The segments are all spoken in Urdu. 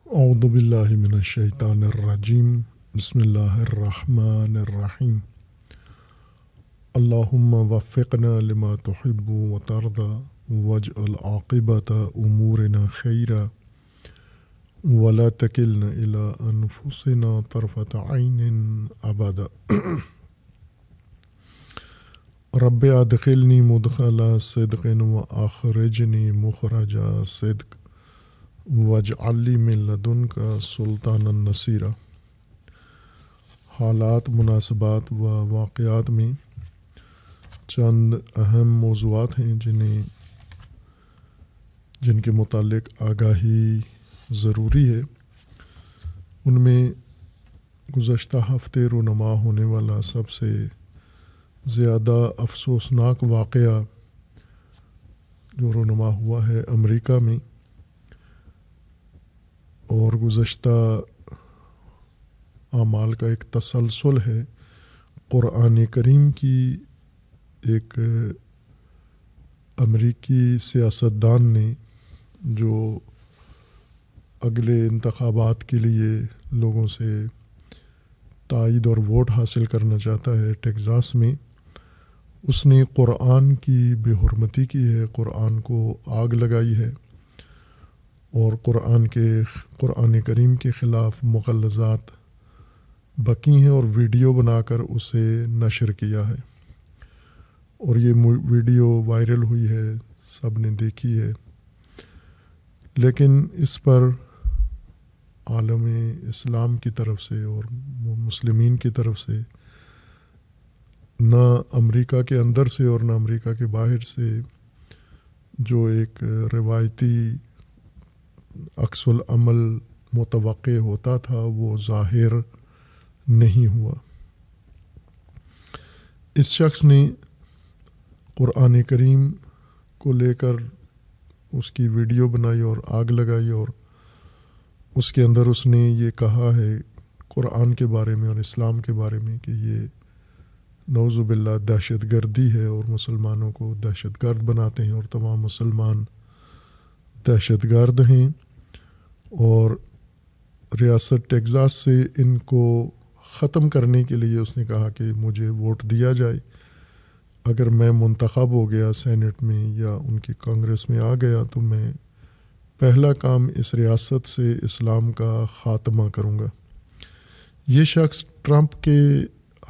اعوذ باللہ من الشیطان الرجیم بسم اللہ الرحمن الرحیم اللہم وفقنا لما تحب وترضى واجعل عاقبۃ امورنا خیرا ولا تکلنا الی انفسنا طرفۃ عین ابدا رب ادخلنی مدخل صدق واخرجنی مخرج صدق واجعل لی من لدنک سلطانا نصیرا۔ حالات، مناسبات و واقعات میں چند اہم موضوعات ہیں جن کے متعلق آگاہی ضروری ہے۔ ان میں گزشتہ ہفتے رونما ہونے والا سب سے زیادہ افسوسناک واقعہ جو رونما ہوا ہے امریکہ میں، اور گزشتہ اعمال کا ایک تسلسل ہے۔ قرآن کریم کی ایک امریکی سیاستدان نے جو اگلے انتخابات کے لیے لوگوں سے تائید اور ووٹ حاصل کرنا چاہتا ہے ٹیکساس میں، اس نے قرآن کی بے حرمتی کی ہے، قرآن کو آگ لگائی ہے اور قرآن کریم کے خلاف مغلظات بکی ہیں اور ویڈیو بنا کر اسے نشر کیا ہے، اور یہ ویڈیو وائرل ہوئی ہے، سب نے دیکھی ہے۔ لیکن اس پر عالم اسلام کی طرف سے اور مسلمین کی طرف سے نہ امریکہ کے اندر سے اور نہ امریکہ کے باہر سے جو ایک روایتی عکس العمل متوقع ہوتا تھا وہ ظاہر نہیں ہوا۔ اس شخص نے قرآن کریم کو لے کر اس کی ویڈیو بنائی اور آگ لگائی، اور اس کے اندر اس نے یہ کہا ہے قرآن کے بارے میں اور اسلام کے بارے میں کہ یہ نعوذ باللہ دہشت گردی ہے اور مسلمانوں کو دہشت گرد بناتے ہیں اور تمام مسلمان دہشت گرد ہیں، اور ریاست ٹیکساس سے ان کو ختم کرنے کے لیے اس نے کہا کہ مجھے ووٹ دیا جائے، اگر میں منتخب ہو گیا سینٹ میں یا ان کی کانگریس میں آ گیا تو میں پہلا کام اس ریاست سے اسلام کا خاتمہ کروں گا۔ یہ شخص ٹرمپ کے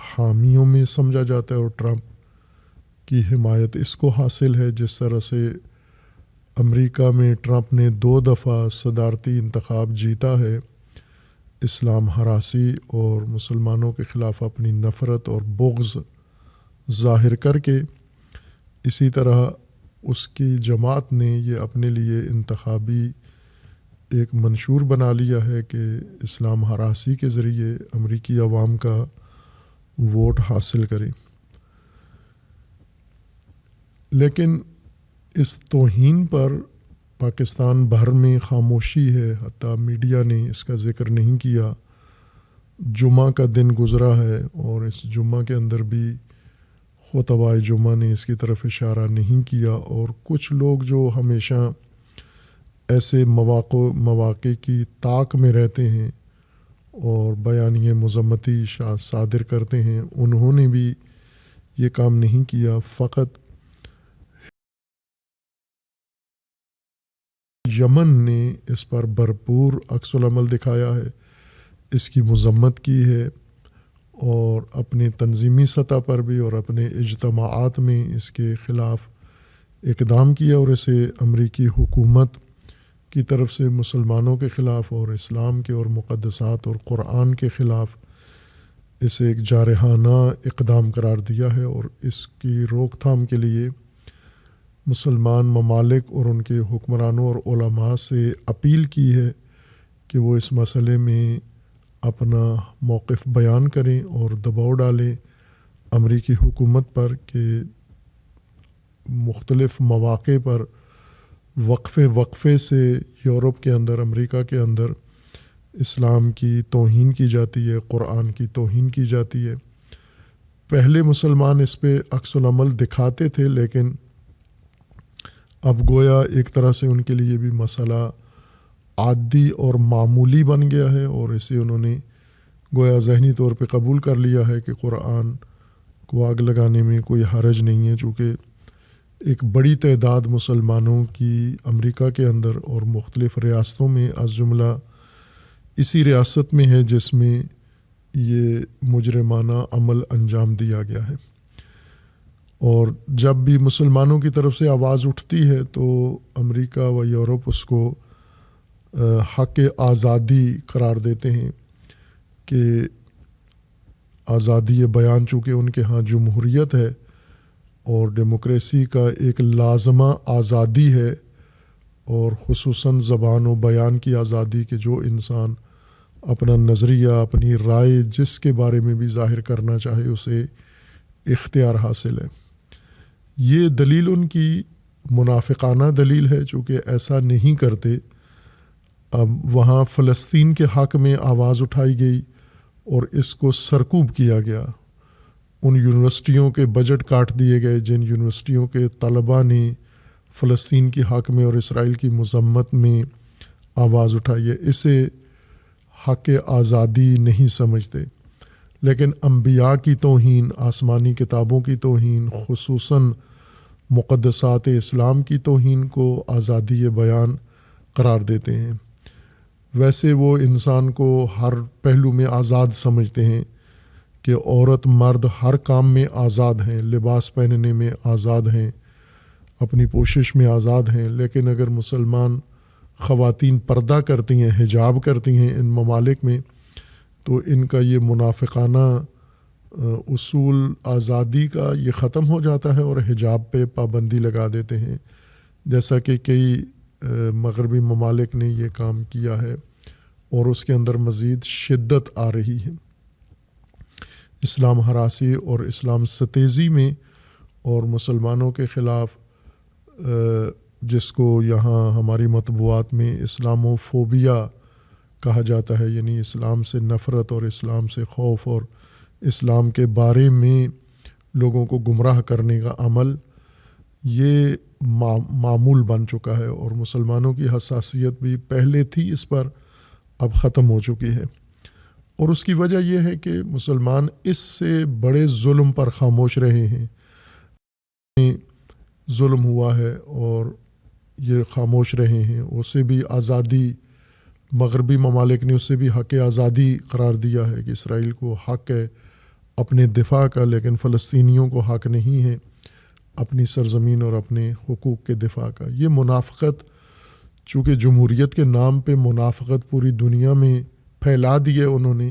حامیوں میں سمجھا جاتا ہے اور ٹرمپ کی حمایت اس کو حاصل ہے، جس طرح سے امریکہ میں ٹرمپ نے 2 دفعہ صدارتی انتخاب جیتا ہے اسلام ہراسی اور مسلمانوں کے خلاف اپنی نفرت اور بغض ظاہر کر کے۔ اسی طرح اس کی جماعت نے یہ اپنے لیے انتخابی ایک منشور بنا لیا ہے کہ اسلام ہراسی کے ذریعے امریکی عوام کا ووٹ حاصل کریں۔ لیکن اس توہین پر پاکستان بھر میں خاموشی ہے، حتیٰ میڈیا نے اس کا ذکر نہیں کیا۔ جمعہ کا دن گزرا ہے اور اس جمعہ کے اندر بھی خطبہ جمعہ نے اس کی طرف اشارہ نہیں کیا، اور کچھ لوگ جو ہمیشہ ایسے مواقع کی طاق میں رہتے ہیں اور بیانیہ مذمتی صادر کرتے ہیں، انہوں نے بھی یہ کام نہیں کیا۔ فقط یمن نے اس پر بھرپور عکس العمل دکھایا ہے، اس کی مذمت کی ہے، اور اپنے تنظیمی سطح پر بھی اور اپنے اجتماعات میں اس کے خلاف اقدام کیا، اور اسے امریکی حکومت کی طرف سے مسلمانوں کے خلاف اور اسلام کے اور مقدسات اور قرآن کے خلاف اسے ایک جارحانہ اقدام قرار دیا ہے، اور اس کی روک تھام کے لیے مسلمان ممالک اور ان کے حکمرانوں اور علماء سے اپیل کی ہے کہ وہ اس مسئلے میں اپنا موقف بیان کریں اور دباؤ ڈالیں امریکی حکومت پر کہ مختلف مواقع پر وقفے سے یورپ کے اندر، امریکہ کے اندر اسلام کی توہین کی جاتی ہے، قرآن کی توہین کی جاتی ہے۔ پہلے مسلمان اس پہ عکس العمل دکھاتے تھے، لیکن اب گویا ایک طرح سے ان کے لیے بھی مسئلہ عادی اور معمولی بن گیا ہے، اور اسے انہوں نے گویا ذہنی طور پہ قبول کر لیا ہے کہ قرآن کو آگ لگانے میں کوئی حرج نہیں ہے، چونکہ ایک بڑی تعداد مسلمانوں کی امریکہ کے اندر اور مختلف ریاستوں میں از جملہ اسی ریاست میں ہے جس میں یہ مجرمانہ عمل انجام دیا گیا ہے۔ اور جب بھی مسلمانوں کی طرف سے آواز اٹھتی ہے تو امریکہ و یورپ اس کو حق آزادی قرار دیتے ہیں کہ آزادی بیان، چونکہ ان کے ہاں جمہوریت ہے اور ڈیموکریسی کا ایک لازمہ آزادی ہے، اور خصوصاً زبان و بیان کی آزادی کہ جو انسان اپنا نظریہ، اپنی رائے جس کے بارے میں بھی ظاہر کرنا چاہے اسے اختیار حاصل ہے۔ یہ دلیل ان کی منافقانہ دلیل ہے، چونکہ ایسا نہیں کرتے۔ اب وہاں فلسطین کے حق میں آواز اٹھائی گئی اور اس کو سرکوب کیا گیا، ان یونیورسٹیوں کے بجٹ کاٹ دیے گئے جن یونیورسٹیوں کے طلباء نے فلسطین کے حق میں اور اسرائیل کی مذمت میں آواز اٹھائی ہے۔ اسے حق آزادی نہیں سمجھتے، لیکن انبیاء کی توہین، آسمانی کتابوں کی توہین، خصوصاً مقدسات اسلام کی توہین کو آزادی بیان قرار دیتے ہیں۔ ویسے وہ انسان کو ہر پہلو میں آزاد سمجھتے ہیں کہ عورت مرد ہر کام میں آزاد ہیں، لباس پہننے میں آزاد ہیں، اپنی پوشش میں آزاد ہیں، لیکن اگر مسلمان خواتین پردہ کرتی ہیں، حجاب کرتی ہیں ان ممالک میں، تو ان کا یہ منافقانہ اصول آزادی کا یہ ختم ہو جاتا ہے اور حجاب پہ پابندی لگا دیتے ہیں، جیسا کہ کئی مغربی ممالک نے یہ کام کیا ہے اور اس کے اندر مزید شدت آ رہی ہے۔ اسلام ہراسی اور اسلام ستیزی میں اور مسلمانوں کے خلاف جس کو یہاں ہماری مطبوعات میں اسلامو فوبیا کہا جاتا ہے، یعنی اسلام سے نفرت اور اسلام سے خوف اور اسلام کے بارے میں لوگوں کو گمراہ کرنے کا عمل، یہ معمول بن چکا ہے، اور مسلمانوں کی حساسیت بھی پہلے تھی اس پر، اب ختم ہو چکی ہے۔ اور اس کی وجہ یہ ہے کہ مسلمان اس سے بڑے ظلم پر خاموش رہے ہیں، ظلم ہوا ہے اور یہ خاموش رہے ہیں۔ اسے بھی آزادی، مغربی ممالک نے اسے بھی حق آزادی قرار دیا ہے کہ اسرائیل کو حق ہے اپنے دفاع کا، لیکن فلسطینیوں کو حق نہیں ہے اپنی سرزمین اور اپنے حقوق کے دفاع کا۔ یہ منافقت، چونکہ جمہوریت کے نام پہ منافقت پوری دنیا میں پھیلا دی ہے انہوں نے،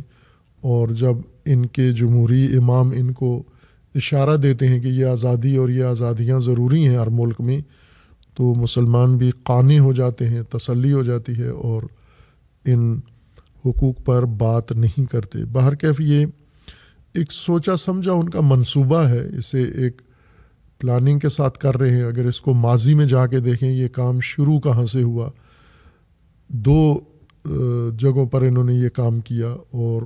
اور جب ان کے جمہوری امام ان کو اشارہ دیتے ہیں کہ یہ آزادی اور یہ آزادیاں ضروری ہیں ہر ملک میں، تو مسلمان بھی قانع ہو جاتے ہیں، تسلی ہو جاتی ہے اور ان حقوق پر بات نہیں کرتے۔ بہرکیف یہ ایک سوچا سمجھا ان کا منصوبہ ہے، اسے ایک پلاننگ کے ساتھ کر رہے ہیں۔ اگر اس کو ماضی میں جا کے دیکھیں یہ کام شروع کہاں سے ہوا، دو جگہوں پر انہوں نے یہ کام کیا اور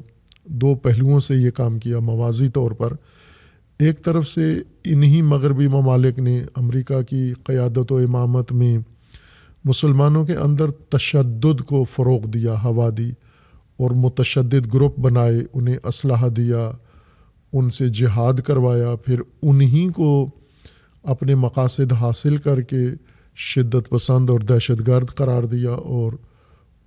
دو پہلوؤں سے یہ کام کیا موازی طور پر۔ ایک طرف سے انہی مغربی ممالک نے امریکہ کی قیادت و امامت میں مسلمانوں کے اندر تشدد کو فروغ دیا، ہوا دی، اور متشدد گروپ بنائے، انہیں اسلحہ دیا، ان سے جہاد کروایا، پھر انہی کو اپنے مقاصد حاصل کر کے شدت پسند اور دہشت گرد قرار دیا، اور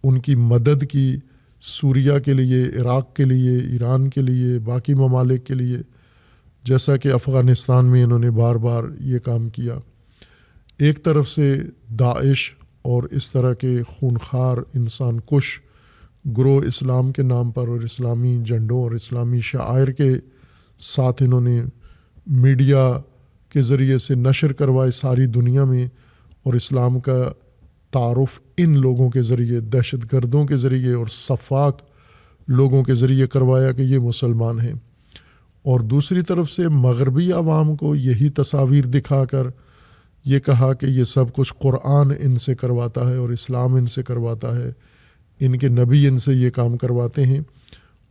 ان کی مدد کی سوریہ کے لیے، عراق کے لیے، ایران کے لیے، باقی ممالک کے لیے، جیسا کہ افغانستان میں انہوں نے بار بار یہ کام کیا۔ ایک طرف سے داعش اور اس طرح کے خونخوار انسان کش گروہ اسلام کے نام پر اور اسلامی جھنڈوں اور اسلامی شعائر کے ساتھ انہوں نے میڈیا کے ذریعے سے نشر کروائے ساری دنیا میں، اور اسلام کا تعارف ان لوگوں کے ذریعے، دہشت گردوں کے ذریعے اور صفاق لوگوں کے ذریعے کروایا کہ یہ مسلمان ہیں۔ اور دوسری طرف سے مغربی عوام کو یہی تصاویر دکھا کر یہ کہا کہ یہ سب کچھ قرآن ان سے کرواتا ہے اور اسلام ان سے کرواتا ہے، ان کے نبی ان سے یہ کام کرواتے ہیں۔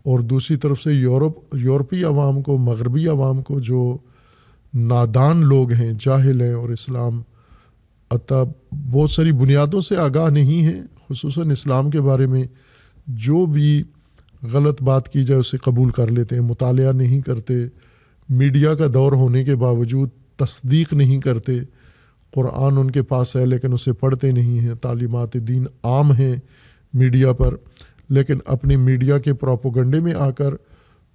اور دوسری طرف سے یورپی عوام کو، مغربی عوام کو، جو نادان لوگ ہیں، جاہل ہیں اور اسلام بہت ساری بنیادوں سے آگاہ نہیں ہیں، خصوصاً اسلام کے بارے میں جو بھی غلط بات کی جائے اسے قبول کر لیتے ہیں، مطالعہ نہیں کرتے، میڈیا کا دور ہونے کے باوجود تصدیق نہیں کرتے، قرآن ان کے پاس ہے لیکن اسے پڑھتے نہیں ہیں، تعلیمات دین عام ہیں میڈیا پر، لیکن اپنی میڈیا کے پروپیگنڈے میں آ کر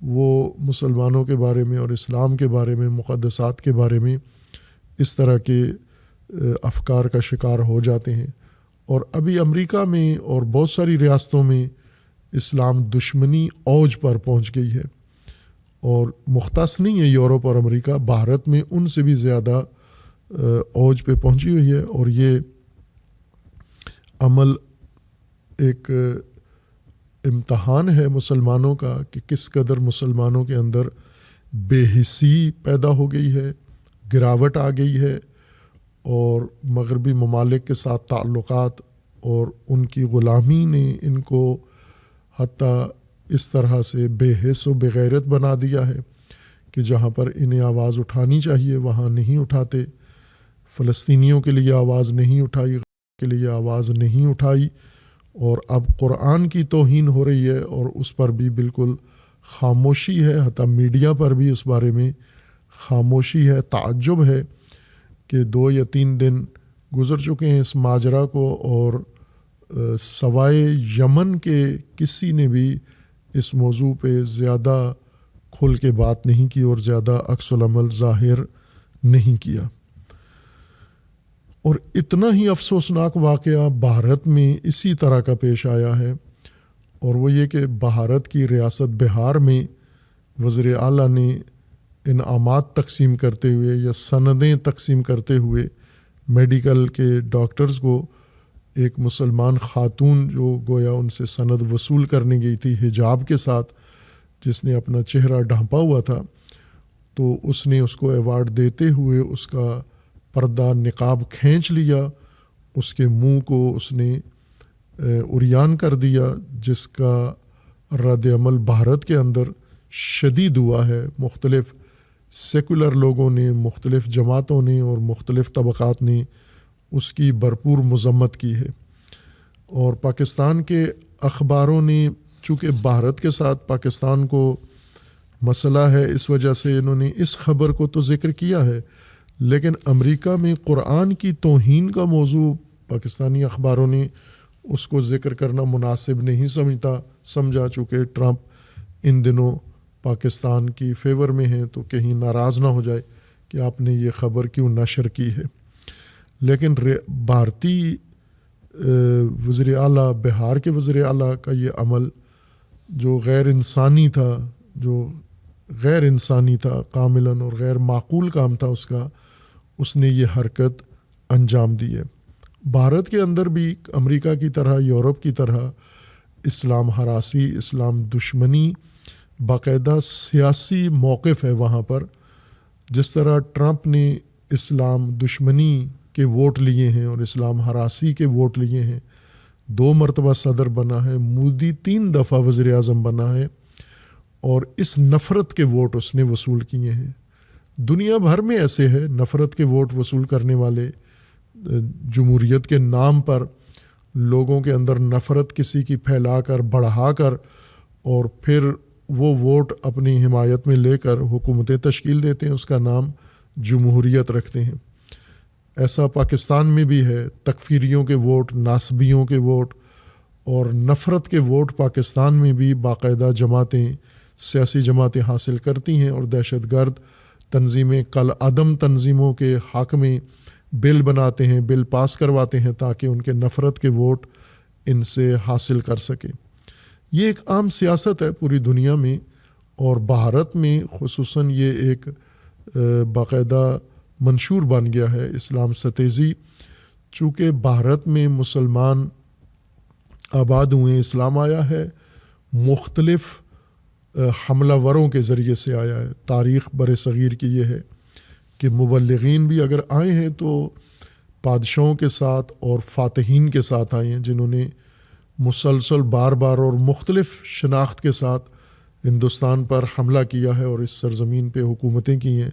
وہ مسلمانوں کے بارے میں اور اسلام کے بارے میں، مقدسات کے بارے میں اس طرح کے افکار کا شکار ہو جاتے ہیں۔ اور ابھی امریکہ میں اور بہت ساری ریاستوں میں اسلام دشمنی اوج پر پہنچ گئی ہے، اور مختص نہیں ہے یورپ اور امریکہ، بھارت میں ان سے بھی زیادہ اوج پہ پہنچی ہوئی ہے۔ اور یہ عمل ایک امتحان ہے مسلمانوں کا کہ کس قدر مسلمانوں کے اندر بے حسی پیدا ہو گئی ہے، گراوٹ آ گئی ہے، اور مغربی ممالک کے ساتھ تعلقات اور ان کی غلامی نے ان کو حتیٰ اس طرح سے بے حس و بغیرت بنا دیا ہے کہ جہاں پر انہیں آواز اٹھانی چاہیے وہاں نہیں اٹھاتے، فلسطینیوں کے لیے آواز نہیں اٹھائی، کے لیے آواز نہیں اٹھائی، اور اب قرآن کی توہین ہو رہی ہے اور اس پر بھی بالکل خاموشی ہے، حتیٰ میڈیا پر بھی اس بارے میں خاموشی ہے۔ تعجب ہے کہ 2 یا 3 دن گزر چکے ہیں اس ماجرا کو، اور سوائے یمن کے کسی نے بھی اس موضوع پہ زیادہ کھل کے بات نہیں کی اور زیادہ عکس العمل ظاہر نہیں کیا۔ اور اتنا ہی افسوسناک واقعہ بھارت میں اسی طرح کا پیش آیا ہے، اور وہ یہ کہ بھارت کی ریاست بہار میں وزیر اعلیٰ نے انعامات تقسیم کرتے ہوئے یا سندیں تقسیم کرتے ہوئے میڈیکل کے ڈاکٹرز کو ایک مسلمان خاتون جو گویا ان سے سند وصول کرنے گئی تھی حجاب کے ساتھ، جس نے اپنا چہرہ ڈھانپا ہوا تھا، تو اس نے اس کو ایوارڈ دیتے ہوئے اس کا پردہ نقاب کھینچ لیا، اس کے منہ کو اس نے عریان کر دیا، جس کا رد عمل بھارت کے اندر شدید ہوا ہے۔ مختلف سیکولر لوگوں نے، مختلف جماعتوں نے اور مختلف طبقات نے اس کی بھرپور مذمت کی ہے، اور پاکستان کے اخباروں نے چونکہ بھارت کے ساتھ پاکستان کو مسئلہ ہے اس وجہ سے انہوں نے اس خبر کو تو ذکر کیا ہے، لیکن امریکہ میں قرآن کی توہین کا موضوع پاکستانی اخباروں نے اس کو ذکر کرنا مناسب نہیں سمجھا، چونکہ ٹرمپ ان دنوں پاکستان کی فیور میں ہیں تو کہیں ناراض نہ ہو جائے کہ آپ نے یہ خبر کیوں نشر کی ہے۔ لیکن بھارتی وزیر اعلیٰ، بہار کے وزیر اعلیٰ کا یہ عمل جو غیر انسانی تھا کاملاً، اور غیر معقول کام تھا اس نے یہ حرکت انجام دی ہے۔ بھارت کے اندر بھی امریکہ کی طرح، یورپ کی طرح اسلام ہراسی، اسلام دشمنی باقاعدہ سیاسی موقف ہے وہاں پر۔ جس طرح ٹرمپ نے اسلام دشمنی کے ووٹ لیے ہیں اور اسلام ہراسی کے ووٹ لیے ہیں، 2 مرتبہ صدر بنا ہے، مودی 3 دفعہ وزیر اعظم بنا ہے، اور اس نفرت کے ووٹ اس نے وصول کیے ہیں۔ دنیا بھر میں ایسے ہے نفرت کے ووٹ وصول کرنے والے، جمہوریت کے نام پر لوگوں کے اندر نفرت کسی کی پھیلا کر، بڑھا کر، اور پھر وہ ووٹ اپنی حمایت میں لے کر حکومتیں تشکیل دیتے ہیں، اس کا نام جمہوریت رکھتے ہیں۔ ایسا پاکستان میں بھی ہے، تکفیریوں کے ووٹ، ناصبیوں کے ووٹ اور نفرت کے ووٹ پاکستان میں بھی باقاعدہ سیاسی جماعتیں حاصل کرتی ہیں، اور دہشت گرد تنظیمیں کل عدم تنظیموں کے حق میں بل بناتے ہیں، بل پاس کرواتے ہیں تاکہ ان کے نفرت کے ووٹ ان سے حاصل کر سکیں۔ یہ ایک عام سیاست ہے پوری دنیا میں، اور بھارت میں خصوصاً یہ ایک باقاعدہ منشور بن گیا ہے اسلام ستیزی۔ چونکہ بھارت میں مسلمان آباد ہوئے، اسلام آیا ہے، مختلف حملہ وروں کے ذریعے سے آیا ہے۔ تاریخ بر صغیر کی یہ ہے کہ مبلغین بھی اگر آئے ہیں تو بادشاہوں کے ساتھ اور فاتحین کے ساتھ آئے ہیں، جنہوں نے مسلسل بار بار اور مختلف شناخت کے ساتھ ہندوستان پر حملہ کیا ہے اور اس سرزمین پہ حکومتیں کی ہیں،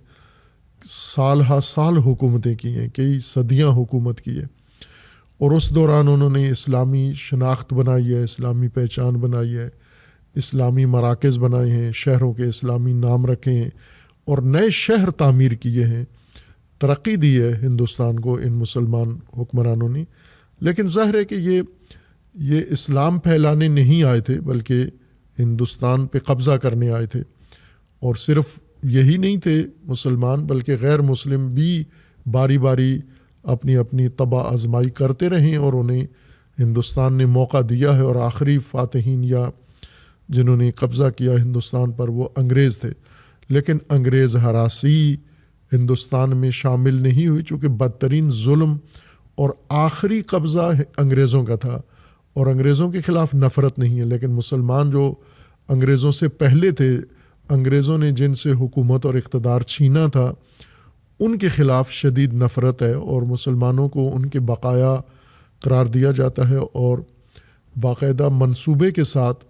سال ہا سال حکومتیں کی ہیں، کئی صدیاں حکومت کی ہے۔ اور اس دوران انہوں نے اسلامی شناخت بنائی ہے، اسلامی پہچان بنائی ہے، اسلامی مراکز بنائے ہیں، شہروں کے اسلامی نام رکھے ہیں اور نئے شہر تعمیر کیے ہیں، ترقی دی ہے ہندوستان کو ان مسلمان حکمرانوں نے۔ لیکن ظاہر ہے کہ یہ اسلام پھیلانے نہیں آئے تھے، بلکہ ہندوستان پہ قبضہ کرنے آئے تھے۔ اور صرف یہی نہیں تھے مسلمان، بلکہ غیر مسلم بھی باری باری اپنی اپنی طبع آزمائی کرتے رہے اور انہیں ہندوستان نے موقع دیا ہے، اور آخری فاتحین یا جنہوں نے قبضہ کیا ہندوستان پر وہ انگریز تھے۔ لیکن انگریز ہراسی ہندوستان میں شامل نہیں ہوئی، چونکہ بدترین ظلم اور آخری قبضہ انگریزوں کا تھا، اور انگریزوں کے خلاف نفرت نہیں ہے۔ لیکن مسلمان جو انگریزوں سے پہلے تھے، انگریزوں نے جن سے حکومت اور اقتدار چھینا تھا، ان کے خلاف شدید نفرت ہے، اور مسلمانوں کو ان کے بقایا قرار دیا جاتا ہے، اور باقاعدہ منصوبے کے ساتھ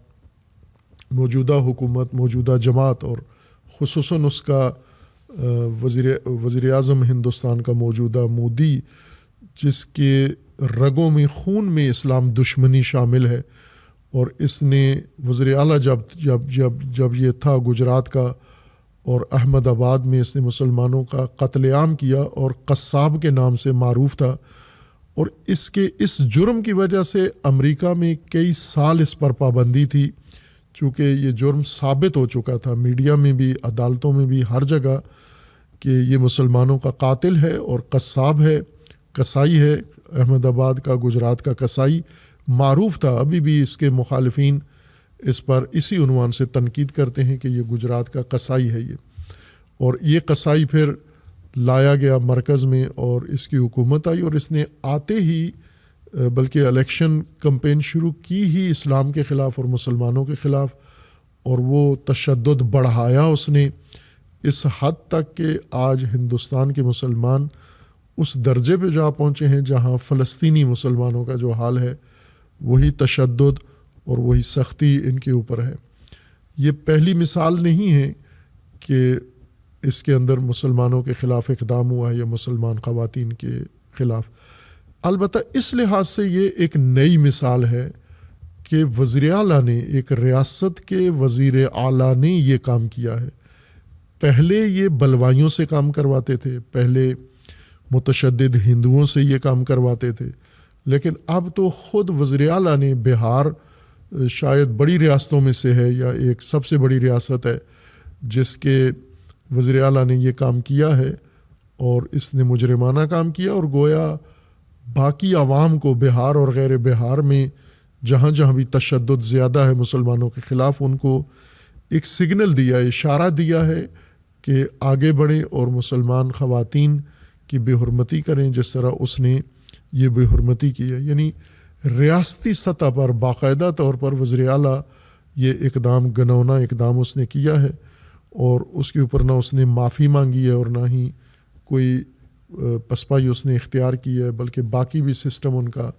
موجودہ حکومت، موجودہ جماعت اور خصوصاً اس کا وزیر اعظم ہندوستان کا موجودہ مودی، جس کے رگوں میں خون میں اسلام دشمنی شامل ہے، اور اس نے وزیر اعلیٰ جب یہ تھا گجرات کا، اور احمد آباد میں اس نے مسلمانوں کا قتل عام کیا اور قصاب کے نام سے معروف تھا، اور اس جرم کی وجہ سے امریکہ میں کئی سال اس پر پابندی تھی، چونکہ یہ جرم ثابت ہو چکا تھا میڈیا میں بھی، عدالتوں میں بھی، ہر جگہ، کہ یہ مسلمانوں کا قاتل ہے اور قصاب ہے، کسائی ہے۔ احمد آباد کا، گجرات کا کسائی معروف تھا۔ ابھی بھی اس کے مخالفین اس پر اسی عنوان سے تنقید کرتے ہیں کہ یہ گجرات کا کسائی ہے اور یہ کسائی پھر لایا گیا مرکز میں اور اس کی حکومت آئی، اور اس نے آتے ہی بلکہ الیکشن کمپین شروع کی ہی اسلام کے خلاف اور مسلمانوں کے خلاف، اور وہ تشدد بڑھایا اس نے اس حد تک کہ آج ہندوستان کے مسلمان اس درجے پہ جا پہنچے ہیں جہاں فلسطینی مسلمانوں کا جو حال ہے وہی تشدد اور وہی سختی ان کے اوپر ہے۔ یہ پہلی مثال نہیں ہے کہ اس کے اندر مسلمانوں کے خلاف اقدام ہوا ہے یا مسلمان خواتین کے خلاف۔ البتہ اس لحاظ سے یہ ایک نئی مثال ہے کہ وزیر اعلیٰ نے، ایک ریاست کے وزیر اعلیٰ نے یہ کام کیا ہے۔ پہلے یہ بلوائیوں سے کام کرواتے تھے، پہلے متشدد ہندوؤں سے یہ کام کرواتے تھے، لیکن اب تو خود وزیر اعلیٰ نے، بہار شاید بڑی ریاستوں میں سے ہے یا ایک سب سے بڑی ریاست ہے جس کے وزیر اعلیٰ نے یہ کام کیا ہے، اور اس نے مجرمانہ کام کیا، اور گویا باقی عوام کو بہار اور غیر بہار میں جہاں جہاں بھی تشدد زیادہ ہے مسلمانوں کے خلاف، ان کو ایک سگنل دیا، اشارہ دیا ہے کہ آگے بڑھیں اور مسلمان خواتین کی بے حرمتی کریں جس طرح اس نے یہ بے حرمتی کی ہے۔ یعنی ریاستی سطح پر باقاعدہ طور پر وزیر اعلیٰ یہ اقدام، گنونا اقدام اس نے کیا ہے، اور اس کے اوپر نہ اس نے معافی مانگی ہے اور نہ ہی کوئی پسپائی اس نے اختیار کی ہے، بلکہ باقی بھی سسٹم ان کا،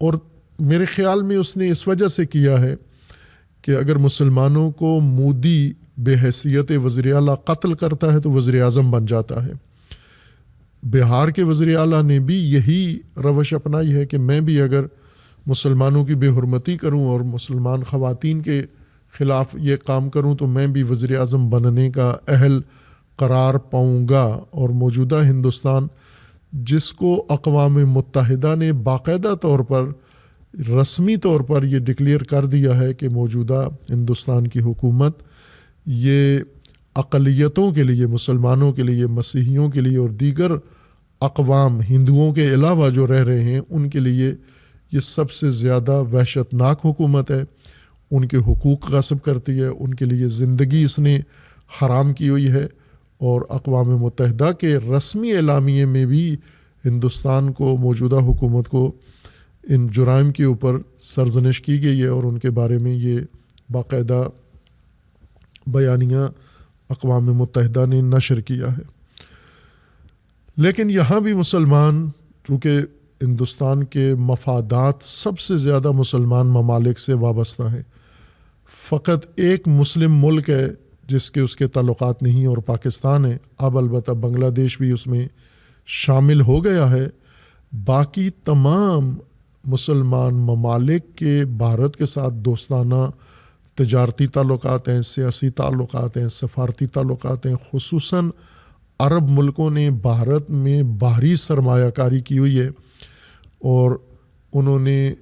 اور میرے خیال میں اس نے اس وجہ سے کیا ہے کہ اگر مسلمانوں کو مودی بے حیثیت وزیر اعلیٰ قتل کرتا ہے تو وزیر اعظم بن جاتا ہے۔ بہار کے وزیر اعلیٰ نے بھی یہی روش اپنائی ہے کہ میں بھی اگر مسلمانوں کی بے حرمتی کروں اور مسلمان خواتین کے خلاف یہ کام کروں تو میں بھی وزیر اعظم بننے کا اہل قرار پاؤں گا۔ اور موجودہ ہندوستان، جس کو اقوام متحدہ نے باقاعدہ طور پر، رسمی طور پر یہ ڈکلیئر کر دیا ہے کہ موجودہ ہندوستان کی حکومت یہ اقلیتوں کے لیے، مسلمانوں کے لیے، مسیحیوں کے لیے اور دیگر اقوام، ہندوؤں کے علاوہ جو رہ رہے ہیں، ان کے لیے یہ سب سے زیادہ وحشت ناک حکومت ہے۔ ان کے حقوق غصب کرتی ہے، ان کے لیے زندگی اس نے حرام کی ہوئی ہے، اور اقوام متحدہ کے رسمی اعلامیے میں بھی ہندوستان کو، موجودہ حکومت کو ان جرائم کے اوپر سرزنش کی گئی ہے، اور ان کے بارے میں یہ باقاعدہ بیانیہ اقوام متحدہ نے نشر کیا ہے۔ لیکن یہاں بھی مسلمان، چونکہ ہندوستان کے مفادات سب سے زیادہ مسلمان ممالک سے وابستہ ہیں، فقط ایک مسلم ملک ہے جس کے اس کے تعلقات نہیں، اور پاکستان ہے۔ اب البتہ بنگلہ دیش بھی اس میں شامل ہو گیا ہے، باقی تمام مسلمان ممالک کے بھارت کے ساتھ دوستانہ تجارتی تعلقات ہیں، سیاسی تعلقات ہیں، سفارتی تعلقات ہیں. خصوصاً عرب ملکوں نے بھارت میں باہری سرمایہ کاری کی ہوئی ہے اور انہوں نے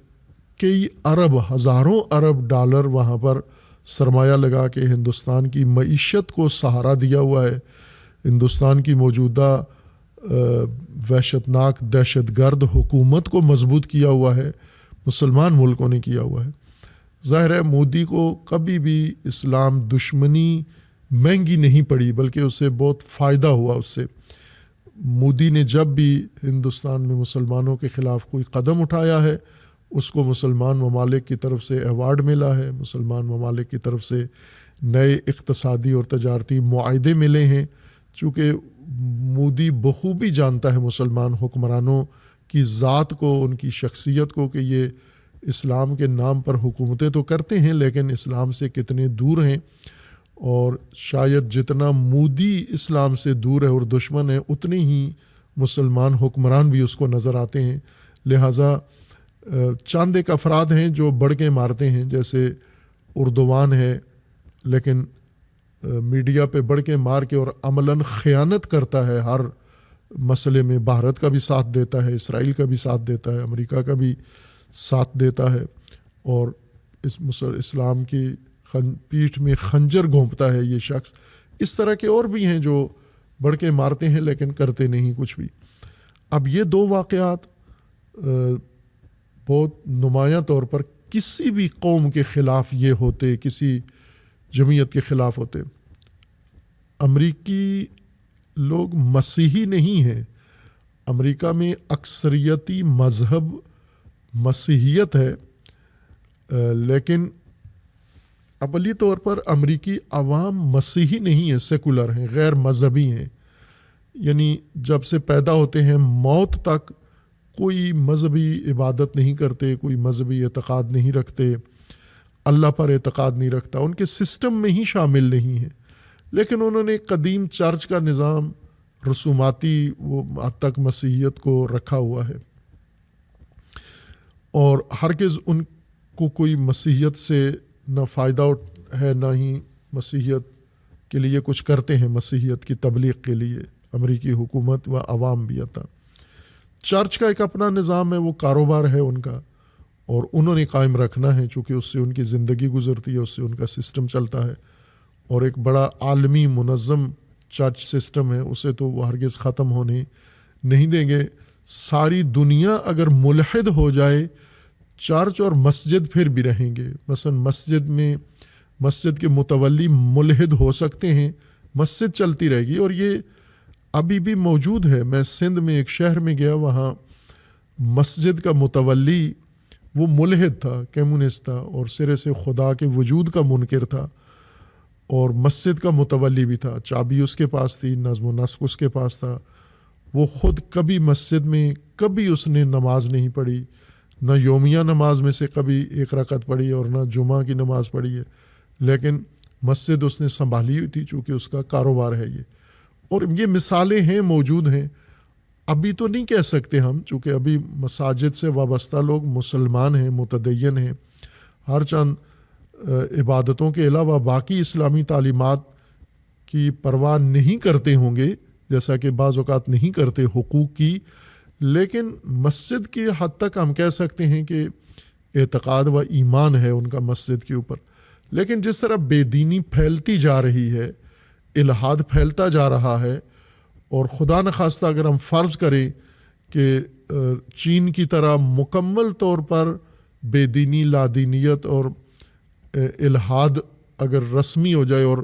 کئی ارب، ہزاروں ارب ڈالر وہاں پر سرمایہ لگا کے ہندوستان کی معیشت کو سہارا دیا ہوا ہے. ہندوستان کی موجودہ وحشت ناک دہشت گرد حکومت کو مضبوط کیا ہوا ہے، مسلمان ملکوں نے کیا ہوا ہے. ظاہر ہے مودی کو کبھی بھی اسلام دشمنی مہنگی نہیں پڑی، بلکہ اسے بہت فائدہ ہوا اس سے. مودی نے جب بھی ہندوستان میں مسلمانوں کے خلاف کوئی قدم اٹھایا ہے اس کو مسلمان ممالک کی طرف سے ایوارڈ ملا ہے، مسلمان ممالک کی طرف سے نئے اقتصادی اور تجارتی معاہدے ملے ہیں. چونکہ مودی بخوبی جانتا ہے مسلمان حکمرانوں کی ذات کو، ان کی شخصیت کو، کہ یہ اسلام کے نام پر حکومتیں تو کرتے ہیں لیکن اسلام سے کتنے دور ہیں. اور شاید جتنا مودی اسلام سے دور ہے اور دشمن ہے اتنے ہی مسلمان حکمران بھی اس کو نظر آتے ہیں. لہٰذا چند ایک افراد ہیں جو بڑھ کے مارتے ہیں، جیسے اردوان ہے، لیکن میڈیا پہ بڑھ کے مار کے اور عملاً خیانت کرتا ہے ہر مسئلے میں. بھارت کا بھی ساتھ دیتا ہے، اسرائیل کا بھی ساتھ دیتا ہے، امریکہ کا بھی ساتھ دیتا ہے اور اسلام کی پیٹھ میں خنجر گھونپتا ہے یہ شخص. اس طرح کے اور بھی ہیں جو بڑھ کے مارتے ہیں لیکن کرتے نہیں کچھ بھی. اب یہ دو واقعات بہت نمایاں طور پر کسی بھی قوم کے خلاف یہ ہوتے، کسی جمعیت کے خلاف ہوتے. امریکی لوگ مسیحی نہیں ہیں، امریکہ میں اکثریتی مذہب مسیحیت ہے، لیکن اولی طور پر امریکی عوام مسیحی نہیں ہیں، سیکولر ہیں، غیر مذہبی ہیں. یعنی جب سے پیدا ہوتے ہیں موت تک کوئی مذہبی عبادت نہیں کرتے، کوئی مذہبی اعتقاد نہیں رکھتے، اللہ پر اعتقاد نہیں رکھتا، ان کے سسٹم میں ہی شامل نہیں ہیں. لیکن انہوں نے قدیم چرچ کا نظام رسوماتی وہ حد تک مسیحیت کو رکھا ہوا ہے اور ہرگز ان کو کوئی مسیحیت سے نہ فائدہ ہے نہ ہی مسیحیت کے لیے کچھ کرتے ہیں. مسیحیت کی تبلیغ کے لیے امریکی حکومت و عوام بھی آتا. چرچ کا ایک اپنا نظام ہے، وہ کاروبار ہے ان کا اور انہوں نے قائم رکھنا ہے چونکہ اس سے ان کی زندگی گزرتی ہے، اس سے ان کا سسٹم چلتا ہے. اور ایک بڑا عالمی منظم چرچ سسٹم ہے، اسے تو وہ ہرگز ختم ہونے نہیں دیں گے. ساری دنیا اگر ملحد ہو جائے چرچ اور مسجد پھر بھی رہیں گے. مثلا مسجد کے متولی ملحد ہو سکتے ہیں، مسجد چلتی رہے گی. اور یہ ابھی بھی موجود ہے. میں سندھ میں ایک شہر میں گیا، وہاں مسجد کا متولی وہ ملحد تھا، کمیونسٹ تھا اور سرے سے خدا کے وجود کا منکر تھا. اور مسجد کا متولی بھی تھا، چابی اس کے پاس تھی، نظم و نسق اس کے پاس تھا. وہ خود کبھی مسجد میں کبھی اس نے نماز نہیں پڑھی، نہ یومیہ نماز میں سے کبھی ایک رکعت پڑھی اور نہ جمعہ کی نماز پڑھی ہے. لیکن مسجد اس نے سنبھالی ہوئی تھی چونکہ اس کا کاروبار ہے یہ. اور یہ مثالیں ہیں، موجود ہیں. ابھی تو نہیں کہہ سکتے ہم، چونکہ ابھی مساجد سے وابستہ لوگ مسلمان ہیں، متدین ہیں، ہر چند عبادتوں کے علاوہ باقی اسلامی تعلیمات کی پرواہ نہیں کرتے ہوں گے، جیسا کہ بعض اوقات نہیں کرتے حقوق کی. لیکن مسجد کی حد تک ہم کہہ سکتے ہیں کہ اعتقاد و ایمان ہے ان کا مسجد کے اوپر. لیکن جس طرح بے دینی پھیلتی جا رہی ہے، الحاد پھیلتا جا رہا ہے، اور خدا نخواستہ اگر ہم فرض کریں کہ چین کی طرح مکمل طور پر بے دینی، لادینیت اور الحاد اگر رسمی ہو جائے اور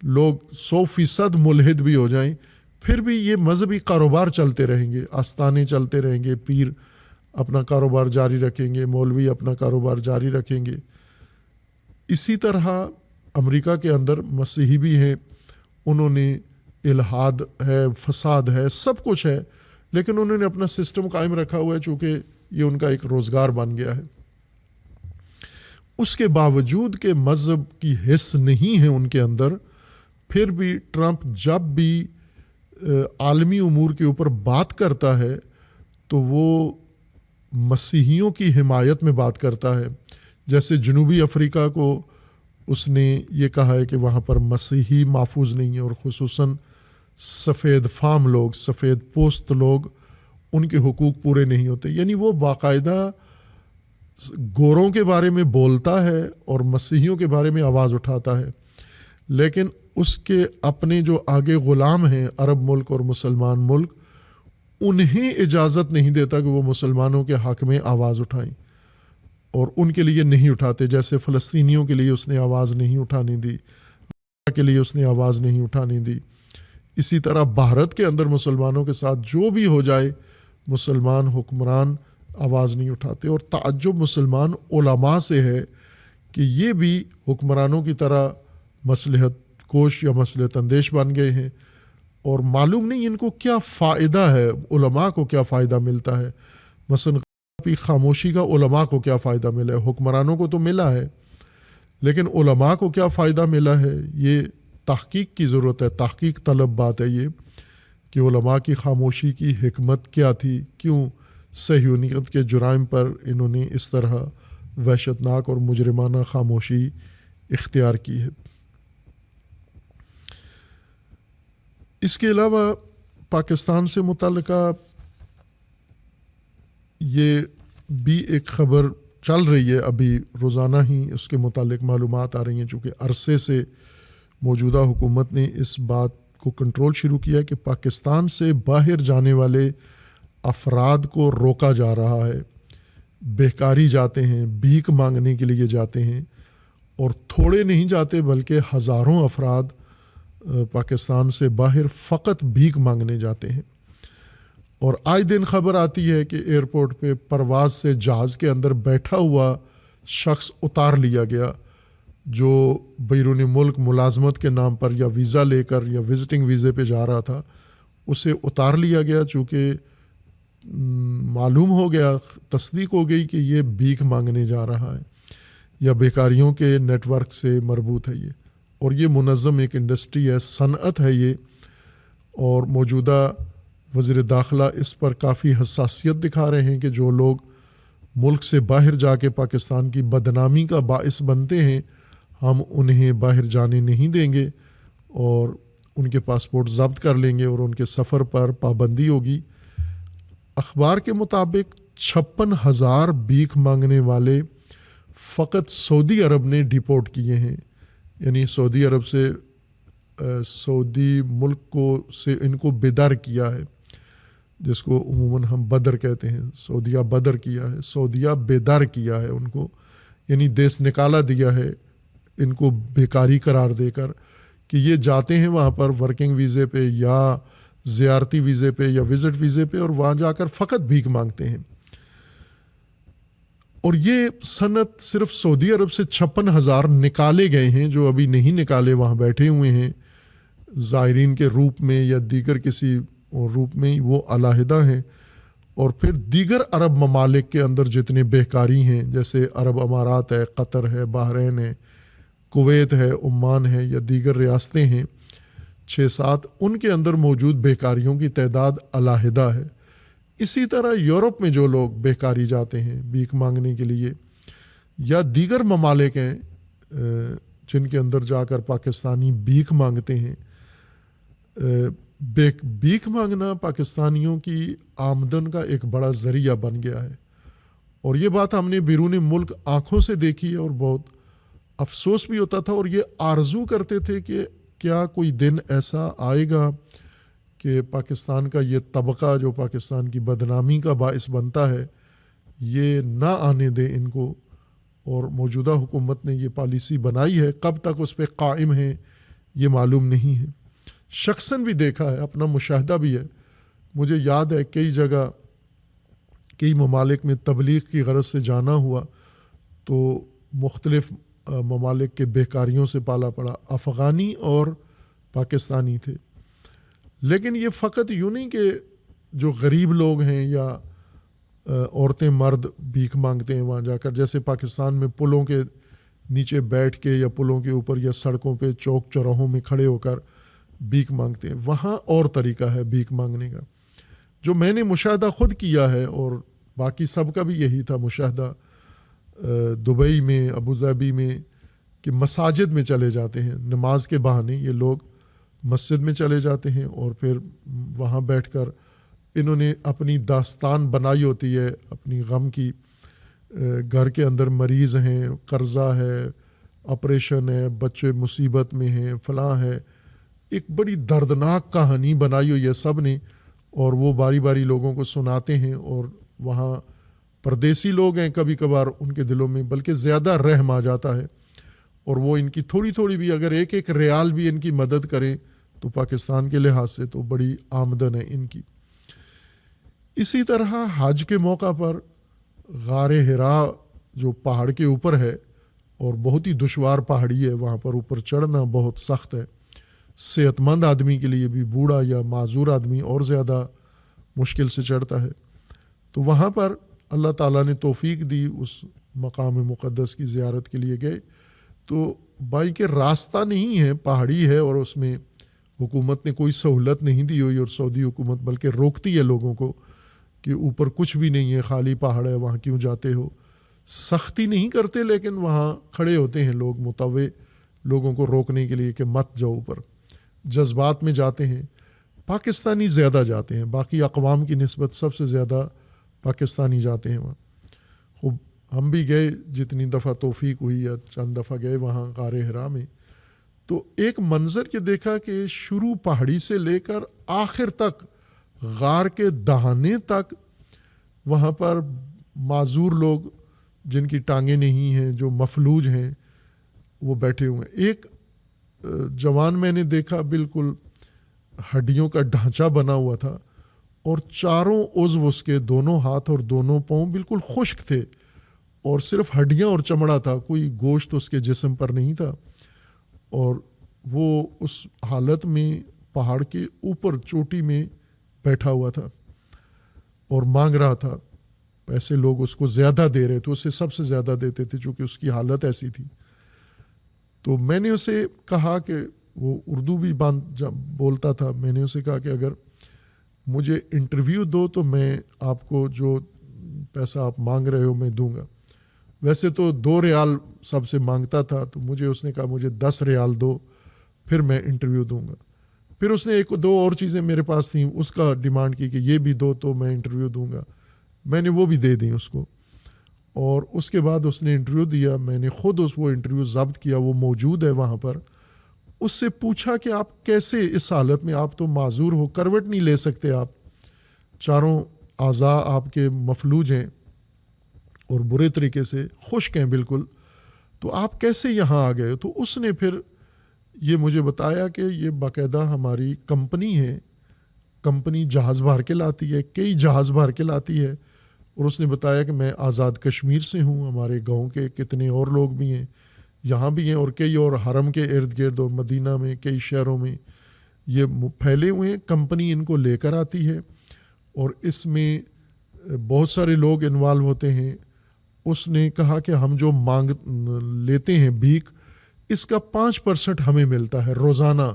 لوگ 100% ملحد بھی ہو جائیں، پھر بھی یہ مذہبی کاروبار چلتے رہیں گے، آستانے چلتے رہیں گے، پیر اپنا کاروبار جاری رکھیں گے، مولوی اپنا کاروبار جاری رکھیں گے. اسی طرح امریکہ کے اندر مسیحی بھی ہیں، انہوں نے الحاد ہے، فساد ہے، سب کچھ ہے، لیکن انہوں نے اپنا سسٹم قائم رکھا ہوا ہے چونکہ یہ ان کا ایک روزگار بن گیا ہے. اس کے باوجود کہ مذہب کی حس نہیں ہے ان کے اندر، پھر بھی ٹرمپ جب بھی عالمی امور کے اوپر بات کرتا ہے تو وہ مسیحیوں کی حمایت میں بات کرتا ہے. جیسے جنوبی افریقہ کو اس نے یہ کہا ہے کہ وہاں پر مسیحی محفوظ نہیں ہیں، اور خصوصاً سفید فام لوگ، سفید پوست لوگ، ان کے حقوق پورے نہیں ہوتے. یعنی وہ باقاعدہ گوروں کے بارے میں بولتا ہے اور مسیحیوں کے بارے میں آواز اٹھاتا ہے، لیکن اس کے اپنے جو آگے غلام ہیں عرب ملک اور مسلمان ملک، انہیں اجازت نہیں دیتا کہ وہ مسلمانوں کے حق میں آواز اٹھائیں، اور ان کے لیے نہیں اٹھاتے. جیسے فلسطینیوں کے لیے اس نے آواز نہیں اٹھانے دی، کے لیے اس نے آواز نہیں اٹھانے دی. اسی طرح بھارت کے اندر مسلمانوں کے ساتھ جو بھی ہو جائے، مسلمان حکمران آواز نہیں اٹھاتے. اور تعجب مسلمان علماء سے ہے کہ یہ بھی حکمرانوں کی طرح مصلحت کوش یا مصلحت اندیش بن گئے ہیں، اور معلوم نہیں ان کو کیا فائدہ ہے، علماء کو کیا فائدہ ملتا ہے. مثلا خاموشی کا علماء کو کیا فائدہ ملا ہے؟ حکمرانوں کو تو ملا ہے، لیکن علماء کو کیا فائدہ ملا ہے؟ یہ تحقیق کی ضرورت ہے، تحقیق طلب بات ہے یہ، کہ علماء کی خاموشی کی حکمت کیا تھی، کیوں صہیونیت کے جرائم پر انہوں نے اس طرح وحشتناک اور مجرمانہ خاموشی اختیار کی ہے. اس کے علاوہ پاکستان سے متعلقہ یہ بھی ایک خبر چل رہی ہے، ابھی روزانہ ہی اس کے متعلق معلومات آ رہی ہیں، چونکہ عرصے سے موجودہ حکومت نے اس بات کو کنٹرول شروع کیا کہ پاکستان سے باہر جانے والے افراد کو روکا جا رہا ہے. بہکاری جاتے ہیں، بھیک مانگنے کے لیے جاتے ہیں، اور تھوڑے نہیں جاتے بلکہ ہزاروں افراد پاکستان سے باہر فقط بھیک مانگنے جاتے ہیں. اور آئے دن خبر آتی ہے کہ ایئرپورٹ پہ پرواز سے جہاز کے اندر بیٹھا ہوا شخص اتار لیا گیا، جو بیرون ملک ملازمت کے نام پر یا ویزا لے کر یا وزٹنگ ویزے پہ جا رہا تھا، اسے اتار لیا گیا، چونکہ معلوم ہو گیا، تصدیق ہو گئی کہ یہ بھیک مانگنے جا رہا ہے یا بیکاریوں کے نیٹ ورک سے مربوط ہے یہ. اور یہ منظم ایک انڈسٹری ہے، صنعت ہے یہ، اور موجودہ وزیر داخلہ اس پر کافی حساسیت دکھا رہے ہیں کہ جو لوگ ملک سے باہر جا کے پاکستان کی بدنامی کا باعث بنتے ہیں، ہم انہیں باہر جانے نہیں دیں گے، اور ان کے پاسپورٹ ضبط کر لیں گے اور ان کے سفر پر پابندی ہوگی. اخبار کے مطابق 56,000 بھیک مانگنے والے فقط سعودی عرب نے ڈیپورٹ کیے ہیں. یعنی سعودی عرب سے سعودی ملک کو سے ان کو بیدار کیا ہے، جس کو عموماً ہم بدر کہتے ہیں. سعودیہ بدر کیا ہے، سعودیہ بیدار کیا ہے ان کو، یعنی دیس نکالا دیا ہے ان کو بیکاری قرار دے کر، کہ یہ جاتے ہیں وہاں پر ورکنگ ویزے پہ یا زیارتی ویزے پہ یا وزٹ ویزے پہ، اور وہاں جا کر فقط بھیک مانگتے ہیں. اور یہ صنعت صرف سعودی عرب سے 56,000 نکالے گئے ہیں، جو ابھی نہیں نکالے وہاں بیٹھے ہوئے ہیں زائرین کے روپ میں یا دیگر کسی روپ میں، وہ علیحدہ ہیں. اور پھر دیگر عرب ممالک کے اندر جتنے بہکاری ہیں، جیسے عرب امارات ہے، قطر ہے، بحرین ہے، کویت ہے، عمان ہے، یا دیگر ریاستیں ہیں 6-7، ان کے اندر موجود بہکاریوں کی تعداد علیحدہ ہے. اسی طرح یورپ میں جو لوگ بہکاری جاتے ہیں بھیک مانگنے کے لیے، یا دیگر ممالک ہیں جن کے اندر جا کر پاکستانی بھیک مانگتے ہیں. بھیک مانگنا پاکستانیوں کی آمدن کا ایک بڑا ذریعہ بن گیا ہے، اور یہ بات ہم نے بیرون ملک آنکھوں سے دیکھی ہے، اور بہت افسوس بھی ہوتا تھا، اور یہ آرزو کرتے تھے کہ کیا کوئی دن ایسا آئے گا کہ پاکستان کا یہ طبقہ جو پاکستان کی بدنامی کا باعث بنتا ہے، یہ نہ آنے دے ان کو. اور موجودہ حکومت نے یہ پالیسی بنائی ہے، کب تک اس پہ قائم ہے یہ معلوم نہیں ہے. شخصاً بھی دیکھا ہے، اپنا مشاہدہ بھی ہے. مجھے یاد ہے کئی جگہ کئی ممالک میں تبلیغ کی غرض سے جانا ہوا تو مختلف ممالک کے بہکاریوں سے پالا پڑا، افغانی اور پاکستانی تھے. لیکن یہ فقط یوں نہیں کہ جو غریب لوگ ہیں یا عورتیں مرد بھیک مانگتے ہیں وہاں جا کر، جیسے پاکستان میں پلوں کے نیچے بیٹھ کے یا پلوں کے اوپر یا سڑکوں پہ چوک چوراہوں میں کھڑے ہو کر بھیک مانگتے ہیں. وہاں اور طریقہ ہے بھیک مانگنے کا. جو میں نے مشاہدہ خود کیا ہے اور باقی سب کا بھی یہی تھا مشاہدہ دبئی میں، ابوظہبی میں، کہ مساجد میں چلے جاتے ہیں نماز کے بہانے، یہ لوگ مسجد میں چلے جاتے ہیں اور پھر وہاں بیٹھ کر انہوں نے اپنی داستان بنائی ہوتی ہے اپنی غم کی. گھر کے اندر مریض ہیں، قرضہ ہے، آپریشن ہے، بچے مصیبت میں ہیں، فلاں ہے، ایک بڑی دردناک کہانی بنائی ہوئی ہے سب نے، اور وہ باری باری لوگوں کو سناتے ہیں. اور وہاں پردیسی لوگ ہیں، کبھی کبھار ان کے دلوں میں بلکہ زیادہ رحم آ جاتا ہے، اور وہ ان کی تھوڑی تھوڑی بھی اگر ایک ایک ریال بھی ان کی مدد کریں تو پاکستان کے لحاظ سے تو بڑی آمدن ہے ان کی. اسی طرح حج کے موقع پر غار حرا جو پہاڑ کے اوپر ہے اور بہت ہی دشوار پہاڑی ہے، وہاں پر اوپر چڑھنا بہت سخت ہے، صحت مند آدمی کے لیے بھی، بوڑھا یا معذور آدمی اور زیادہ مشکل سے چڑھتا ہے. تو وہاں پر اللہ تعالیٰ نے توفیق دی، اس مقام مقدس کی زیارت کے لیے گئے. تو بھائی کہ راستہ نہیں ہے، پہاڑی ہے، اور اس میں حکومت نے کوئی سہولت نہیں دی ہوئی، اور سعودی حکومت بلکہ روکتی ہے لوگوں کو کہ اوپر کچھ بھی نہیں ہے، خالی پہاڑ ہے، وہاں کیوں جاتے ہو. سختی نہیں کرتے لیکن وہاں کھڑے ہوتے ہیں لوگ متوع لوگوں کو روکنے کے لیے کہ مت جاؤ اوپر. جذبات میں جاتے ہیں. پاکستانی زیادہ جاتے ہیں، باقی اقوام کی نسبت سب سے زیادہ پاکستانی جاتے ہیں وہاں. خوب ہم بھی گئے، جتنی دفعہ توفیق ہوئی یا چند دفعہ گئے وہاں غار حرا میں. تو ایک منظر کے دیکھا کہ شروع پہاڑی سے لے کر آخر تک غار کے دہانے تک وہاں پر معذور لوگ جن کی ٹانگیں نہیں ہیں، جو مفلوج ہیں، وہ بیٹھے ہوئے ہیں. ایک جوان میں نے دیکھا بالکل ہڈیوں کا ڈھانچہ بنا ہوا تھا، اور چاروں عضو اس کے، دونوں ہاتھ اور دونوں پاؤں بالکل خشک تھے، اور صرف ہڈیاں اور چمڑا تھا، کوئی گوشت اس کے جسم پر نہیں تھا. اور وہ اس حالت میں پہاڑ کے اوپر چوٹی میں بیٹھا ہوا تھا اور مانگ رہا تھا پیسے. لوگ اس کو زیادہ دے رہے تھے، اسے سب سے زیادہ دیتے تھے چونکہ اس کی حالت ایسی تھی. تو میں نے اسے کہا کہ وہ اردو بھی بولتا تھا. میں نے اسے کہا کہ اگر مجھے انٹرویو دو تو میں آپ کو جو پیسہ آپ مانگ رہے ہو میں دوں گا. ویسے تو 2 ریال سب سے مانگتا تھا، تو مجھے اس نے کہا مجھے 10 ریال دو پھر میں انٹرویو دوں گا. پھر اس نے 1-2 اور چیزیں میرے پاس تھیں، اس کا ڈیمانڈ کی کہ یہ بھی دو تو میں انٹرویو دوں گا. میں نے وہ بھی دے دیں اس کو، اور اس کے بعد اس نے انٹرویو دیا. میں نے خود وہ انٹرویو ضبط کیا، وہ موجود ہے وہاں پر. اس سے پوچھا کہ آپ کیسے اس حالت میں، آپ تو معذور ہو، کروٹ نہیں لے سکتے، آپ چاروں اعضاء آپ کے مفلوج ہیں اور برے طریقے سے خشک ہیں بالکل، تو آپ کیسے یہاں آ گئے؟ تو اس نے پھر یہ مجھے بتایا کہ یہ باقاعدہ ہماری کمپنی ہے، کمپنی جہاز بھر کے لاتی ہے، کئی جہاز بھر کے لاتی ہے. اور اس نے بتایا کہ میں آزاد کشمیر سے ہوں، ہمارے گاؤں کے کتنے اور لوگ بھی ہیں یہاں بھی ہیں، اور کئی اور حرم کے ارد گرد اور مدینہ میں کئی شہروں میں یہ پھیلے ہوئے ہیں. کمپنی ان کو لے کر آتی ہے اور اس میں بہت سارے لوگ انوالو ہوتے ہیں. اس نے کہا کہ ہم جو مانگ لیتے ہیں بھیک، اس کا 5% ہمیں ملتا ہے روزانہ.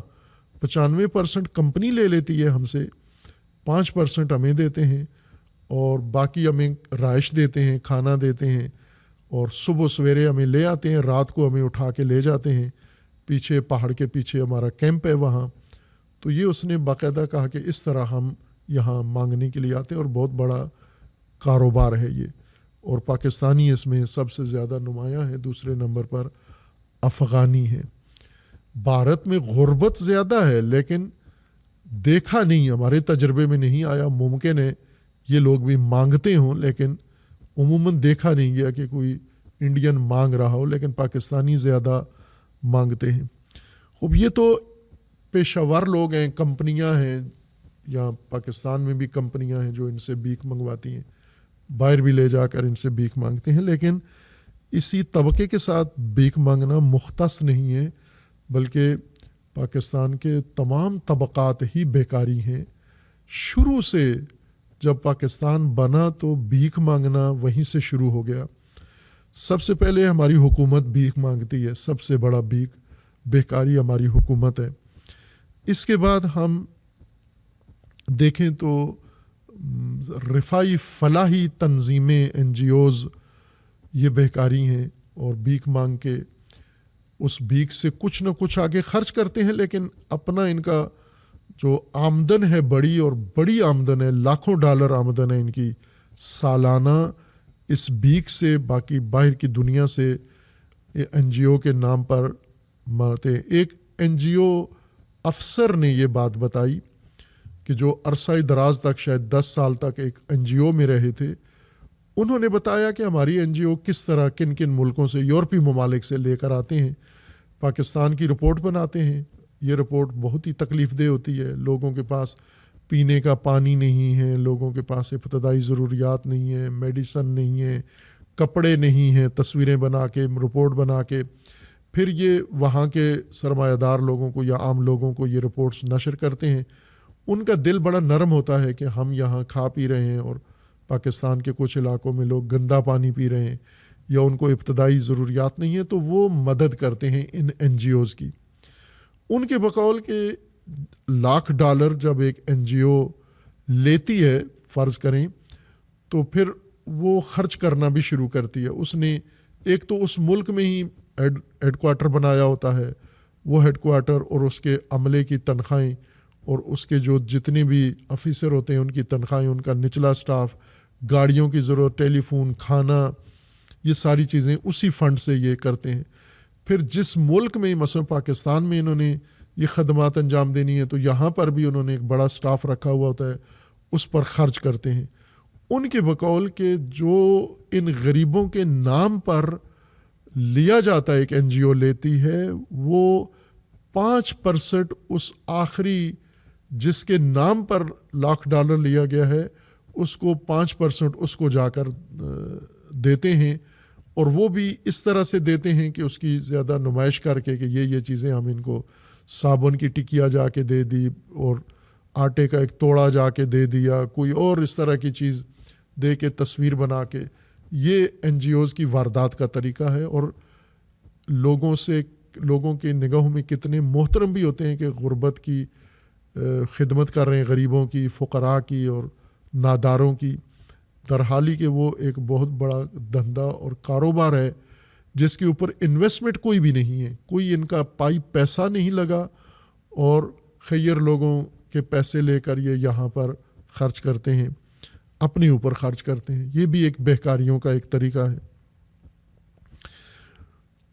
95% کمپنی لے لیتی ہے ہم سے، 5% ہمیں دیتے ہیں، اور باقی ہمیں رہائش دیتے ہیں، کھانا دیتے ہیں، اور صبح سویرے ہمیں لے آتے ہیں، رات کو ہمیں اٹھا کے لے جاتے ہیں. پیچھے پہاڑ کے پیچھے ہمارا کیمپ ہے وہاں. تو یہ اس نے باقاعدہ کہا کہ اس طرح ہم یہاں مانگنے کے لیے آتے ہیں، اور بہت بڑا کاروبار ہے یہ. اور پاکستانی اس میں سب سے زیادہ نمایاں ہے. دوسرے نمبر پر افغانی ہیں. بھارت میں غربت زیادہ ہے لیکن دیکھا نہیں، ہمارے تجربے میں نہیں آیا. ممکن ہے یہ لوگ بھی مانگتے ہوں لیکن عموماً دیکھا نہیں گیا کہ کوئی انڈین مانگ رہا ہو، لیکن پاکستانی زیادہ مانگتے ہیں. خوب یہ تو پیشہ ور لوگ ہیں، کمپنیاں ہیں، یہاں پاکستان میں بھی کمپنیاں ہیں جو ان سے بھیک منگواتی ہیں، باہر بھی لے جا کر ان سے بھیک مانگتے ہیں. لیکن اسی طبقے کے ساتھ بھیک مانگنا مختص نہیں ہے، بلکہ پاکستان کے تمام طبقات ہی بیکاری ہیں. شروع سے جب پاکستان بنا تو بھیک مانگنا وہیں سے شروع ہو گیا. سب سے پہلے ہماری حکومت بھیک مانگتی ہے، سب سے بڑا بیکاری ہماری حکومت ہے. اس کے بعد ہم دیکھیں تو رفائی فلاحی تنظیمیں NGOs یہ بہکاری ہیں اور بھیک مانگ کے اس بھیک سے کچھ نہ کچھ آگے خرچ کرتے ہیں، لیکن اپنا ان کا جو آمدن ہے بڑی آمدن ہے، لاکھوں ڈالر آمدن ہے ان کی سالانہ، اس بھیک سے باقی باہر کی دنیا سے NGO کے نام پر مانگتے ہیں۔ ایک NGO افسر نے یہ بات بتائی کہ جو عرصہ دراز تک شاید 10 سال تک ایک NGO میں رہے تھے، انہوں نے بتایا کہ ہماری NGO کس طرح کن کن ملکوں سے، یورپی ممالک سے لے کر آتے ہیں، پاکستان کی رپورٹ بناتے ہیں۔ یہ رپورٹ بہت ہی تکلیف دہ ہوتی ہے، لوگوں کے پاس پینے کا پانی نہیں ہے، لوگوں کے پاس ابتدائی ضروریات نہیں ہیں، میڈیسن نہیں ہے، کپڑے نہیں ہیں، تصویریں بنا کے رپورٹ بنا کے پھر یہ وہاں کے سرمایہ دار لوگوں کو یا عام لوگوں کو یہ رپورٹس نشر کرتے ہیں۔ ان کا دل بڑا نرم ہوتا ہے کہ ہم یہاں کھا پی رہے ہیں اور پاکستان کے کچھ علاقوں میں لوگ گندا پانی پی رہے ہیں یا ان کو ابتدائی ضروریات نہیں ہیں، تو وہ مدد کرتے ہیں ان NGOs کی۔ ان کے بقول کہ لاکھ ڈالر جب ایک NGO لیتی ہے فرض کریں، تو پھر وہ خرچ کرنا بھی شروع کرتی ہے۔ اس نے ایک تو اس ملک میں ہی ہیڈ کوارٹر بنایا ہوتا ہے، وہ ہیڈ کوارٹر اور اس کے عملے کی تنخواہیں اور اس کے جو جتنے بھی افیسر ہوتے ہیں ان کی تنخواہیں، ان کا نچلا سٹاف، گاڑیوں کی ضرورت، ٹیلی فون، کھانا، یہ ساری چیزیں اسی فنڈ سے یہ کرتے ہیں۔ پھر جس ملک میں مثلا پاکستان میں انہوں نے یہ خدمات انجام دینی ہے تو یہاں پر بھی انہوں نے ایک بڑا سٹاف رکھا ہوا ہوتا ہے، اس پر خرچ کرتے ہیں۔ ان کے بقول کہ جو ان غریبوں کے نام پر لیا جاتا ہے، ایک NGO لیتی ہے، وہ 5% اس آخری جس کے نام پر لاکھ ڈالر لیا گیا ہے اس کو 5% اس کو جا کر دیتے ہیں، اور وہ بھی اس طرح سے دیتے ہیں کہ اس کی زیادہ نمائش کر کے کہ یہ چیزیں ہم ان کو، صابن کی ٹکیا جا کے دے دی اور آٹے کا ایک توڑا جا کے دے دیا، کوئی اور اس طرح کی چیز دے کے تصویر بنا کے، یہ NGOs کی واردات کا طریقہ ہے۔ اور لوگوں کے نگاہوں میں کتنے محترم بھی ہوتے ہیں کہ غربت کی خدمت کر رہے ہیں، غریبوں کی، فقراء کی اور ناداروں کی، درحالی کہ وہ ایک بہت بڑا دھندا اور کاروبار ہے جس کے اوپر انویسٹمنٹ کوئی بھی نہیں ہے، کوئی ان کا پائی پیسہ نہیں لگا، اور خیر لوگوں کے پیسے لے کر یہ یہاں پر خرچ کرتے ہیں، اپنے اوپر خرچ کرتے ہیں۔ یہ بھی ایک بہکاریوں کا ایک طریقہ ہے۔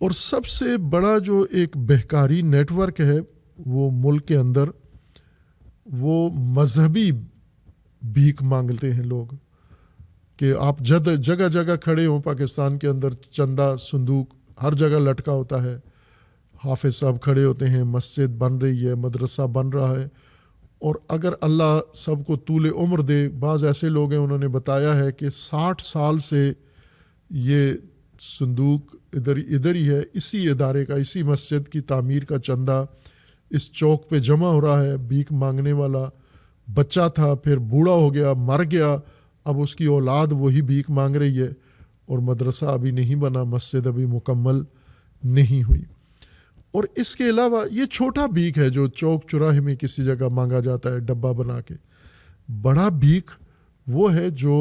اور سب سے بڑا جو ایک بہکاری نیٹ ورک ہے وہ ملک کے اندر، وہ مذہبی بھیک مانگتے ہیں لوگ، کہ آپ جگہ جگہ کھڑے ہوں پاکستان کے اندر، چندہ صندوق ہر جگہ لٹکا ہوتا ہے، حافظ صاحب کھڑے ہوتے ہیں، مسجد بن رہی ہے، مدرسہ بن رہا ہے، اور اگر اللہ سب کو طول عمر دے، بعض ایسے لوگ ہیں انہوں نے بتایا ہے کہ 60 سال سے یہ صندوق ادھر ہی ہے، اسی ادارے کا، اسی مسجد کی تعمیر کا چندہ اس چوک پہ جمع ہو رہا ہے۔ بھیک مانگنے والا بچہ تھا، پھر بوڑھا ہو گیا، مر گیا، اب اس کی اولاد وہی بھیک مانگ رہی ہے، اور مدرسہ ابھی نہیں بنا، مسجد ابھی مکمل نہیں ہوئی۔ اور اس کے علاوہ یہ چھوٹا بھیک ہے جو چوک چوراہے میں کسی جگہ مانگا جاتا ہے ڈبہ بنا کے۔ بڑا بھیک وہ ہے جو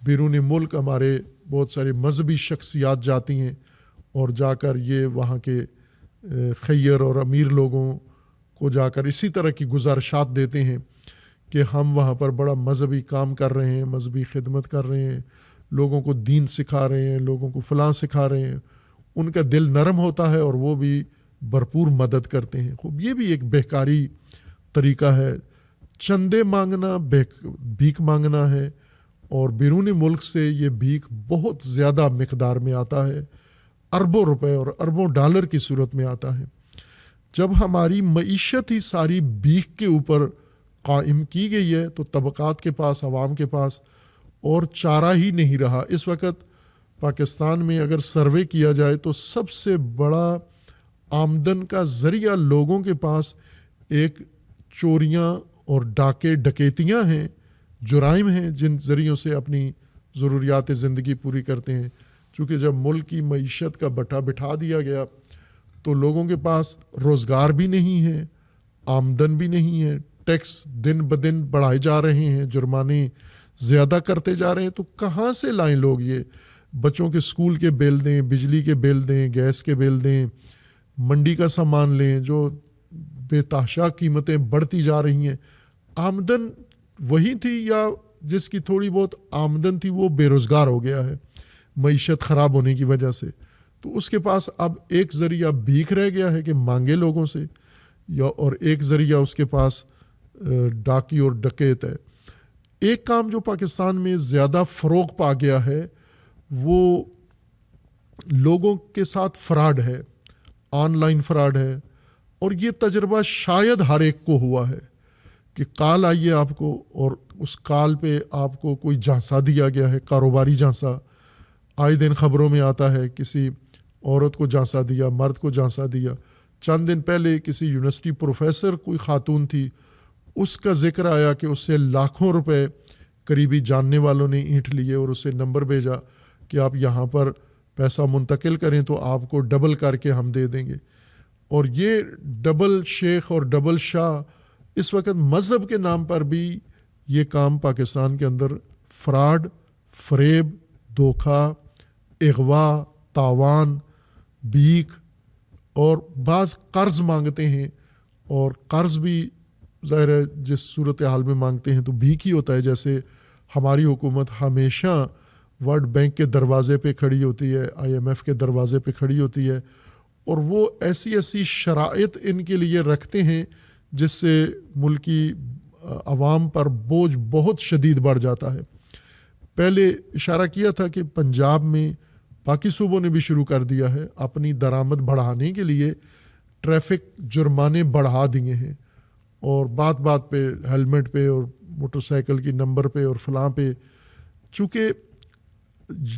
بیرون ملک ہمارے بہت سارے مذہبی شخصیات جاتی ہیں اور جا کر یہ وہاں کے خیر اور امیر لوگوں کو جا کر اسی طرح کی گزارشات دیتے ہیں کہ ہم وہاں پر بڑا مذہبی کام کر رہے ہیں، مذہبی خدمت کر رہے ہیں، لوگوں کو دین سکھا رہے ہیں، لوگوں کو فلاں سکھا رہے ہیں۔ ان کا دل نرم ہوتا ہے اور وہ بھی بھرپور مدد کرتے ہیں۔ خوب، یہ بھی ایک بہکاری طریقہ ہے، چندے مانگنا، بھیک مانگنا ہے، اور بیرون ملک سے یہ بھیک بہت زیادہ مقدار میں آتا ہے، اربوں روپے اور اربوں ڈالر کی صورت میں آتا ہے۔ جب ہماری معیشت ہی ساری بھیک کے اوپر قائم کی گئی ہے تو طبقات کے پاس، عوام کے پاس اور چارہ ہی نہیں رہا۔ اس وقت پاکستان میں اگر سروے کیا جائے تو سب سے بڑا آمدن کا ذریعہ لوگوں کے پاس ایک چوریاں اور ڈاکے ڈکیتیاں ہیں، جرائم ہیں، جن ذریعوں سے اپنی ضروریات زندگی پوری کرتے ہیں۔ چونکہ جب ملک کی معیشت کا بٹا بٹھا دیا گیا تو لوگوں کے پاس روزگار بھی نہیں ہے، آمدن بھی نہیں ہے، ٹیکس دن بدن بڑھائے جا رہے ہیں, جرمانے زیادہ کرتے جا رہے ہیں, تو کہاں سے لائیں لوگ یہ؟ بچوں کے سکول کے بل دیں, بجلی کے بل دیں, گیس کے بل دیں, منڈی کا سامان لیں, جو بے تحاشا قیمتیں بڑھتی جا رہی ہیں. آمدن وہی تھی یا جس کی تھوڑی بہت آمدن تھی وہ بے روزگار ہو گیا ہے معیشت خراب ہونے کی وجہ سے, تو اس کے پاس اب ایک ذریعہ بھیک رہ گیا ہے کہ مانگے لوگوں سے, اور ایک ذریعہ اس کے پاس ڈاکی اور ڈکیت ہے. ایک کام جو پاکستان میں زیادہ فروغ پا گیا ہے وہ لوگوں کے ساتھ فراڈ ہے, آن لائن فراڈ ہے. اور یہ تجربہ شاید ہر ایک کو ہوا ہے کہ کال آئیے آپ کو اور اس کال پہ آپ کو کوئی جھانسا دیا گیا ہے, کاروباری جھانسا. آئے دن خبروں میں آتا ہے کسی عورت کو جھانسا دیا, مرد کو جھانسا دیا. چند دن پہلے کسی یونیورسٹی پروفیسر کوئی خاتون تھی, اس کا ذکر آیا کہ اس سے لاکھوں روپے قریبی جاننے والوں نے اینٹ لیے اور اسے نمبر بھیجا کہ آپ یہاں پر پیسہ منتقل کریں تو آپ کو ڈبل کر کے ہم دے دیں گے. اور یہ ڈبل شیخ اور ڈبل شاہ, اس وقت مذہب کے نام پر بھی یہ کام پاکستان کے اندر فراڈ, فریب, دھوکہ, اغوا, تاوان, بھیک اور بعض قرض مانگتے ہیں. اور قرض بھی ظاہر ہے جس صورتحال میں مانگتے ہیں تو بھیک ہی ہوتا ہے. جیسے ہماری حکومت ہمیشہ ورلڈ بینک کے دروازے پہ کھڑی ہوتی ہے, IMF کے دروازے پہ کھڑی ہوتی ہے, اور وہ ایسی شرائط ان کے لیے رکھتے ہیں جس سے ملکی عوام پر بوجھ بہت شدید بڑھ جاتا ہے. پہلے اشارہ کیا تھا کہ پنجاب میں باقی صوبوں نے بھی شروع کر دیا ہے اپنی درآمد بڑھانے کے لیے ٹریفک جرمانے بڑھا دیے ہیں, اور بات بات پہ ہیلمٹ پہ اور موٹر سائیکل کی نمبر پہ اور فلاں پہ. چونکہ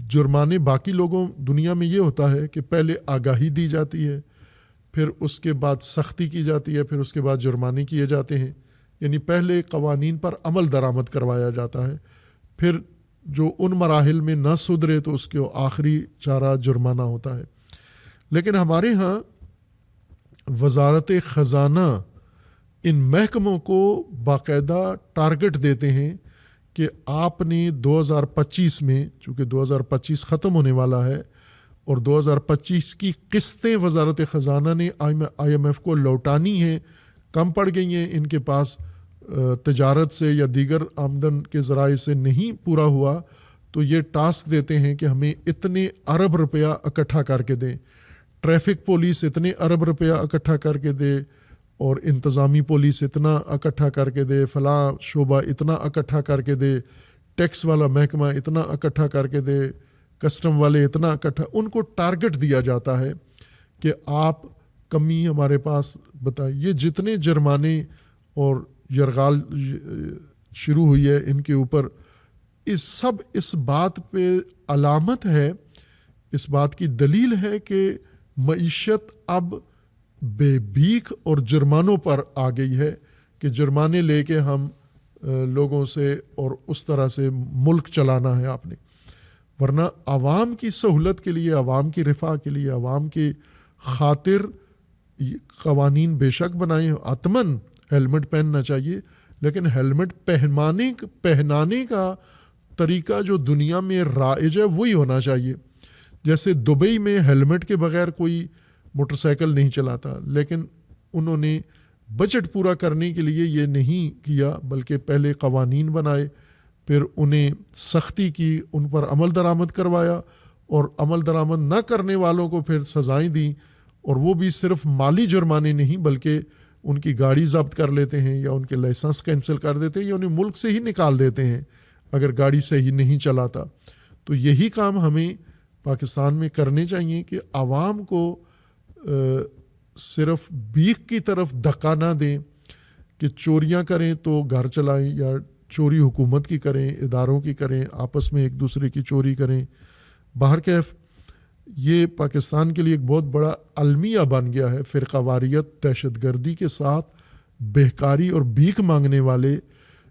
جرمانے باقی لوگوں دنیا میں یہ ہوتا ہے کہ پہلے آگاہی دی جاتی ہے, پھر اس کے بعد سختی کی جاتی ہے, پھر اس کے بعد جرمانے کیے جاتے ہیں. یعنی پہلے قوانین پر عمل درآمد کروایا جاتا ہے, پھر جو ان مراحل میں نہ سدھرے تو اس کے آخری چارہ جرمانہ ہوتا ہے. لیکن ہمارے ہاں وزارت خزانہ ان محکموں کو باقاعدہ ٹارگٹ دیتے ہیں کہ آپ نے 2025 میں, چونکہ 2025 ختم ہونے والا ہے اور 2025 کی قسطیں وزارت خزانہ نے IMF کو لوٹانی ہیں, کم پڑ گئی ہیں ان کے پاس, تجارت سے یا دیگر آمدن کے ذرائع سے نہیں پورا ہوا, تو یہ ٹاسک دیتے ہیں کہ ہمیں اتنے ارب روپیہ اکٹھا کر کے دیں, ٹریفک پولیس اتنے ارب روپیہ اکٹھا کر کے دے, اور انتظامی پولیس اتنا اکٹھا کر کے دے, فلاں شعبہ اتنا اکٹھا کر کے دے, ٹیکس والا محکمہ اتنا اکٹھا کر کے دے, کسٹم والے اتنا اکٹھا. ان کو ٹارگٹ دیا جاتا ہے کہ آپ کمی ہمارے پاس بتائیں. یہ جتنے جرمانے اور یرغال شروع ہوئی ہے ان کے اوپر, اس سب اس بات پہ علامت ہے, اس بات کی دلیل ہے کہ معیشت اب بے بھیک اور جرمانوں پر آ گئی ہے کہ جرمانے لے کے ہم لوگوں سے اور اس طرح سے ملک چلانا ہے آپ نے. ورنہ عوام کی سہولت کے لیے, عوام کی رفاہ کے لیے, عوام کی خاطر قوانین بے شک بنائے. عطمن ہیلمٹ پہننا چاہیے, لیکن ہیلمٹ پہنانے کا طریقہ جو دنیا میں رائج ہے وہی ہونا چاہیے. جیسے دبئی میں ہیلمٹ کے بغیر کوئی موٹر سائیکل نہیں چلاتا, لیکن انہوں نے بجٹ پورا کرنے کے لیے یہ نہیں کیا, بلکہ پہلے قوانین بنائے, پھر انہیں سختی کی, ان پر عمل درآمد کروایا, اور عمل درآمد نہ کرنے والوں کو پھر سزائیں دیں, اور وہ بھی صرف مالی جرمانے نہیں بلکہ ان کی گاڑی ضبط کر لیتے ہیں یا ان کے لائسنس کینسل کر دیتے ہیں یا انہیں ملک سے ہی نکال دیتے ہیں اگر گاڑی صحیح نہیں چلاتا. تو یہی کام ہمیں پاکستان میں کرنے چاہیے کہ عوام کو صرف بھیک کی طرف دھکا نہ دیں کہ چوریاں کریں تو گھر چلائیں, یا چوری حکومت کی کریں, اداروں کی کریں, آپس میں ایک دوسرے کی چوری کریں. بہرکیف یہ پاکستان کے لیے ایک بہت بڑا المیہ بن گیا ہے. فرقہ واریت, دہشت گردی کے ساتھ بہکاری اور بھیک مانگنے والے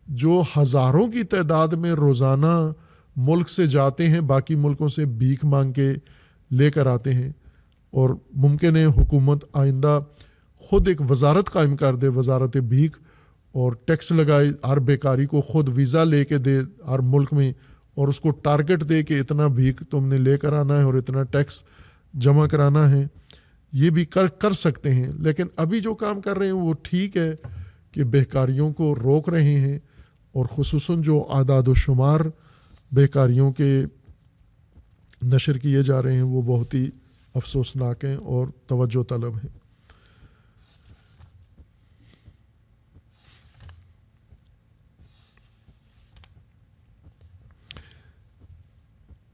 جو ہزاروں کی تعداد میں روزانہ ملک سے جاتے ہیں, باقی ملکوں سے بھیک مانگ کے لے کر آتے ہیں. اور ممکن ہے حکومت آئندہ خود ایک وزارت قائم کر دے, وزارت بھیک, اور ٹیکس لگائے، ہر بیکاری کو خود ویزا لے کے دے ہر ملک میں، اور اس کو ٹارگٹ دے کہ اتنا بھیک تم نے لے کر آنا ہے اور اتنا ٹیکس جمع کرانا ہے، یہ بھی کر سکتے ہیں. لیکن ابھی جو کام کر رہے ہیں وہ ٹھیک ہے کہ بیکاریوں کو روک رہے ہیں، اور خصوصاً جو اعداد و شمار بیکاریوں کے نشر کیے جا رہے ہیں وہ بہت ہی افسوسناک ہیں اور توجہ طلب ہیں.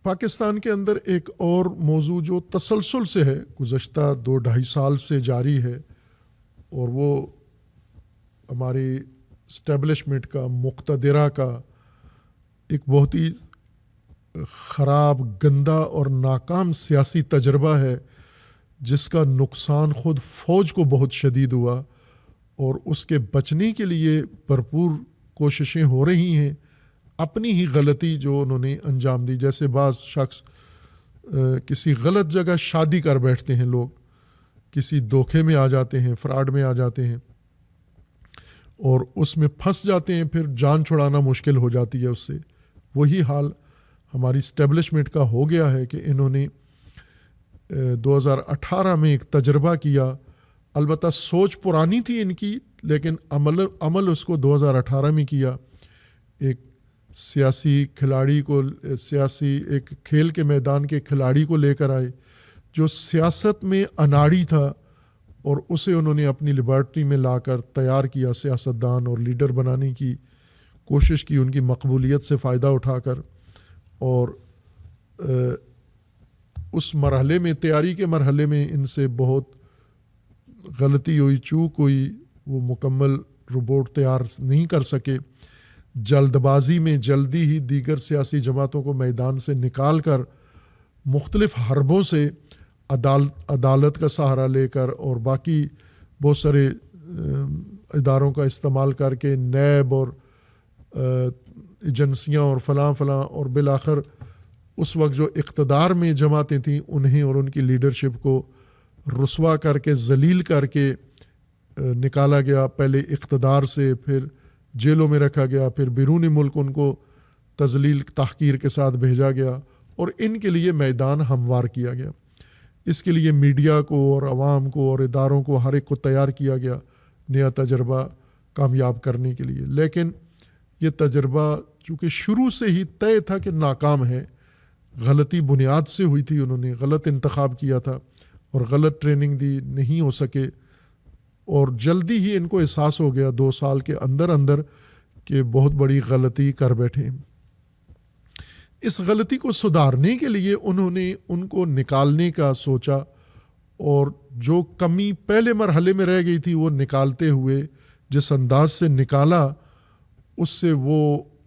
پاکستان کے اندر ایک اور موضوع جو تسلسل سے ہے، گزشتہ 2-2.5 سال سے جاری ہے، اور وہ ہماری اسٹیبلشمنٹ کا، مقتدرہ کا ایک بہت ہی خراب، گندا اور ناکام سیاسی تجربہ ہے، جس کا نقصان خود فوج کو بہت شدید ہوا، اور اس کے بچنے کے لیے بھرپور کوششیں ہو رہی ہیں. اپنی ہی غلطی جو انہوں نے انجام دی، جیسے بعض شخص کسی غلط جگہ شادی کر بیٹھتے ہیں، لوگ کسی دھوکے میں آ جاتے ہیں، فراڈ میں آ جاتے ہیں اور اس میں پھنس جاتے ہیں، پھر جان چھڑانا مشکل ہو جاتی ہے اس سے. وہی حال ہماری اسٹیبلشمنٹ کا ہو گیا ہے کہ انہوں نے 2018 میں ایک تجربہ کیا. البتہ سوچ پرانی تھی ان کی، لیکن عمل اس کو 2018 میں کیا. ایک سیاسی کھلاڑی کو، ایک کھیل کے میدان کے کھلاڑی کو لے کر آئے جو سیاست میں اناڑی تھا، اور اسے انہوں نے اپنی لیبارٹری میں لا کر تیار کیا، سیاستدان اور لیڈر بنانے کی کوشش کی، ان کی مقبولیت سے فائدہ اٹھا کر. اور اس مرحلے میں، تیاری کے مرحلے میں ان سے بہت غلطی ہوئی، چوک ہوئی، وہ مکمل رپورٹ تیار نہیں کر سکے. جلد بازی میں جلدی ہی دیگر سیاسی جماعتوں کو میدان سے نکال کر مختلف حربوں سے عدالت کا سہارا لے کر اور باقی بہت سارے اداروں کا استعمال کر کے، نیب اور ایجنسیاں اور فلاں اور بالآخر اس وقت جو اقتدار میں جماعتیں تھیں انہیں اور ان کی لیڈرشپ کو رسوا کر کے، ذلیل کر کے نکالا گیا. پہلے اقتدار سے، پھر جیلوں میں رکھا گیا، پھر بیرون ملک ان کو تذلیل، تحقیر کے ساتھ بھیجا گیا، اور ان کے لیے میدان ہموار کیا گیا. اس کے لیے میڈیا کو اور عوام کو اور اداروں کو، ہر ایک کو تیار کیا گیا نیا تجربہ کامیاب کرنے کے لیے. لیکن یہ تجربہ چونکہ شروع سے ہی طے تھا کہ ناکام ہے، غلطی بنیاد سے ہوئی تھی، انہوں نے غلط انتخاب کیا تھا اور غلط ٹریننگ دی، نہیں ہو سکے، اور جلدی ہی ان کو احساس ہو گیا 2 سال کے اندر کہ بہت بڑی غلطی کر بیٹھے. اس غلطی کو سدھارنے کے لیے انہوں نے ان کو نکالنے کا سوچا، اور جو کمی پہلے مرحلے میں رہ گئی تھی وہ نکالتے ہوئے جس انداز سے نکالا، اس سے وہ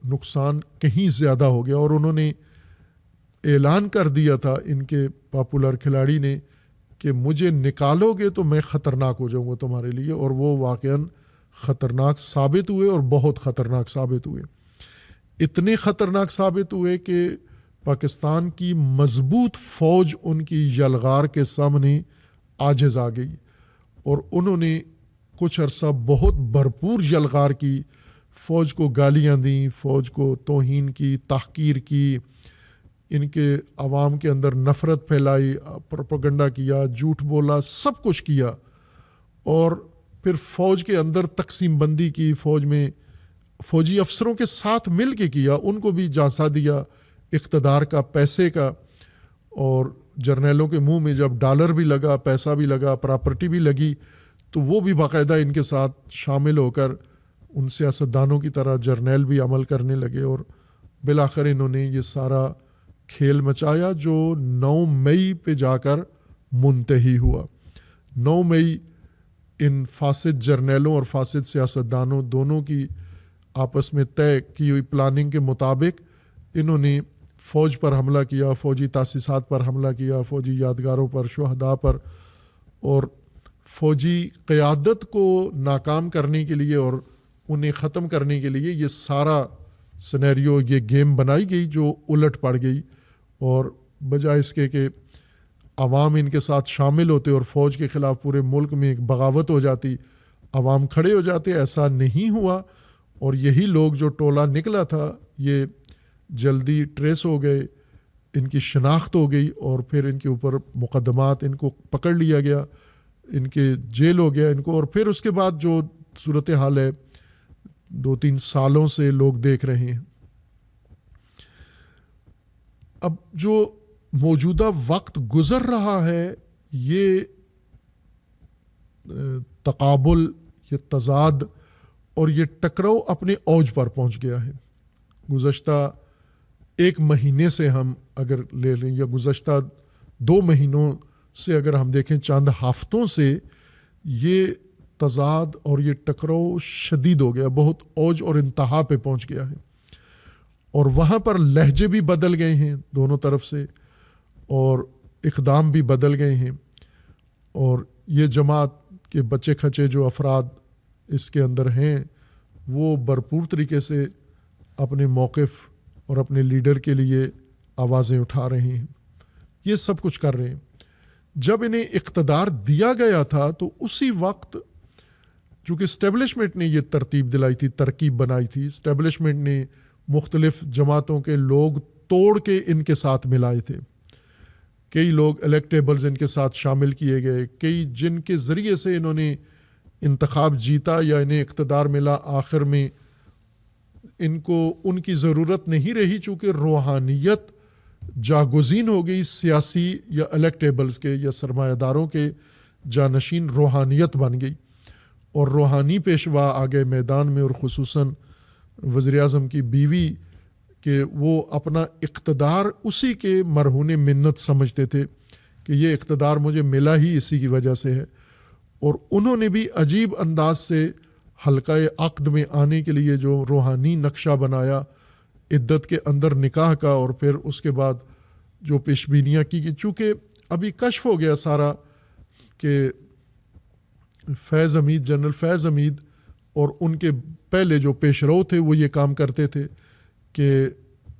نقصان کہیں زیادہ ہو گیا. اور انہوں نے اعلان کر دیا تھا، ان کے پاپولر کھلاڑی نے، کہ مجھے نکالو گے تو میں خطرناک ہو جاؤں گا تمہارے لیے. اور وہ واقعاً خطرناک ثابت ہوئے، اور بہت خطرناک ثابت ہوئے. اتنے خطرناک ثابت ہوئے کہ پاکستان کی مضبوط فوج ان کی یلغار کے سامنے عاجز آ گئی، اور انہوں نے کچھ عرصہ بہت بھرپور یلغار کی، فوج کو گالیاں دیں، فوج کو توہین کی، تحقیر کی، ان کے عوام کے اندر نفرت پھیلائی، پروپیگنڈا کیا، جھوٹ بولا، سب کچھ کیا. اور پھر فوج کے اندر تقسیم بندی کی، فوج میں فوجی افسروں کے ساتھ مل کے کیا، ان کو بھی جھانسا دیا اقتدار کا، پیسے کا. اور جرنیلوں کے منہ میں جب ڈالر بھی لگا، پیسہ بھی لگا، پراپرٹی بھی لگی، تو وہ بھی باقاعدہ ان کے ساتھ شامل ہو کر ان سیاستدانوں کی طرح جرنیل بھی عمل کرنے لگے. اور بالآخر انہوں نے یہ سارا کھیل مچایا جو 9 مئی پہ جا کر منتہی ہوا. 9 مئی ان فاسد جرنیلوں اور فاسد سیاستدانوں دونوں کی آپس میں طے کی ہوئی پلاننگ کے مطابق انہوں نے فوج پر حملہ کیا، فوجی تاسیسات پر حملہ کیا، فوجی یادگاروں پر، شہداء پر. اور فوجی قیادت کو ناکام کرنے کے لیے اور انہیں ختم کرنے کے لیے یہ سارا سینیریو، یہ گیم بنائی گئی جو الٹ پڑ گئی. اور بجائے اس کے کہ عوام ان کے ساتھ شامل ہوتے اور فوج کے خلاف پورے ملک میں ایک بغاوت ہو جاتی، عوام کھڑے ہو جاتے. ایسا نہیں ہوا اور یہی لوگ جو ٹولہ نکلا تھا یہ جلدی ٹریس ہو گئے, ان کی شناخت ہو گئی اور پھر ان کے اوپر مقدمات, ان کو پکڑ لیا گیا, ان کے جیل ہو گیا ان کو. اور پھر اس کے بعد جو صورتحال ہے 2-3 سالوں سے لوگ دیکھ رہے ہیں. اب جو موجودہ وقت گزر رہا ہے یہ تقابل, یہ تضاد اور یہ ٹکراؤ اپنے اوج پر پہنچ گیا ہے. گزشتہ 1 مہینے سے ہم اگر لے لیں یا گزشتہ 2 مہینوں سے اگر ہم دیکھیں, چند ہفتوں سے یہ تضاد اور یہ ٹکراؤ شدید ہو گیا, بہت اوج اور انتہا پہ پہنچ گیا ہے. اور وہاں پر لہجے بھی بدل گئے ہیں دونوں طرف سے اور اقدام بھی بدل گئے ہیں. اور یہ جماعت کے بچے کھچے جو افراد اس کے اندر ہیں وہ بھرپور طریقے سے اپنے موقف اور اپنے لیڈر کے لیے آوازیں اٹھا رہے ہیں, یہ سب کچھ کر رہے ہیں. جب انہیں اقتدار دیا گیا تھا تو اسی وقت چونکہ اسٹیبلشمنٹ نے یہ ترتیب دلائی تھی, ترکیب بنائی تھی, اسٹیبلشمنٹ نے مختلف جماعتوں کے لوگ توڑ کے ان کے ساتھ ملائے تھے. کئی لوگ الیکٹیبلز ان کے ساتھ شامل کیے گئے, کئی جن کے ذریعے سے انہوں نے انتخاب جیتا یا انہیں اقتدار ملا, آخر میں ان کو ان کی ضرورت نہیں رہی چونکہ روحانیت جاگزین ہو گئی سیاسی یا الیکٹیبلز کے یا سرمایہ داروں کے جانشین روحانیت بن گئی اور روحانی پیشوا آ گئے میدان میں. اور خصوصاً وزیر اعظم کی بیوی کہ وہ اپنا اقتدار اسی کے مرہون منت سمجھتے تھے کہ یہ اقتدار مجھے ملا ہی اسی کی وجہ سے ہے. اور انہوں نے بھی عجیب انداز سے حلقہ عقد میں آنے کے لیے جو روحانی نقشہ بنایا عدت کے اندر نکاح کا, اور پھر اس کے بعد جو پیش بینیاں کی گئی, چونکہ ابھی کشف ہو گیا سارا کہ فیض حمید, جنرل فیض حمید اور ان کے پہلے جو پیش رو تھے وہ یہ کام کرتے تھے کہ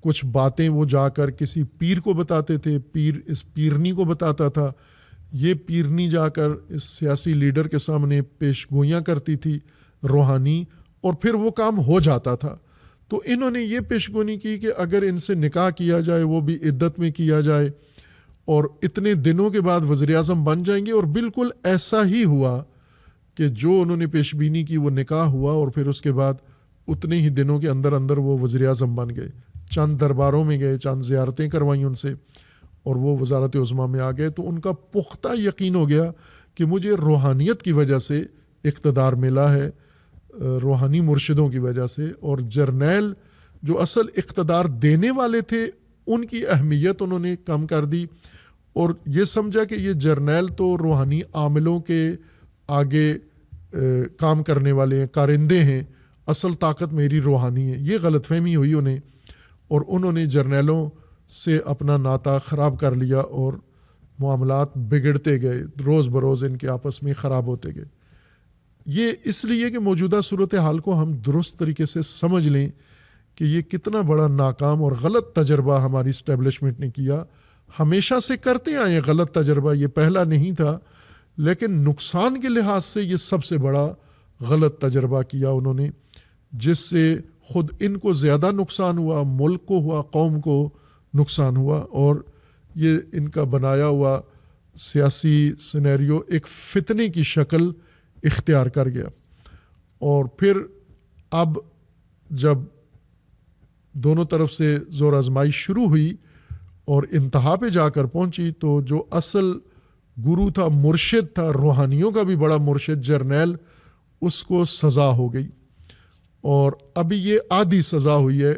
کچھ باتیں وہ جا کر کسی پیر کو بتاتے تھے, پیر اس پیرنی کو بتاتا تھا, یہ پیرنی جا کر اس سیاسی لیڈر کے سامنے پیش گوئیاں کرتی تھی روحانی, اور پھر وہ کام ہو جاتا تھا. تو انہوں نے یہ پیش گوئی کی کہ اگر ان سے نکاح کیا جائے وہ بھی عدت میں کیا جائے اور اتنے دنوں کے بعد وزیر اعظم بن جائیں گے. اور بالکل ایسا ہی ہوا کہ جو انہوں نے پیش بینی کی وہ نکاح ہوا اور پھر اس کے بعد اتنے ہی دنوں کے اندر اندر وہ وزیر اعظم بن گئے. چند درباروں میں گئے, چند زیارتیں کروائیں ان سے اور وہ وزارت عظمیٰ میں آ گئے. تو ان کا پختہ یقین ہو گیا کہ مجھے روحانیت کی وجہ سے اقتدار ملا ہے, روحانی مرشدوں کی وجہ سے. اور جرنیل جو اصل اقتدار دینے والے تھے ان کی اہمیت انہوں نے کم کر دی اور یہ سمجھا کہ یہ جرنیل تو روحانی عاملوں کے آگے کام کرنے والے ہیں, کارندے ہیں, اصل طاقت میری روحانی ہے. یہ غلط فہمی ہوئی انہیں اور انہوں نے جرنیلوں سے اپنا ناطہ خراب کر لیا اور معاملات بگڑتے گئے, روز بروز ان کے آپس میں خراب ہوتے گئے. یہ اس لیے کہ موجودہ صورتحال کو ہم درست طریقے سے سمجھ لیں کہ یہ کتنا بڑا ناکام اور غلط تجربہ ہماری اسٹیبلشمنٹ نے کیا. ہمیشہ سے کرتے آئے ہیں غلط تجربہ, یہ پہلا نہیں تھا, لیکن نقصان کے لحاظ سے یہ سب سے بڑا غلط تجربہ کیا انہوں نے, جس سے خود ان کو زیادہ نقصان ہوا, ملک کو ہوا, قوم کو نقصان ہوا. اور یہ ان کا بنایا ہوا سیاسی سینیریو ایک فتنے کی شکل اختیار کر گیا. اور پھر اب جب دونوں طرف سے زور آزمائی شروع ہوئی اور انتہا پہ جا کر پہنچی تو جو اصل گرو تھا, مرشد تھا, روحانیوں کا بھی بڑا مرشد جرنیل, اس کو سزا ہو گئی. اور ابھی یہ آدھی سزا ہوئی ہے,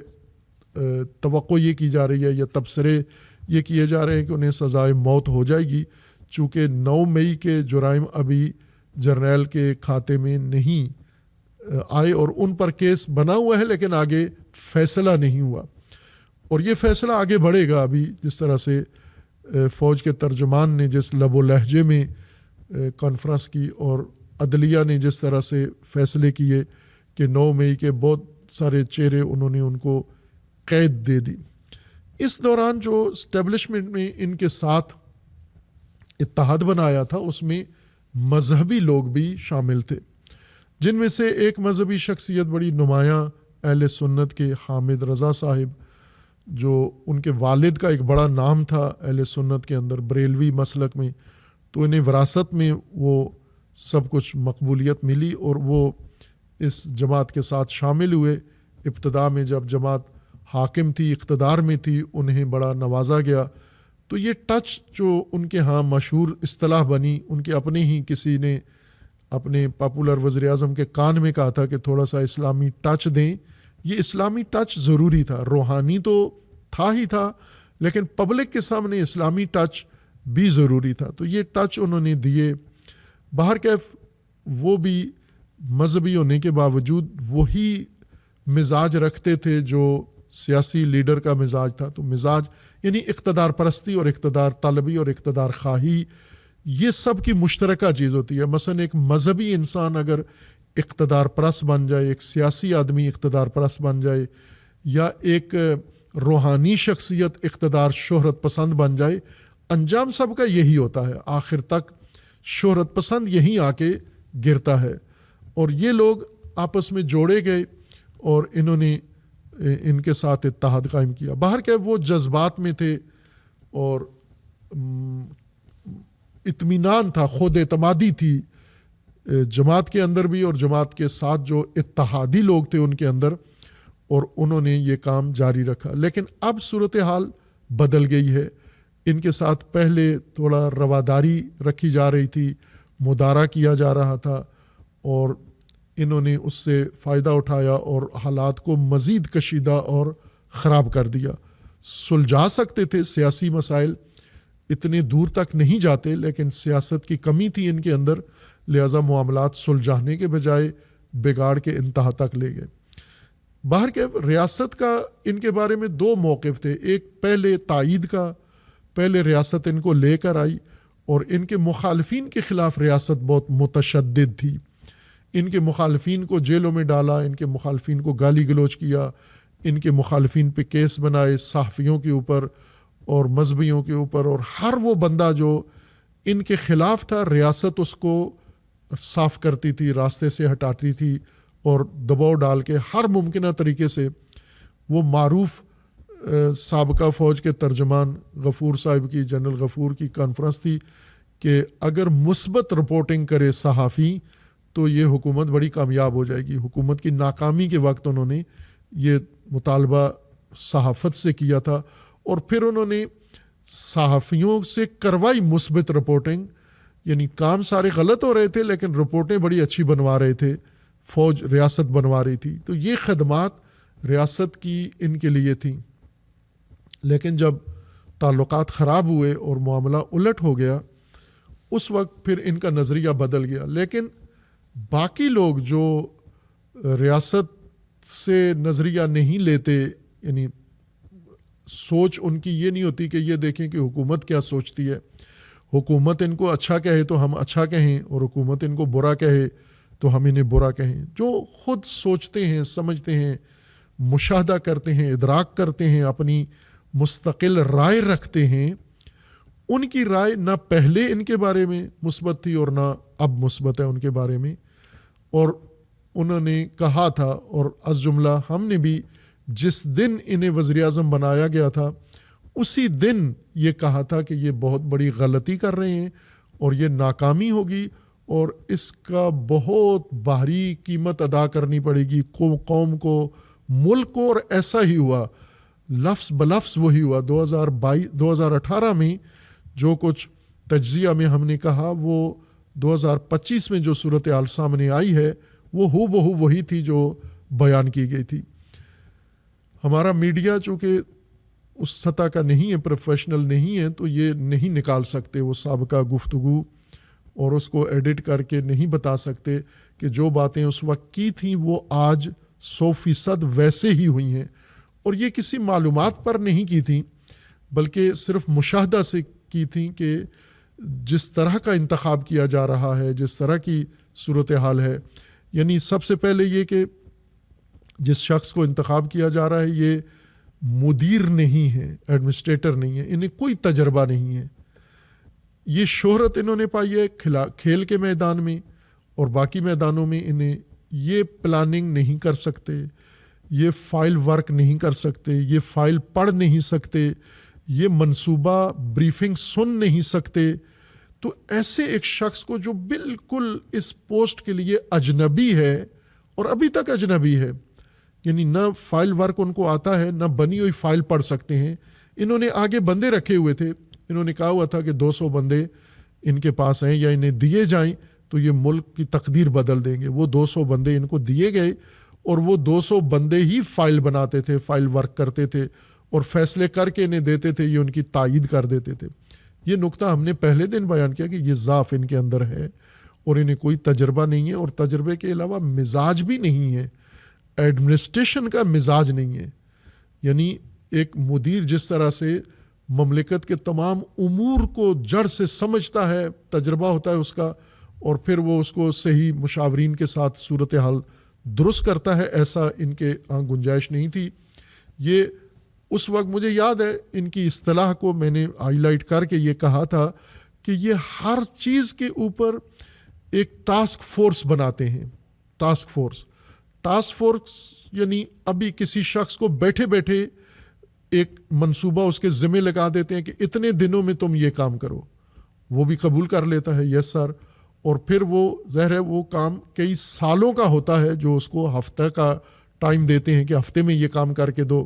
توقع یہ کی جا رہی ہے یا تبصرے یہ کیے جا رہے ہیں کہ انہیں سزائے موت ہو جائے گی, چونکہ 9 مئی کے جرائم ابھی جرنیل کے کھاتے میں نہیں آئے اور ان پر کیس بنا ہوا ہے لیکن آگے فیصلہ نہیں ہوا. اور یہ فیصلہ آگے بڑھے گا. ابھی جس طرح سے فوج کے ترجمان نے جس لب و لہجے میں کانفرنس کی اور عدلیہ نے جس طرح سے فیصلے کیے کہ 9 مئی کے بہت سارے چہرے انہوں نے ان کو قید دے دی. اس دوران جو اسٹیبلشمنٹ میں ان کے ساتھ اتحاد بنایا تھا اس میں مذہبی لوگ بھی شامل تھے. جن میں سے ایک مذہبی شخصیت بڑی نمایاں اہل سنت کے حامد رضا صاحب، جو ان کے والد کا ایک بڑا نام تھا اہل سنت کے اندر بریلوی مسلک میں، تو انہیں وراثت میں وہ سب کچھ مقبولیت ملی اور وہ اس جماعت کے ساتھ شامل ہوئے۔ ابتدا میں جب جماعت حاکم تھی، اقتدار میں تھی، انہیں بڑا نوازا گیا۔ تو یہ ٹچ جو ان کے ہاں مشہور اصطلاح بنی، ان کے اپنے ہی کسی نے اپنے پاپولر وزیر اعظم کے کان میں کہا تھا کہ تھوڑا سا اسلامی ٹچ دیں۔ یہ اسلامی ٹچ ضروری تھا، روحانی تو تھا ہی تھا، لیکن پبلک کے سامنے اسلامی ٹچ بھی ضروری تھا۔ تو یہ ٹچ انہوں نے دیے۔ بہرکیف وہ بھی مذہبی ہونے کے باوجود وہی مزاج رکھتے تھے جو سیاسی لیڈر کا مزاج تھا۔ تو مزاج یعنی اقتدار پرستی اور اقتدار طلبی اور اقتدار خواہی، یہ سب کی مشترکہ چیز ہوتی ہے۔ مثلا ایک مذہبی انسان اگر اقتدار پرست بن جائے، ایک سیاسی آدمی اقتدار پرست بن جائے، یا ایک روحانی شخصیت اقتدار شہرت پسند بن جائے، انجام سب کا یہی ہوتا ہے، آخر تک شہرت پسند یہیں آ کے گرتا ہے۔ اور یہ لوگ آپس میں جوڑے گئے اور انہوں نے ان کے ساتھ اتحاد قائم کیا۔ باہر کہ وہ جذبات میں تھے اور اطمینان تھا، خود اعتمادی تھی جماعت کے اندر بھی اور جماعت کے ساتھ جو اتحادی لوگ تھے ان کے اندر، اور انہوں نے یہ کام جاری رکھا۔ لیکن اب صورتحال بدل گئی ہے۔ ان کے ساتھ پہلے تھوڑا رواداری رکھی جا رہی تھی، مدارا کیا جا رہا تھا، اور انہوں نے اس سے فائدہ اٹھایا اور حالات کو مزید کشیدہ اور خراب کر دیا۔ سلجھا سکتے تھے سیاسی مسائل، اتنے دور تک نہیں جاتے، لیکن سیاست کی کمی تھی ان کے اندر، لہذا معاملات سلجھانے کے بجائے بگاڑ کے انتہا تک لے گئے۔ باہر کے ریاست کا ان کے بارے میں دو موقف تھے، ایک پہلے تائید کا، پہلے ریاست ان کو لے کر آئی اور ان کے مخالفین کے خلاف ریاست بہت متشدد تھی، ان کے مخالفین کو جیلوں میں ڈالا، ان کے مخالفین کو گالی گلوچ کیا، ان کے مخالفین پہ کیس بنائے، صحافیوں کے اوپر اور مذہبیوں کے اوپر، اور ہر وہ بندہ جو ان کے خلاف تھا ریاست اس کو صاف کرتی تھی، راستے سے ہٹاتی تھی اور دباؤ ڈال کے ہر ممکنہ طریقے سے۔ وہ معروف سابقہ فوج کے ترجمان غفور صاحب کی، جنرل غفور کی کانفرنس تھی کہ اگر مثبت رپورٹنگ کرے صحافی تو یہ حکومت بڑی کامیاب ہو جائے گی۔ حکومت کی ناکامی کے وقت انہوں نے یہ مطالبہ صحافت سے کیا تھا، اور پھر انہوں نے صحافیوں سے کروائی مثبت رپورٹنگ، یعنی کام سارے غلط ہو رہے تھے لیکن رپورٹیں بڑی اچھی بنوا رہے تھے، فوج ریاست بنوا رہی تھی۔ تو یہ خدمات ریاست کی ان کے لیے تھیں۔ لیکن جب تعلقات خراب ہوئے اور معاملہ الٹ ہو گیا، اس وقت پھر ان کا نظریہ بدل گیا۔ لیکن باقی لوگ جو ریاست سے نظریہ نہیں لیتے، یعنی سوچ ان کی یہ نہیں ہوتی کہ یہ دیکھیں کہ حکومت کیا سوچتی ہے، حکومت ان کو اچھا کہے تو ہم اچھا کہیں اور حکومت ان کو برا کہے تو ہم انہیں برا کہیں، جو خود سوچتے ہیں، سمجھتے ہیں، مشاہدہ کرتے ہیں، ادراک کرتے ہیں، اپنی مستقل رائے رکھتے ہیں، ان کی رائے نہ پہلے ان کے بارے میں مثبت تھی اور نہ اب مثبت ہے ان کے بارے میں۔ اور انہوں نے کہا تھا، اور از جملہ ہم نے بھی جس دن انہیں وزیر اعظم بنایا گیا تھا اسی دن یہ کہا تھا کہ یہ بہت بڑی غلطی کر رہے ہیں اور یہ ناکامی ہوگی اور اس کا بہت بھاری قیمت ادا کرنی پڑے گی قوم کو، ملک کو۔ اور ایسا ہی ہوا، لفظ بلفظ وہی ہوا۔ 2018 میں جو کچھ تجزیہ میں ہم نے کہا وہ 2025 میں جو صورتحال سامنے آئی ہے وہ ہو بہو وہی تھی جو بیان کی گئی تھی۔ ہمارا میڈیا چونکہ اس سطح کا نہیں ہے، پروفیشنل نہیں ہے، تو یہ نہیں نکال سکتے وہ سابقہ گفتگو اور اس کو ایڈٹ کر کے نہیں بتا سکتے کہ جو باتیں اس وقت کی تھیں وہ آج 100% ویسے ہی ہوئی ہیں۔ اور یہ کسی معلومات پر نہیں کی تھیں بلکہ صرف مشاہدہ سے کی تھیں کہ جس طرح کا انتخاب کیا جا رہا ہے، جس طرح کی صورتحال ہے، یعنی سب سے پہلے یہ کہ جس شخص کو انتخاب کیا جا رہا ہے یہ مدیر نہیں ہے، ایڈمنسٹریٹر نہیں ہے، انہیں کوئی تجربہ نہیں ہے۔ یہ شہرت انہوں نے پائی ہے کھیل کے میدان میں، اور باقی میدانوں میں انہیں یہ پلاننگ نہیں کر سکتے، یہ فائل ورک نہیں کر سکتے، یہ فائل پڑھ نہیں سکتے، یہ منصوبہ بریفنگ سن نہیں سکتے، تو ایسے ایک شخص کو جو بالکل اس پوسٹ کے لیے اجنبی ہے اور ابھی تک اجنبی ہے، یعنی نہ فائل ورک ان کو آتا ہے، نہ بنی ہوئی فائل پڑھ سکتے ہیں. انہوں نے آگے بندے رکھے ہوئے تھے، انہوں نے کہا ہوا تھا کہ 200 بندے ان کے پاس ہیں یا انہیں دیے جائیں تو یہ ملک کی تقدیر بدل دیں گے. وہ 200 بندے ان کو دیے گئے اور وہ 200 بندے ہی فائل بناتے تھے، فائل ورک کرتے تھے اور فیصلے کر کے انہیں دیتے تھے، یہ ان کی تائید کر دیتے تھے. یہ نقطہ ہم نے پہلے دن بیان کیا کہ یہ ضعف ان کے اندر ہے اور انہیں کوئی تجربہ نہیں ہے، اور تجربے کے علاوہ مزاج بھی نہیں ہے، ایڈمنسٹریشن کا مزاج نہیں ہے. یعنی ایک مدیر جس طرح سے مملکت کے تمام امور کو جڑ سے سمجھتا ہے، تجربہ ہوتا ہے اس کا، اور پھر وہ اس کو صحیح مشاورین کے ساتھ صورتحال درست کرتا ہے، ایسا ان کے گنجائش نہیں تھی. یہ اس وقت مجھے یاد ہے ان کی اصطلاح کو میں نے ہائی لائٹ کر کے یہ کہا تھا کہ یہ ہر چیز کے اوپر ایک ٹاسک فورس بناتے ہیں. ٹاسک فورس یعنی ابھی کسی شخص کو بیٹھے بیٹھے ایک منصوبہ اس کے ذمہ لگا دیتے ہیں کہ اتنے دنوں میں تم یہ کام کرو، وہ بھی قبول کر لیتا ہے یس سر، اور پھر وہ ظاہر ہے وہ کام کئی سالوں کا ہوتا ہے جو اس کو ہفتہ کا ٹائم دیتے ہیں کہ ہفتے میں یہ کام کر کے دو،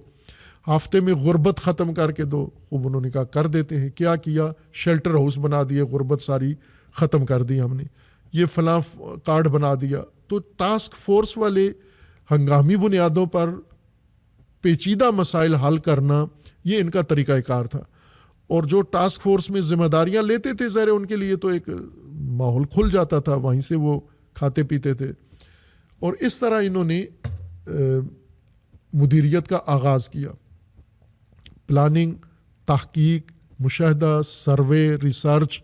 ہفتے میں غربت ختم کر کے دو. خوب انہوں نے کہا کر دیتے ہیں. کیا شیلٹر ہاؤس بنا دیے، غربت ساری ختم کر دی ہم نے، یہ فلاں کارڈ بنا دیا. تو ٹاسک فورس والے ہنگامی بنیادوں پر پیچیدہ مسائل حل کرنا یہ ان کا طریقہ کار تھا. اور جو ٹاسک فورس میں ذمہ داریاں لیتے تھے ظاہر ان کے لیے تو ایک ماحول کھل جاتا تھا، وہیں سے وہ کھاتے پیتے تھے. اور اس طرح انہوں نے مدیریت کا آغاز کیا. پلاننگ، تحقیق، مشاہدہ، سروے، ریسرچ،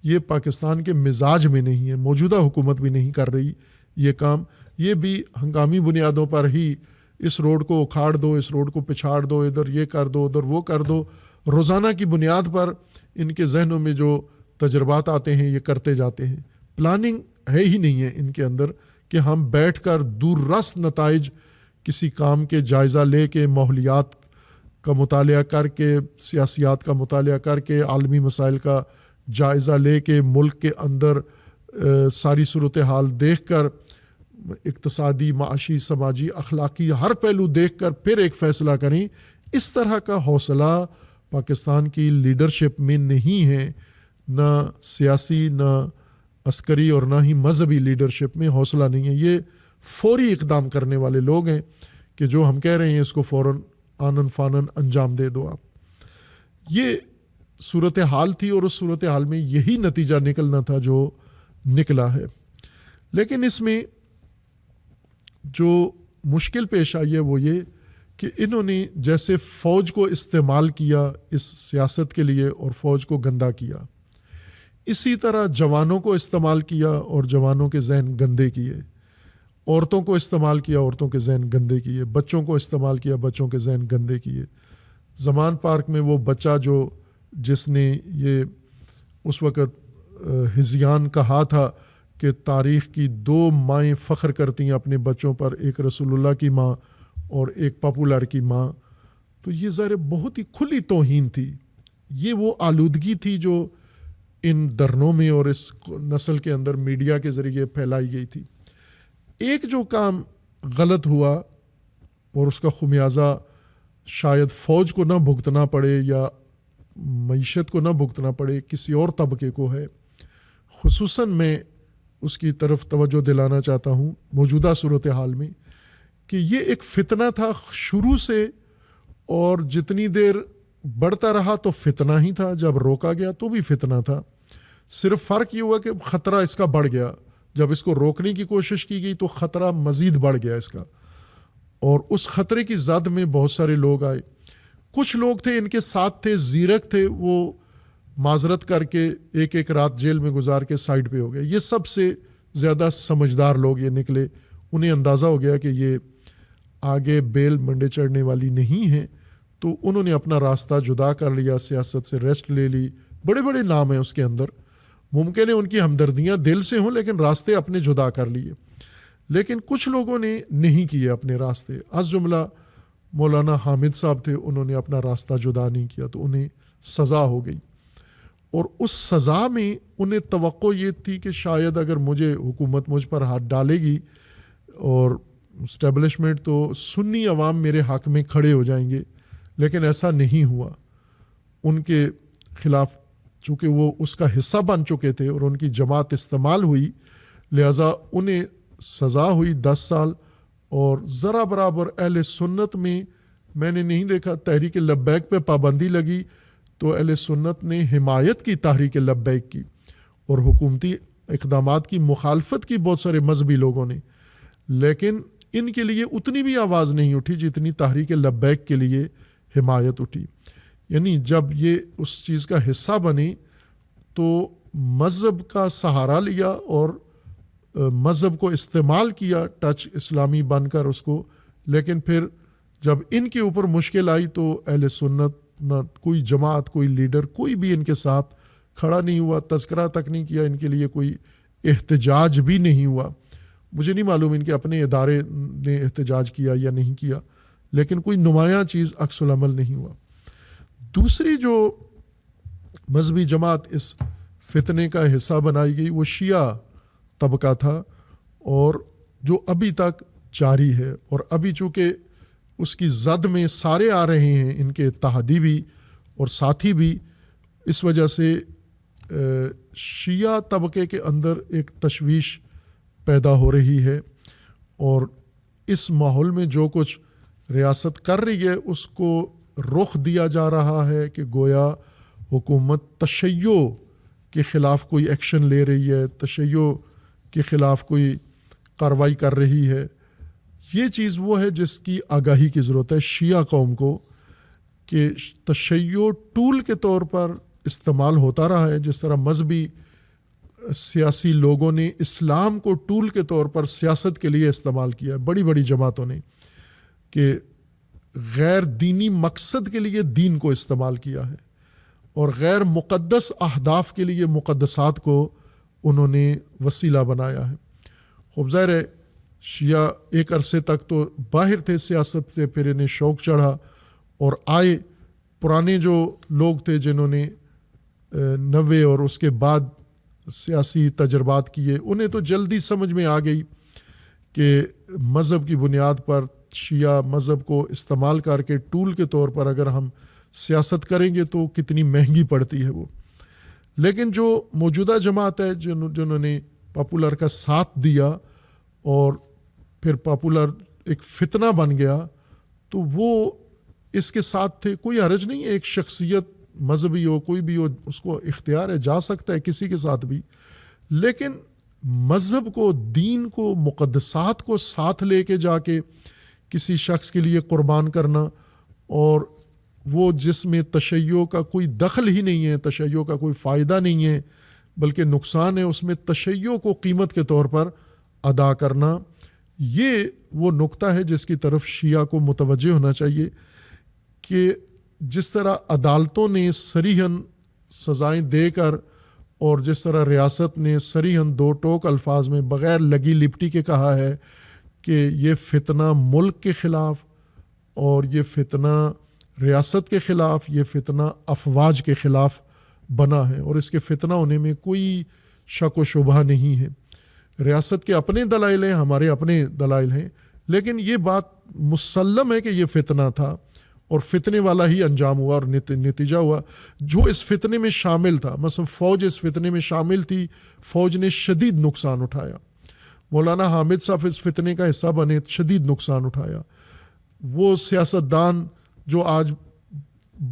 یہ پاکستان کے مزاج میں نہیں ہے، موجودہ حکومت بھی نہیں کر رہی یہ کام. یہ بھی ہنگامی بنیادوں پر ہی اس روڈ کو اکھاڑ دو، اس روڈ کو پچھاڑ دو، ادھر یہ کر دو، ادھر وہ کر دو، روزانہ کی بنیاد پر ان کے ذہنوں میں جو تجربات آتے ہیں یہ کرتے جاتے ہیں. پلاننگ ہے ہی نہیں ہے ان کے اندر کہ ہم بیٹھ کر دور رس نتائج کسی کام کے جائزہ لے کے، ماحولیات کا مطالعہ کر کے، سیاسیات کا مطالعہ کر کے، عالمی مسائل کا جائزہ لے کے، ملک کے اندر ساری صورتحال دیکھ کر، اقتصادی، معاشی، سماجی، اخلاقی ہر پہلو دیکھ کر پھر ایک فیصلہ کریں. اس طرح کا حوصلہ پاکستان کی لیڈرشپ میں نہیں ہے، نہ سیاسی، نہ عسکری اور نہ ہی مذہبی لیڈرشپ میں حوصلہ نہیں ہے. یہ فوری اقدام کرنے والے لوگ ہیں کہ جو ہم کہہ رہے ہیں اس کو فوراً آنن فانن انجام دے دو آپ. یہ صورتحال تھی اور اس صورتحال میں یہی نتیجہ نکلنا تھا جو نکلا ہے. لیکن اس میں جو مشکل پیش آئی ہے وہ یہ کہ انہوں نے جیسے فوج کو استعمال کیا اس سیاست کے لیے اور فوج کو گندا کیا، اسی طرح جوانوں کو استعمال کیا اور جوانوں کے ذہن گندے کیے، عورتوں کو استعمال کیا، عورتوں کے ذہن گندے کیے، بچوں کو استعمال کیا، بچوں کے ذہن گندے کیے. زمان پارک میں وہ بچہ جس نے یہ اس وقت ہزیان کہا تھا کہ تاریخ کی 2 مائیں فخر کرتی ہیں اپنے بچوں پر، ایک رسول اللہ کی ماں اور ایک پاپولر کی ماں، تو یہ ظاہر بہت ہی کھلی توہین تھی. یہ وہ آلودگی تھی جو ان درنوں میں اور اس نسل کے اندر میڈیا کے ذریعے پھیلائی گئی تھی. ایک جو کام غلط ہوا اور اس کا خمیازہ شاید فوج کو نہ بھگتنا پڑے یا معیشت کو نہ بھگتنا پڑے، کسی اور طبقے کو ہے. خصوصاً میں اس کی طرف توجہ دلانا چاہتا ہوں موجودہ صورتحال میں کہ یہ ایک فتنہ تھا شروع سے، اور جتنی دیر بڑھتا رہا تو فتنہ ہی تھا، جب روکا گیا تو بھی فتنہ تھا. صرف فرق یہ ہوا کہ خطرہ اس کا بڑھ گیا، جب اس کو روکنے کی کوشش کی گئی تو خطرہ مزید بڑھ گیا اس کا، اور اس خطرے کی زد میں بہت سارے لوگ آئے. کچھ لوگ تھے ان کے ساتھ تھے، زیرک تھے، وہ معذرت کر کے ایک ایک رات جیل میں گزار کے سائڈ پہ ہو گئے. یہ سب سے زیادہ سمجھدار لوگ یہ نکلے، انہیں اندازہ ہو گیا کہ یہ آگے بیل منڈے چڑھنے والی نہیں ہیں، تو انہوں نے اپنا راستہ جدا کر لیا، سیاست سے ریسٹ لے لی. بڑے بڑے نام ہیں اس کے اندر، ممکن ہے ان کی ہمدردیاں دل سے ہوں لیکن راستے اپنے جدا کر لیے. لیکن کچھ لوگوں نے نہیں کیے اپنے راستے، از جملہ مولانا حامد صاحب تھے، انہوں نے اپنا راستہ جدا نہیں کیا تو انہیں سزا ہو گئی، اور اس سزا میں انہیں توقع یہ تھی کہ شاید اگر حکومت مجھ پر ہاتھ ڈالے گی اور اسٹیبلشمنٹ تو سنی عوام میرے حق میں کھڑے ہو جائیں گے، لیکن ایسا نہیں ہوا۔ ان کے خلاف چونکہ وہ اس کا حصہ بن چکے تھے اور ان کی جماعت استعمال ہوئی، لہٰذا انہیں سزا ہوئی 10 سال، اور ذرا برابر اہل سنت میں نے نہیں دیکھا تحریک لبیک پہ پابندی لگی تو اہل سنت نے حمایت کی تحریک لبیک کی، اور حکومتی اقدامات کی مخالفت کی بہت سارے مذہبی لوگوں نے، لیکن ان کے لیے اتنی بھی آواز نہیں اٹھی جتنی تحریک لبیک کے لیے حمایت اٹھی۔ یعنی جب یہ اس چیز کا حصہ بنے تو مذہب کا سہارا لیا اور مذہب کو استعمال کیا ٹچ اسلامی بن کر اس کو، لیکن پھر جب ان کے اوپر مشکل آئی تو اہل سنت نہ کوئی جماعت، کوئی لیڈر، کوئی بھی ان کے ساتھ کھڑا نہیں ہوا، تذکرہ تک نہیں کیا، ان کے لیے کوئی احتجاج بھی نہیں ہوا۔ مجھے نہیں معلوم ان کے اپنے ادارے نے احتجاج کیا یا نہیں کیا، لیکن کوئی نمایاں چیز عکس العمل نہیں ہوا۔ دوسری جو مذہبی جماعت اس فتنے کا حصہ بنائی گئی وہ شیعہ طبقہ تھا، اور جو ابھی تک جاری ہے، اور ابھی چونکہ اس کی زد میں سارے آ رہے ہیں، ان کے اتحادی بھی اور ساتھی بھی، اس وجہ سے شیعہ طبقے کے اندر ایک تشویش پیدا ہو رہی ہے، اور اس ماحول میں جو کچھ ریاست کر رہی ہے اس کو رخ دیا جا رہا ہے کہ گویا حکومت تشیع کے خلاف کوئی ایکشن لے رہی ہے، تشیع کے خلاف کوئی کارروائی کر رہی ہے۔ یہ چیز وہ ہے جس کی آگاہی کی ضرورت ہے شیعہ قوم کو، کہ تشیع ٹول کے طور پر استعمال ہوتا رہا ہے، جس طرح مذہبی سیاسی لوگوں نے اسلام کو ٹول کے طور پر سیاست کے لیے استعمال کیا ہے، بڑی بڑی جماعتوں نے، کہ غیر دینی مقصد کے لیے دین کو استعمال کیا ہے، اور غیر مقدس اہداف کے لیے مقدسات کو انہوں نے وسیلہ بنایا ہے۔ خوب ظاہر ہے شیعہ ایک عرصے تک تو باہر تھے سیاست سے، پھر انہیں شوق چڑھا اور آئے پرانے جو لوگ تھے جنہوں نے 90 اور اس کے بعد سیاسی تجربات کیے، انہیں تو جلدی سمجھ میں آ گئی کہ مذہب کی بنیاد پر شیعہ مذہب کو استعمال کر کے ٹول کے طور پر اگر ہم سیاست کریں گے تو کتنی مہنگی پڑتی ہے وہ۔ لیکن جو موجودہ جماعت ہے جنہوں نے پاپولر کا ساتھ دیا اور پھر پاپولر ایک فتنہ بن گیا، تو وہ اس کے ساتھ تھے۔ کوئی حرج نہیں ہے، ایک شخصیت مذہبی ہو کوئی بھی ہو، اس کو اختیار ہے، جا سکتا ہے کسی کے ساتھ بھی، لیکن مذہب کو، دین کو، مقدسات کو ساتھ لے کے جا کے کسی شخص کے لیے قربان کرنا، اور وہ جس میں تشیع کا کوئی دخل ہی نہیں ہے، تشیع کا کوئی فائدہ نہیں ہے بلکہ نقصان ہے، اس میں تشیع کو قیمت کے طور پر ادا کرنا، یہ وہ نقطہ ہے جس کی طرف شیعہ کو متوجہ ہونا چاہیے، کہ جس طرح عدالتوں نے صریحاً سزائیں دے کر، اور جس طرح ریاست نے صریحاً دو ٹوک الفاظ میں بغیر لگی لپٹی کے کہا ہے کہ یہ فتنہ ملک کے خلاف اور یہ فتنہ ریاست کے خلاف، یہ فتنہ افواج کے خلاف بنا ہے، اور اس کے فتنہ ہونے میں کوئی شک و شبہ نہیں ہے۔ ریاست کے اپنے دلائل ہیں، ہمارے اپنے دلائل ہیں، لیکن یہ بات مسلم ہے کہ یہ فتنہ تھا اور فتنے والا ہی انجام ہوا اور نتیجہ ہوا۔ جو اس فتنے میں شامل تھا، مثلا فوج اس فتنے میں شامل تھی، فوج نے شدید نقصان اٹھایا۔ مولانا حامد صاحب اس فتنے کا حصہ بنے، شدید نقصان اٹھایا۔ وہ سیاستدان جو آج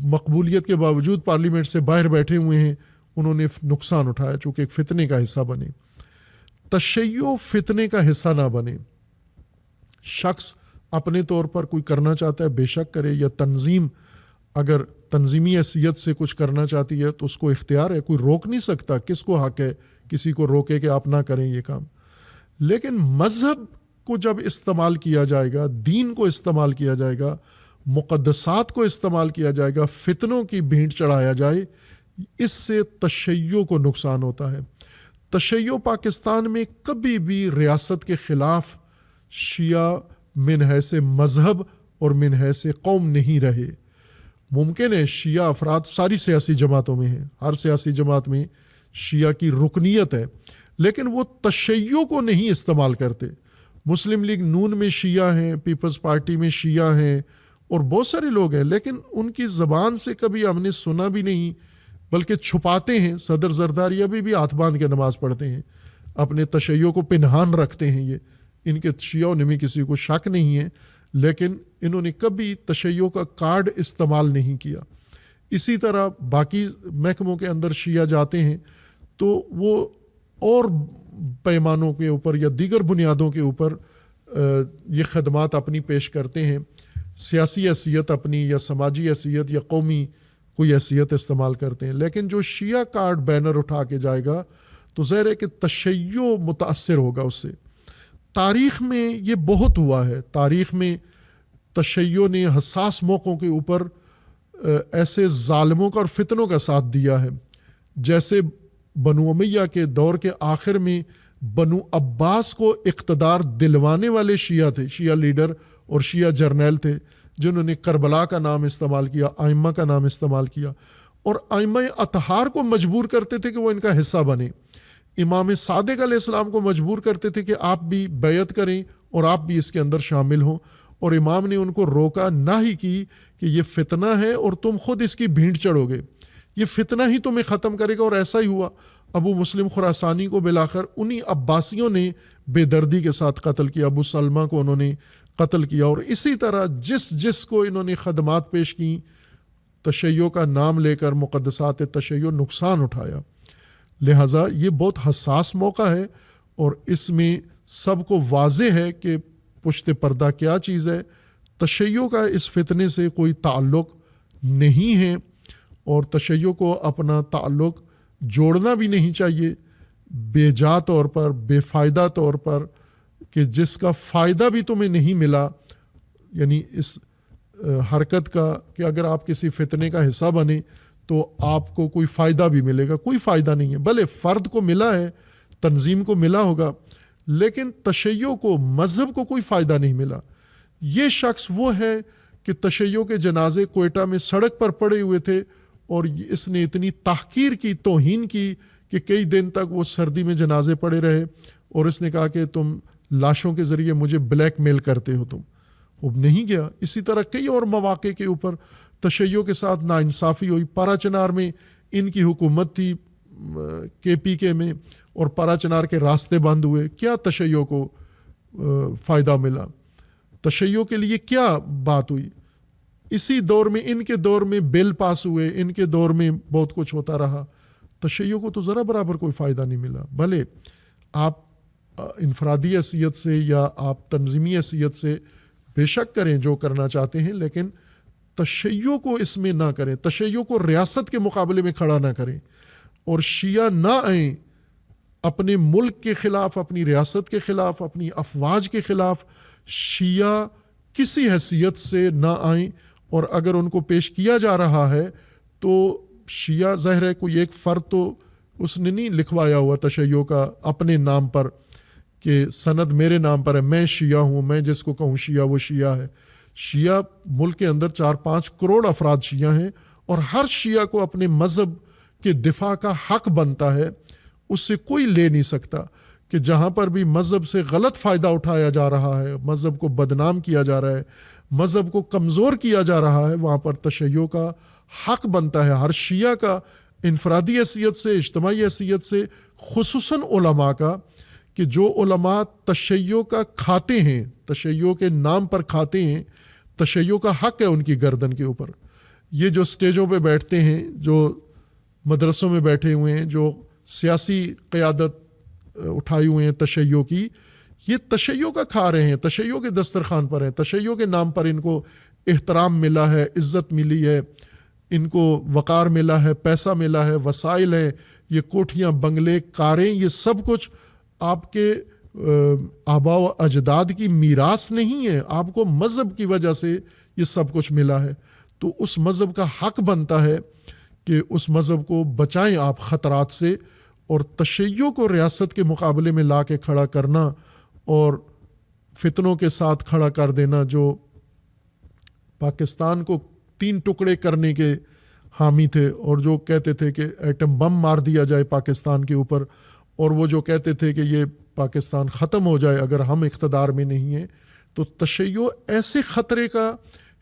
مقبولیت کے باوجود پارلیمنٹ سے باہر بیٹھے ہوئے ہیں، انہوں نے نقصان اٹھایا چونکہ ایک فتنے کا حصہ بنے۔ تشیع فتنے کا حصہ نہ بنے۔ شخص اپنے طور پر کوئی کرنا چاہتا ہے بے شک کرے، یا تنظیم اگر تنظیمی حیثیت سے کچھ کرنا چاہتی ہے تو اس کو اختیار ہے، کوئی روک نہیں سکتا۔ کس کو حق ہے کسی کو روکے کہ آپ نہ کریں یہ کام؟ لیکن مذہب کو جب استعمال کیا جائے گا، دین کو استعمال کیا جائے گا، مقدسات کو استعمال کیا جائے گا، فتنوں کی بھینٹ چڑھایا جائے، اس سے تشیع کو نقصان ہوتا ہے۔ تشیع پاکستان میں کبھی بھی ریاست کے خلاف شیعہ من حیث مذہب اور من حیث قوم نہیں رہے. ممکن ہے شیعہ افراد ساری سیاسی جماعتوں میں ہیں، ہر سیاسی جماعت میں شیعہ کی رکنیت ہے، لیکن وہ تشیع کو نہیں استعمال کرتے. مسلم لیگ نون میں شیعہ ہیں، پیپلز پارٹی میں شیعہ ہیں اور بہت سارے لوگ ہیں، لیکن ان کی زبان سے کبھی ہم نے سنا بھی نہیں، بلکہ چھپاتے ہیں. صدر زرداری ابھی بھی ہاتھ باندھ کے نماز پڑھتے ہیں، اپنے تشیع کو پنہان رکھتے ہیں. یہ ان کے شیعوں میں کسی کو شک نہیں ہے، لیکن انہوں نے کبھی تشیع کا کارڈ استعمال نہیں کیا. اسی طرح باقی محکموں کے اندر شیعہ جاتے ہیں تو وہ اور پیمانوں کے اوپر یا دیگر بنیادوں کے اوپر یہ خدمات اپنی پیش کرتے ہیں. سیاسی حیثیت اپنی یا سماجی حیثیت یا قومی کوئی حیثیت استعمال کرتے ہیں. لیکن جو شیعہ کارڈ بینر اٹھا کے جائے گا تو ظاہر ہے کہ تشیع متاثر ہوگا اس سے. تاریخ میں یہ بہت ہوا ہے. تاریخ میں تشیع نے حساس موقعوں کے اوپر ایسے ظالموں کا اور فتنوں کا ساتھ دیا ہے. جیسے بنو امیہ کے دور کے آخر میں بنو عباس کو اقتدار دلوانے والے شیعہ تھے، شیعہ لیڈر اور شیعہ جرنیل تھے، جنہوں نے کربلا کا نام استعمال کیا، ائمہ کا نام استعمال کیا، اور ائمہ اطہار کو مجبور کرتے تھے کہ وہ ان کا حصہ بنے. امام صادق علیہ السلام کو مجبور کرتے تھے کہ آپ بھی بیعت کریں اور آپ بھی اس کے اندر شامل ہوں، اور امام نے ان کو روکا نہ ہی کی کہ یہ فتنہ ہے اور تم خود اس کی بھینٹ چڑھو گے، یہ فتنہ ہی تمہیں ختم کرے گا. اور ایسا ہی ہوا. ابو مسلم خراسانی کو بالآخر انہی عباسیوں نے بے دردی کے ساتھ قتل کیا. ابو سلمہ کو انہوں نے قتل کیا. اور اسی طرح جس کو انہوں نے خدمات پیش کی تشیع کا نام لے کر، مقدسات تشیع، نقصان اٹھایا. لہٰذا یہ بہت حساس موقع ہے اور اس میں سب کو واضح ہے کہ پشت پردہ کیا چیز ہے. تشیع کا اس فتنے سے کوئی تعلق نہیں ہے اور تشیع کو اپنا تعلق جوڑنا بھی نہیں چاہیے بے جا طور پر، بے فائدہ طور پر، کہ جس کا فائدہ بھی تمہیں نہیں ملا. یعنی اس حرکت کا کہ اگر آپ کسی فتنے کا حصہ بنے تو آپ کو کوئی فائدہ بھی ملے گا، کوئی فائدہ نہیں ہے. بھلے فرد کو ملا ہے، تنظیم کو ملا ہوگا، لیکن تشیع کو، مذہب کو کوئی فائدہ نہیں ملا. یہ شخص وہ ہے کہ تشیع کے جنازے کوئٹہ میں سڑک پر پڑے ہوئے تھے اور اس نے اتنی تحقیر کی، توہین کی کہ کئی دن تک وہ سردی میں جنازے پڑے رہے اور اس نے کہا کہ تم لاشوں کے ذریعے مجھے بلیک میل کرتے ہو. تم وہ نہیں گیا. اسی طرح کئی اور مواقع کے اوپر تشیع کے ساتھ ناانصافی ہوئی. پارا چنار میں ان کی حکومت تھی KPK میں اور پارا چنار کے راستے بند ہوئے. کیا تشیع کو فائدہ ملا؟ تشیع کے لیے کیا بات ہوئی؟ اسی دور میں، ان کے دور میں بل پاس ہوئے، ان کے دور میں بہت کچھ ہوتا رہا. تشیع کو تو ذرا برابر کوئی فائدہ نہیں ملا. بھلے آپ انفرادی حیثیت سے یا آپ تنظیمی حیثیت سے بے شک کریں جو کرنا چاہتے ہیں، لیکن تشیع کو اس میں نہ کریں. تشیع کو ریاست کے مقابلے میں کھڑا نہ کریں اور شیعہ نہ آئیں اپنے ملک کے خلاف، اپنی ریاست کے خلاف، اپنی افواج کے خلاف. شیعہ کسی حیثیت سے نہ آئیں، اور اگر ان کو پیش کیا جا رہا ہے تو شیعہ ظاہر ہے کوئی ایک فرد تو اس نے نہیں لکھوایا ہوا تشیع کا اپنے نام پر کہ سند میرے نام پر ہے، میں شیعہ ہوں، میں جس کو کہوں شیعہ وہ شیعہ ہے. شیعہ ملک کے اندر 4-5 کروڑ افراد شیعہ ہیں اور ہر شیعہ کو اپنے مذہب کے دفاع کا حق بنتا ہے. اس سے کوئی لے نہیں سکتا کہ جہاں پر بھی مذہب سے غلط فائدہ اٹھایا جا رہا ہے، مذہب کو بدنام کیا جا رہا ہے، مذہب کو کمزور کیا جا رہا ہے، وہاں پر تشیع کا حق بنتا ہے ہر شیعہ کا، انفرادی حیثیت سے، اجتماعی حیثیت سے، خصوصاً علماء کا، کہ جو علماء تشیع کا کھاتے ہیں، تشیع کے نام پر کھاتے ہیں، تشیع کا حق ہے ان کی گردن کے اوپر. یہ جو سٹیجوں پہ بیٹھتے ہیں، جو مدرسوں میں بیٹھے ہوئے ہیں، جو سیاسی قیادت اٹھائی ہوئے ہیں تشیع کی، یہ تشیع کا کھا رہے ہیں، تشیع کے دسترخوان پر ہیں، تشیع کے نام پر ان کو احترام ملا ہے، عزت ملی ہے، ان کو وقار ملا ہے، پیسہ ملا ہے، وسائل ہیں، یہ کوٹھیاں، بنگلے، کاریں، یہ سب کچھ آپ کے آباء و اجداد کی میراث نہیں ہے، آپ کو مذہب کی وجہ سے یہ سب کچھ ملا ہے. تو اس مذہب کا حق بنتا ہے کہ اس مذہب کو بچائیں آپ خطرات سے، اور تشیع کو ریاست کے مقابلے میں لا کے کھڑا کرنا اور فتنوں کے ساتھ کھڑا کر دینا، جو پاکستان کو 3 ٹکڑے کرنے کے حامی تھے اور جو کہتے تھے کہ ایٹم بم مار دیا جائے پاکستان کے اوپر، اور وہ جو کہتے تھے کہ یہ پاکستان ختم ہو جائے اگر ہم اقتدار میں نہیں ہیں، تو تشیع ایسے خطرے کا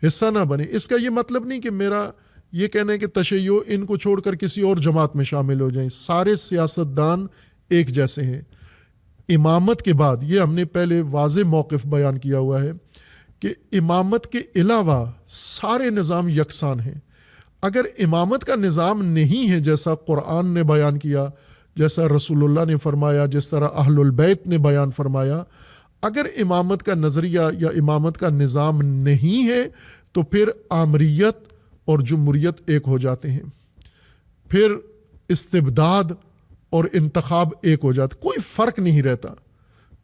حصہ نہ بنے۔ اس کا یہ مطلب نہیں کہ میرا یہ کہنا ہے کہ تشیع ان کو چھوڑ کر کسی اور جماعت میں شامل ہو جائیں۔ سارے سیاستدان ایک جیسے ہیں۔ امامت کے بعد یہ ہم نے پہلے واضح موقف بیان کیا ہوا ہے کہ امامت کے علاوہ سارے نظام یکساں ہیں۔ اگر امامت کا نظام نہیں ہے جیسا قرآن نے بیان کیا، جیسا رسول اللہ نے فرمایا، جس طرح اہل البیت نے بیان فرمایا، اگر امامت کا نظریہ یا امامت کا نظام نہیں ہے تو پھر آمریت اور جمہوریت ایک ہو جاتے ہیں، پھر استبداد اور انتخاب ایک ہو جاتے، کوئی فرق نہیں رہتا،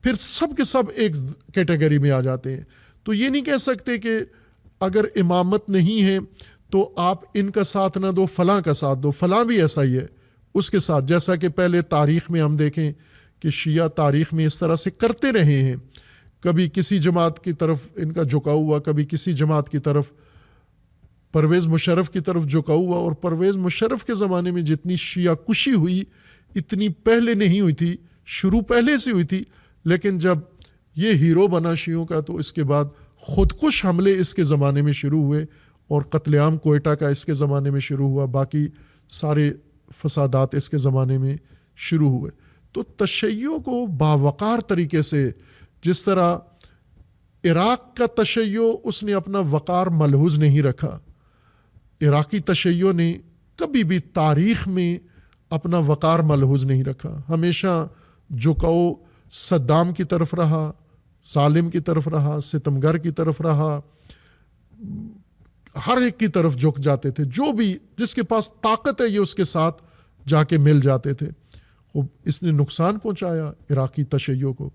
پھر سب کے سب ایک کیٹیگری میں آ جاتے ہیں۔ تو یہ نہیں کہہ سکتے کہ اگر امامت نہیں ہے تو آپ ان کا ساتھ نہ دو، فلاں کا ساتھ دو، فلاں بھی ایسا ہی ہے اس کے ساتھ، جیسا کہ پہلے تاریخ میں ہم دیکھیں کہ شیعہ تاریخ میں اس طرح سے کرتے رہے ہیں، کبھی کسی جماعت کی طرف ان کا جھکاؤ ہوا، کبھی کسی جماعت کی طرف، پرویز مشرف کی طرف جھکاؤ ہوا، اور پرویز مشرف کے زمانے میں جتنی شیعہ کشی ہوئی اتنی پہلے نہیں ہوئی تھی، شروع پہلے سے ہوئی تھی، لیکن جب یہ ہیرو بنا شیعوں کا تو اس کے بعد خودکش حملے اس کے زمانے میں شروع ہوئے، اور قتل عام کوئٹہ کا اس کے زمانے میں شروع ہوا، باقی سارے فسادات اس کے زمانے میں شروع ہوئے۔ تو تشیع کو باوقار طریقے سے، جس طرح عراق کا تشیع اس نے اپنا وقار ملحوظ نہیں رکھا، عراقی تشیع نے کبھی بھی تاریخ میں اپنا وقار ملحوظ نہیں رکھا، ہمیشہ جھکاؤ صدام کی طرف رہا، ظالم کی طرف رہا، ستمگر کی طرف رہا، ہر ایک کی طرف جھک جاتے تھے، جو بھی جس کے پاس طاقت ہے یہ اس کے ساتھ جا کے مل جاتے تھے۔ اس نے نقصان پہنچایا عراقی تشیع کو۔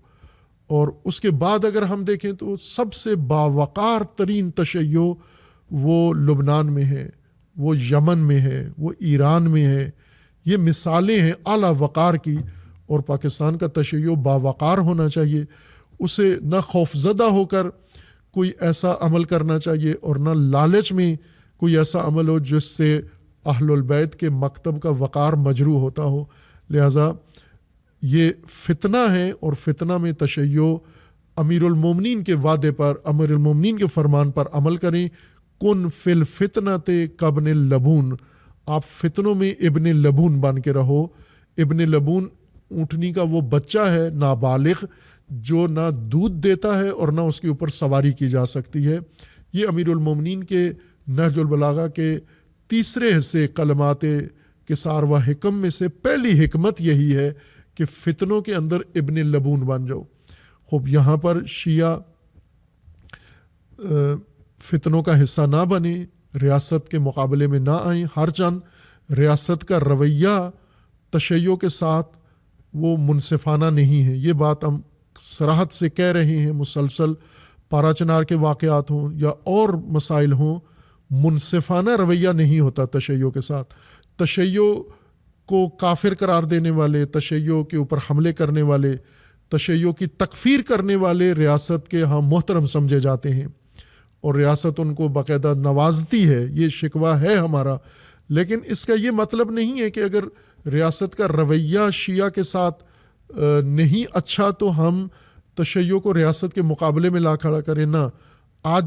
اور اس کے بعد اگر ہم دیکھیں تو سب سے باوقار ترین تشیع وہ لبنان میں ہے، وہ یمن میں ہے، وہ ایران میں ہے۔ یہ مثالیں ہیں اعلیٰ وقار کی، اور پاکستان کا تشیع باوقار ہونا چاہیے، اسے نہ خوفزدہ ہو کر کوئی ایسا عمل کرنا چاہیے، اور نہ لالچ میں کوئی ایسا عمل ہو جس سے اہل البیت کے مکتب کا وقار مجروح ہوتا ہو۔ لہٰذا یہ فتنہ ہے، اور فتنہ میں تشیع امیر المومنین کے وعدے پر، امیر المومنین کے فرمان پر عمل کریں۔ کن فی الفتنۃ کابن اللبون، آپ فتنوں میں ابن لبون بن کے رہو۔ ابن لبون اونٹنی کا وہ بچہ ہے نابالغ جو نہ دودھ دیتا ہے اور نہ اس کے اوپر سواری کی جا سکتی ہے۔ یہ امیر المومنین کے نہج البلاغہ کے 3 حصے کلمات کسار و حکم میں سے پہلی حکمت یہی ہے کہ فتنوں کے اندر ابن لبون بن جاؤ۔ خوب یہاں پر شیعہ فتنوں کا حصہ نہ بنے، ریاست کے مقابلے میں نہ آئیں، ہر چند ریاست کا رویہ تشیع کے ساتھ وہ منصفانہ نہیں ہے۔ یہ بات ہم صراحت سے کہہ رہے ہیں، مسلسل پارا چنار کے واقعات ہوں یا اور مسائل ہوں، منصفانہ رویہ نہیں ہوتا تشیع کے ساتھ۔ تشیع کو کافر قرار دینے والے، تشیع کے اوپر حملے کرنے والے، تشیع کی تکفیر کرنے والے ریاست کے ہاں محترم سمجھے جاتے ہیں، اور ریاست ان کو باقاعدہ نوازتی ہے، یہ شکوہ ہے ہمارا۔ لیکن اس کا یہ مطلب نہیں ہے کہ اگر ریاست کا رویہ شیعہ کے ساتھ نہیں اچھا تو ہم تشیع کو ریاست کے مقابلے میں لا کھڑا کریں۔ نہ، آج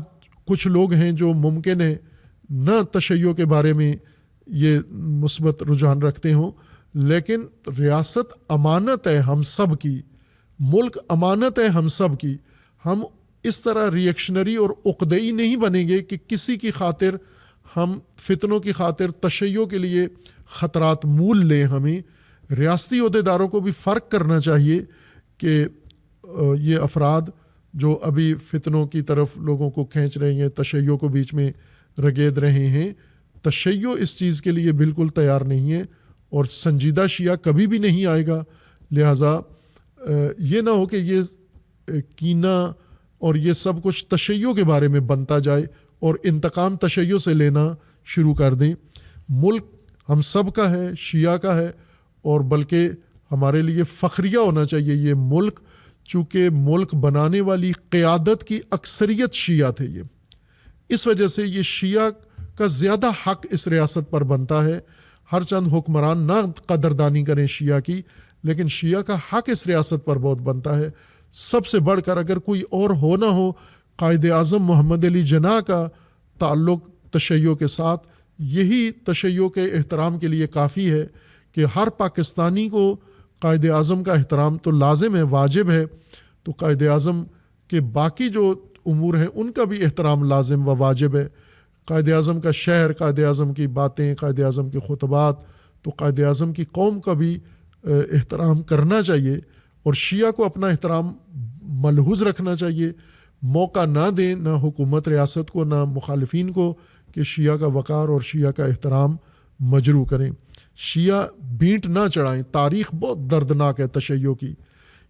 کچھ لوگ ہیں جو ممکن ہے نہ تشیع کے بارے میں یہ مثبت رجحان رکھتے ہوں، لیکن ریاست امانت ہے ہم سب کی، ملک امانت ہے ہم سب کی۔ ہم اس طرح ری ایکشنری اور عقدئی نہیں بنیں گے کہ کسی کی خاطر ہم فتنوں کی خاطر تشیع کے لیے خطرات مول لیں۔ ہمیں ریاستی عہدیداروں کو بھی فرق کرنا چاہیے کہ یہ افراد جو ابھی فتنوں کی طرف لوگوں کو کھینچ رہے ہیں، تشیع کو بیچ میں رگید رہے ہیں، تشیع اس چیز کے لیے بالکل تیار نہیں ہے، اور سنجیدہ شیعہ کبھی بھی نہیں آئے گا۔ لہٰذا یہ نہ ہو کہ یہ کینہ اور یہ سب کچھ تشیع کے بارے میں بنتا جائے اور انتقام تشیع سے لینا شروع کر دیں۔ ملک ہم سب کا ہے، شیعہ کا ہے، اور بلکہ ہمارے لیے فخریہ ہونا چاہیے یہ ملک چونکہ ملک بنانے والی قیادت کی اکثریت شیعہ تھے اس وجہ سے یہ شیعہ کا زیادہ حق اس ریاست پر بنتا ہے. ہر چند حکمران نہ قدردانی کریں شیعہ کی، لیکن شیعہ کا حق اس ریاست پر بہت بنتا ہے. سب سے بڑھ کر اگر کوئی اور ہو نہ ہو، قائد اعظم محمد علی جناح کا تعلق تشیع کے ساتھ یہی تشیع کے احترام کے لیے کافی ہے کہ ہر پاکستانی کو قائد اعظم کا احترام تو لازم ہے، واجب ہے، تو قائد اعظم کے باقی جو امور ہیں ان کا بھی احترام لازم و واجب ہے. قائد اعظم کا شہر، قائد اعظم کی باتیں، قائد اعظم کے خطبات، تو قائد اعظم کی قوم کا بھی احترام کرنا چاہیے اور شیعہ کو اپنا احترام ملحوظ رکھنا چاہیے. موقع نہ دیں نہ حکومت ریاست کو نہ مخالفین کو کہ شیعہ کا وقار اور شیعہ کا احترام مجروح کریں. شیعہ بینٹ نہ چڑھائیں. تاریخ بہت دردناک ہے تشیع کی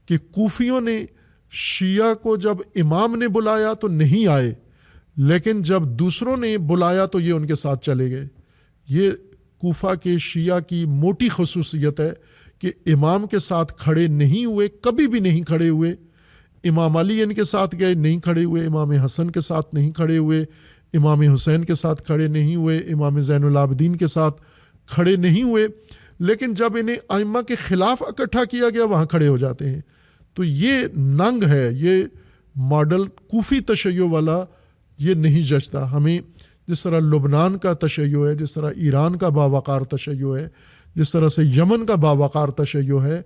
کہ کوفیوں نے شیعہ کو جب امام نے بلایا تو نہیں آئے، لیکن جب دوسروں نے بلایا تو یہ ان کے ساتھ چلے گئے. یہ کوفہ کے شیعہ کی موٹی خصوصیت ہے کہ امام کے ساتھ کھڑے نہیں ہوئے، کبھی بھی نہیں کھڑے ہوئے. امام علی ان کے ساتھ گئے، نہیں کھڑے ہوئے. امام حسن کے ساتھ نہیں کھڑے ہوئے. امام حسین کے ساتھ کھڑے نہیں ہوئے. امام زین العابدین کے ساتھ کھڑے نہیں ہوئے. لیکن جب انہیں ائمہ کے خلاف اکٹھا کیا گیا وہاں کھڑے ہو جاتے ہیں. تو یہ ننگ ہے، یہ ماڈل کوفی تشیع والا یہ نہیں جچتا. ہمیں جس طرح لبنان کا تشیع ہے، جس طرح ایران کا باوقار تشیع ہے، جس طرح سے یمن کا باوقار تشیع ہے،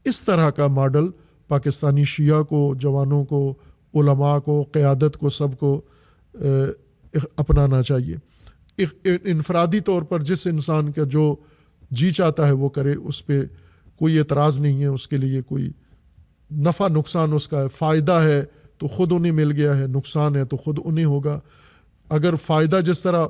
اس طرح کا ماڈل پاکستانی شیعہ کو، جوانوں کو، علماء کو، قیادت کو، سب کو اپنانا چاہیے. انفرادی طور پر جس انسان کا جو جی چاہتا ہے وہ کرے، اس پہ کوئی اعتراض نہیں ہے. اس کے لیے کوئی نفع نقصان اس کا ہے. فائدہ ہے تو خود انہیں مل گیا ہے، نقصان ہے تو خود انہیں ہوگا. اگر فائدہ جس طرح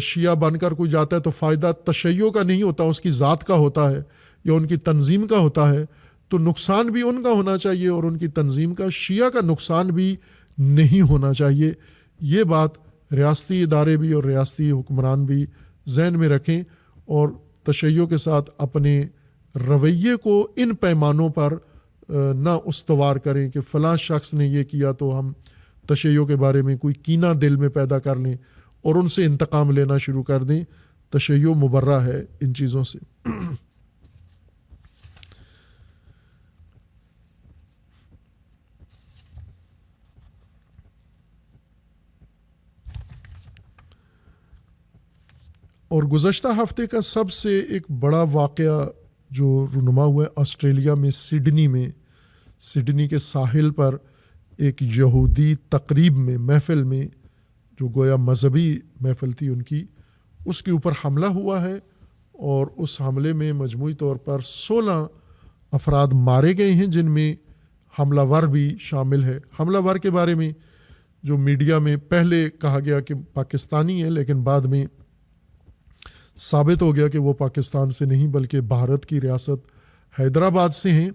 شیعہ بن کر کوئی جاتا ہے تو فائدہ تشیع کا نہیں ہوتا، اس کی ذات کا ہوتا ہے یا ان کی تنظیم کا ہوتا ہے، تو نقصان بھی ان کا ہونا چاہیے اور ان کی تنظیم کا. شیعہ کا نقصان بھی نہیں ہونا چاہیے. یہ بات ریاستی ادارے بھی اور ریاستی حکمران بھی ذہن میں رکھیں اور تشیع کے ساتھ اپنے رویے کو ان پیمانوں پر نہ استوار کریں کہ فلاں شخص نے یہ کیا تو ہم تشیع کے بارے میں کوئی کینہ دل میں پیدا کر لیں اور ان سے انتقام لینا شروع کر دیں. تشیع مبرہ ہے ان چیزوں سے. اور گزشتہ ہفتے کا سب سے ایک بڑا واقعہ جو رونما ہوا ہے آسٹریلیا میں، سڈنی کے ساحل پر ایک یہودی تقریب میں، محفل میں، جو گویا مذہبی محفل تھی ان کی، اس کے اوپر حملہ ہوا ہے اور اس حملے میں مجموعی طور پر 16 افراد مارے گئے ہیں، جن میں حملہ ور بھی شامل ہے. حملہ ور کے بارے میں جو میڈیا میں پہلے کہا گیا کہ پاکستانی ہے، لیکن بعد میں ثابت ہو گیا کہ وہ پاکستان سے نہیں بلکہ بھارت کی ریاست حیدرآباد سے ہیں،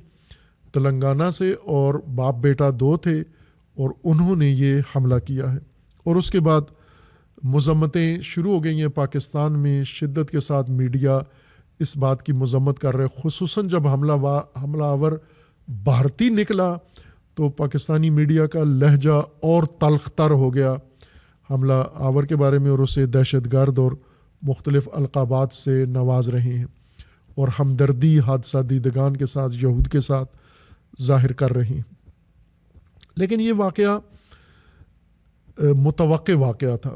تلنگانہ سے، اور باپ بیٹا 2 تھے اور انہوں نے یہ حملہ کیا ہے. اور اس کے بعد مذمتیں شروع ہو گئی ہیں پاکستان میں. شدت کے ساتھ میڈیا اس بات کی مذمت کر رہے، خصوصاً جب حملہ آور بھارتی نکلا تو پاکستانی میڈیا کا لہجہ اور تلخ تر ہو گیا حملہ آور کے بارے میں، اور اسے دہشت گرد اور مختلف القابات سے نواز رہے ہیں اور ہمدردی حادثہ دیدگان کے ساتھ، یہود کے ساتھ ظاہر کر رہے ہیں. لیکن یہ واقعہ متوقع واقعہ تھا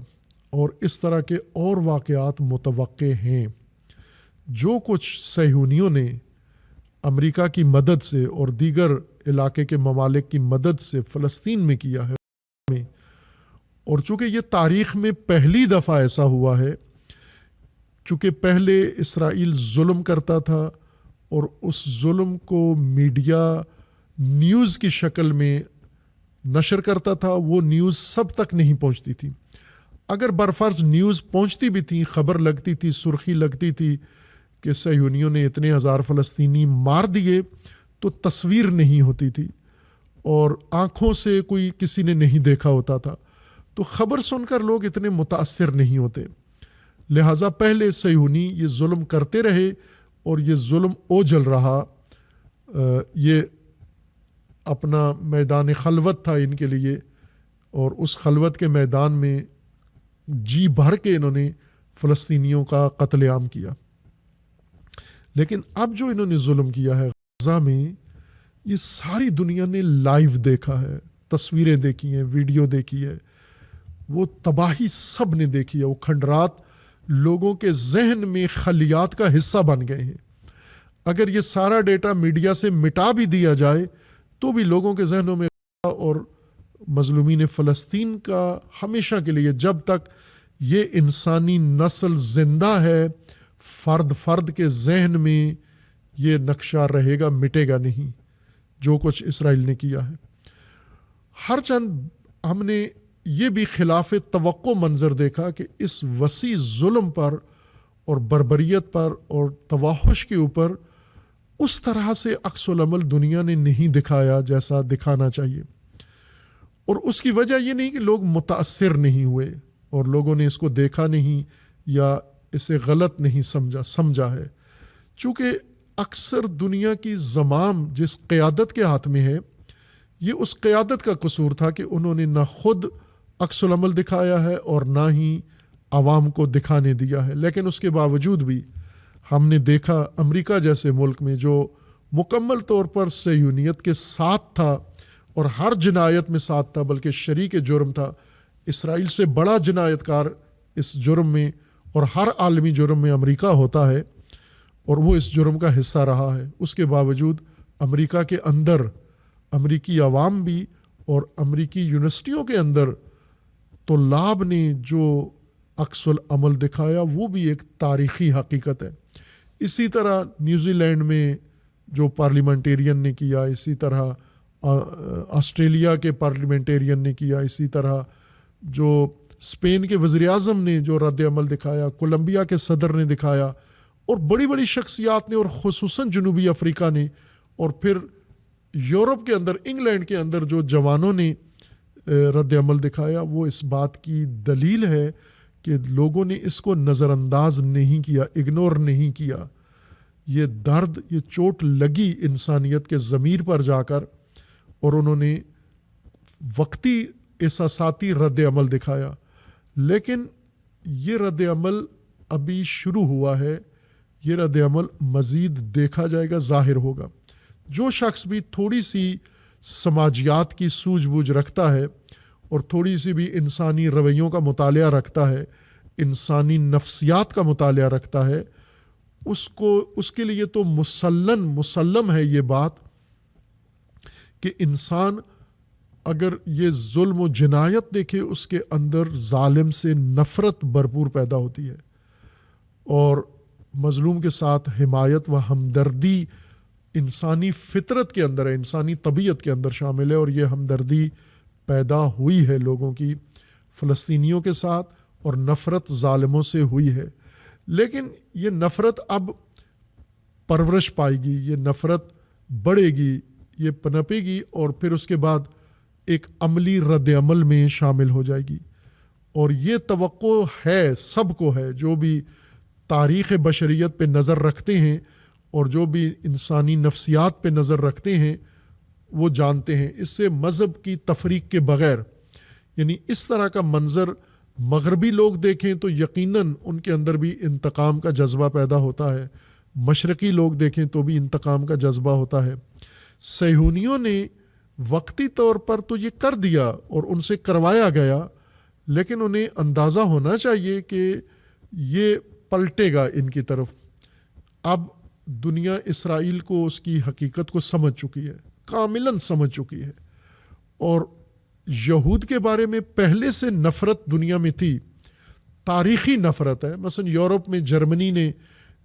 اور اس طرح کے اور واقعات متوقع ہیں. جو کچھ صہیونیوں نے امریکہ کی مدد سے اور دیگر علاقے کے ممالک کی مدد سے فلسطین میں کیا ہے، اور چونکہ یہ تاریخ میں پہلی دفعہ ایسا ہوا ہے، چونکہ پہلے اسرائیل ظلم کرتا تھا اور اس ظلم کو میڈیا نیوز کی شکل میں نشر کرتا تھا، وہ نیوز سب تک نہیں پہنچتی تھی. اگر برفرض نیوز پہنچتی بھی تھی، خبر لگتی تھی، سرخی لگتی تھی کہ صہیونیوں نے اتنے ہزار فلسطینی مار دیے، تو تصویر نہیں ہوتی تھی اور آنکھوں سے کوئی کسی نے نہیں دیکھا ہوتا تھا، تو خبر سن کر لوگ اتنے متاثر نہیں ہوتے. لہٰذا پہلے صہیونی یہ ظلم کرتے رہے اور یہ ظلم اوجل رہا. یہ اپنا میدان خلوت تھا ان کے لیے، اور اس خلوت کے میدان میں جی بھر کے انہوں نے فلسطینیوں کا قتل عام کیا. لیکن اب جو انہوں نے ظلم کیا ہے غزہ میں، یہ ساری دنیا نے لائیو دیکھا ہے، تصویریں دیکھی ہیں، ویڈیو دیکھی ہے، وہ تباہی سب نے دیکھی ہے. وہ کھنڈرات لوگوں کے ذہن میں خلیات کا حصہ بن گئے ہیں. اگر یہ سارا ڈیٹا میڈیا سے مٹا بھی دیا جائے تو بھی لوگوں کے ذہنوں میں اور مظلومین فلسطین کا ہمیشہ کے لیے، جب تک یہ انسانی نسل زندہ ہے، فرد فرد کے ذہن میں یہ نقشہ رہے گا، مٹے گا نہیں جو کچھ اسرائیل نے کیا ہے. ہر چند ہم نے یہ بھی خلاف توقع منظر دیکھا کہ اس وسیع ظلم پر اور بربریت پر اور توحش کے اوپر اس طرح سے عکس العمل دنیا نے نہیں دکھایا جیسا دکھانا چاہیے. اور اس کی وجہ یہ نہیں کہ لوگ متاثر نہیں ہوئے اور لوگوں نے اس کو دیکھا نہیں یا اسے غلط نہیں سمجھا ہے. چونکہ اکثر دنیا کی زمام جس قیادت کے ہاتھ میں ہے، یہ اس قیادت کا قصور تھا کہ انہوں نے نہ خود عکس العمل دکھایا ہے اور نہ ہی عوام کو دکھانے دیا ہے. لیکن اس کے باوجود بھی ہم نے دیکھا امریکہ جیسے ملک میں جو مکمل طور پر صہیونیت کے ساتھ تھا اور ہر جنایت میں ساتھ تھا، بلکہ شریک جرم تھا، اسرائیل سے بڑا جنایت کار اس جرم میں اور ہر عالمی جرم میں امریکہ ہوتا ہے، اور وہ اس جرم کا حصہ رہا ہے. اس کے باوجود امریکہ کے اندر امریکی عوام بھی اور امریکی یونیورسٹیوں کے اندر طلاب نے جو عکس العمل دکھایا وہ بھی ایک تاریخی حقیقت ہے. اسی طرح نیوزی لینڈ میں جو پارلیمنٹیرین نے کیا، اسی طرح آسٹریلیا کے پارلیمنٹیرین نے کیا، اسی طرح جو اسپین کے وزیر اعظم نے جو رد عمل دکھایا، کولمبیا کے صدر نے دکھایا، اور بڑی بڑی شخصیات نے، اور خصوصاً جنوبی افریقہ نے، اور پھر یورپ کے اندر، انگلینڈ کے اندر جو جوانوں نے رد عمل دکھایا، وہ اس بات کی دلیل ہے کہ لوگوں نے اس کو نظر انداز نہیں کیا، اگنور نہیں کیا. یہ درد، یہ چوٹ لگی انسانیت کے ضمیر پر جا کر، اور انہوں نے وقتی احساساتی رد عمل دکھایا. لیکن یہ رد عمل ابھی شروع ہوا ہے، یہ رد عمل مزید دیکھا جائے گا، ظاہر ہوگا. جو شخص بھی تھوڑی سی سماجیات کی سوجھ بوجھ رکھتا ہے اور تھوڑی سی بھی انسانی رویوں کا مطالعہ رکھتا ہے، انسانی نفسیات کا مطالعہ رکھتا ہے، اس کے لیے تو مسلم ہے یہ بات کہ انسان اگر یہ ظلم و جنایت دیکھے، اس کے اندر ظالم سے نفرت بھرپور پیدا ہوتی ہے، اور مظلوم کے ساتھ حمایت و ہمدردی انسانی فطرت کے اندر ہے، انسانی طبیعت کے اندر شامل ہے. اور یہ ہمدردی پیدا ہوئی ہے لوگوں کی فلسطینیوں کے ساتھ، اور نفرت ظالموں سے ہوئی ہے. لیکن یہ نفرت اب پرورش پائے گی، یہ نفرت بڑھے گی، یہ پنپے گی، اور پھر اس کے بعد ایک عملی رد عمل میں شامل ہو جائے گی. اور یہ توقع ہے، سب کو ہے، جو بھی تاریخ بشریت پہ نظر رکھتے ہیں اور جو بھی انسانی نفسیات پہ نظر رکھتے ہیں، وہ جانتے ہیں. اس سے مذہب کی تفریق کے بغیر، یعنی اس طرح کا منظر مغربی لوگ دیکھیں تو یقیناً ان کے اندر بھی انتقام کا جذبہ پیدا ہوتا ہے، مشرقی لوگ دیکھیں تو بھی انتقام کا جذبہ ہوتا ہے. صہیونیوں نے وقتی طور پر تو یہ کر دیا اور ان سے کروایا گیا، لیکن انہیں اندازہ ہونا چاہیے کہ یہ پلٹے گا ان کی طرف. اب دنیا اسرائیل کو، اس کی حقیقت کو سمجھ چکی ہے، کاملاً سمجھ چکی ہے. اور یہود کے بارے میں پہلے سے نفرت دنیا میں تھی، تاریخی نفرت ہے. مثلا یورپ میں جرمنی نے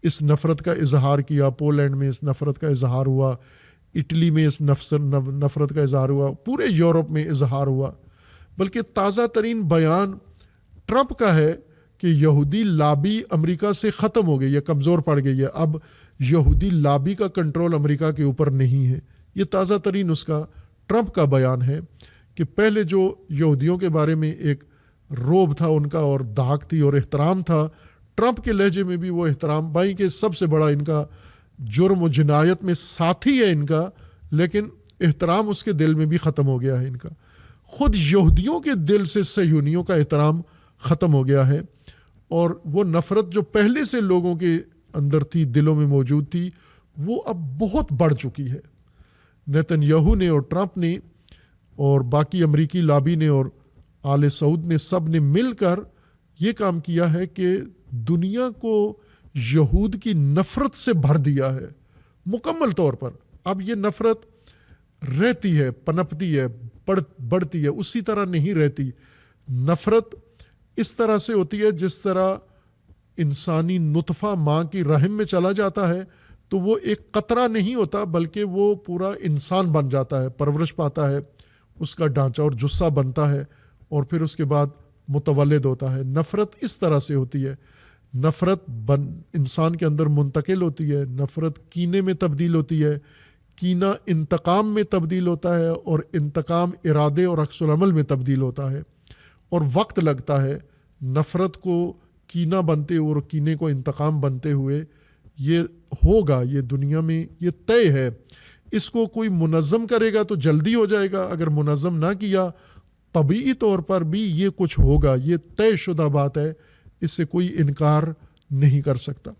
اس نفرت کا اظہار کیا، پولینڈ میں اس نفرت کا اظہار ہوا، اٹلی میں اس نفرت کا اظہار ہوا، پورے یورپ میں اظہار ہوا. بلکہ تازہ ترین بیان ٹرمپ کا ہے کہ یہودی لابی امریکہ سے ختم ہو گئی ہے، کمزور پڑ گئی ہے. اب یہودی لابی کا کنٹرول امریکہ کے اوپر نہیں ہے. یہ تازہ ترین اس کا ٹرمپ کا بیان ہے کہ پہلے جو یہودیوں کے بارے میں ایک روب تھا ان کا، اور دھاک تھی اور احترام تھا، ٹرمپ کے لہجے میں بھی وہ احترام، بھائی کہ سب سے بڑا ان کا جرم و جنایت میں ساتھی ہے ان کا، لیکن احترام اس کے دل میں بھی ختم ہو گیا ہے ان کا. خود یہودیوں کے دل سے صہیونیوں کا احترام ختم ہو گیا ہے، اور وہ نفرت جو پہلے سے لوگوں کے اندر تھی، دلوں میں موجود تھی، وہ اب بہت بڑھ چکی ہے. نیتن یاہو نے اور ٹرمپ نے اور باقی امریکی لابی نے اور آل سعود نے سب نے مل کر یہ کام کیا ہے کہ دنیا کو یہود کی نفرت سے بھر دیا ہے مکمل طور پر. اب یہ نفرت رہتی ہے، پنپتی ہے، بڑھتی ہے، اسی طرح نہیں رہتی. نفرت اس طرح سے ہوتی ہے جس طرح انسانی نطفہ ماں کی رحم میں چلا جاتا ہے تو وہ ایک قطرہ نہیں ہوتا بلکہ وہ پورا انسان بن جاتا ہے، پرورش پاتا ہے، اس کا ڈھانچہ اور جثہ بنتا ہے اور پھر اس کے بعد متولد ہوتا ہے. نفرت اس طرح سے ہوتی ہے. نفرت انسان کے اندر منتقل ہوتی ہے. نفرت کینے میں تبدیل ہوتی ہے، کینہ انتقام میں تبدیل ہوتا ہے اور انتقام ارادے اور عکس العمل میں تبدیل ہوتا ہے، اور وقت لگتا ہے نفرت کو کینہ بنتے اور کینے کو انتقام بنتے ہوئے. یہ ہوگا، یہ دنیا میں یہ طے ہے. اس کو کوئی منظم کرے گا تو جلدی ہو جائے گا، اگر منظم نہ کیا طبیعی طور پر بھی یہ کچھ ہوگا. یہ طے شدہ بات ہے، اس سے کوئی انکار نہیں کر سکتا.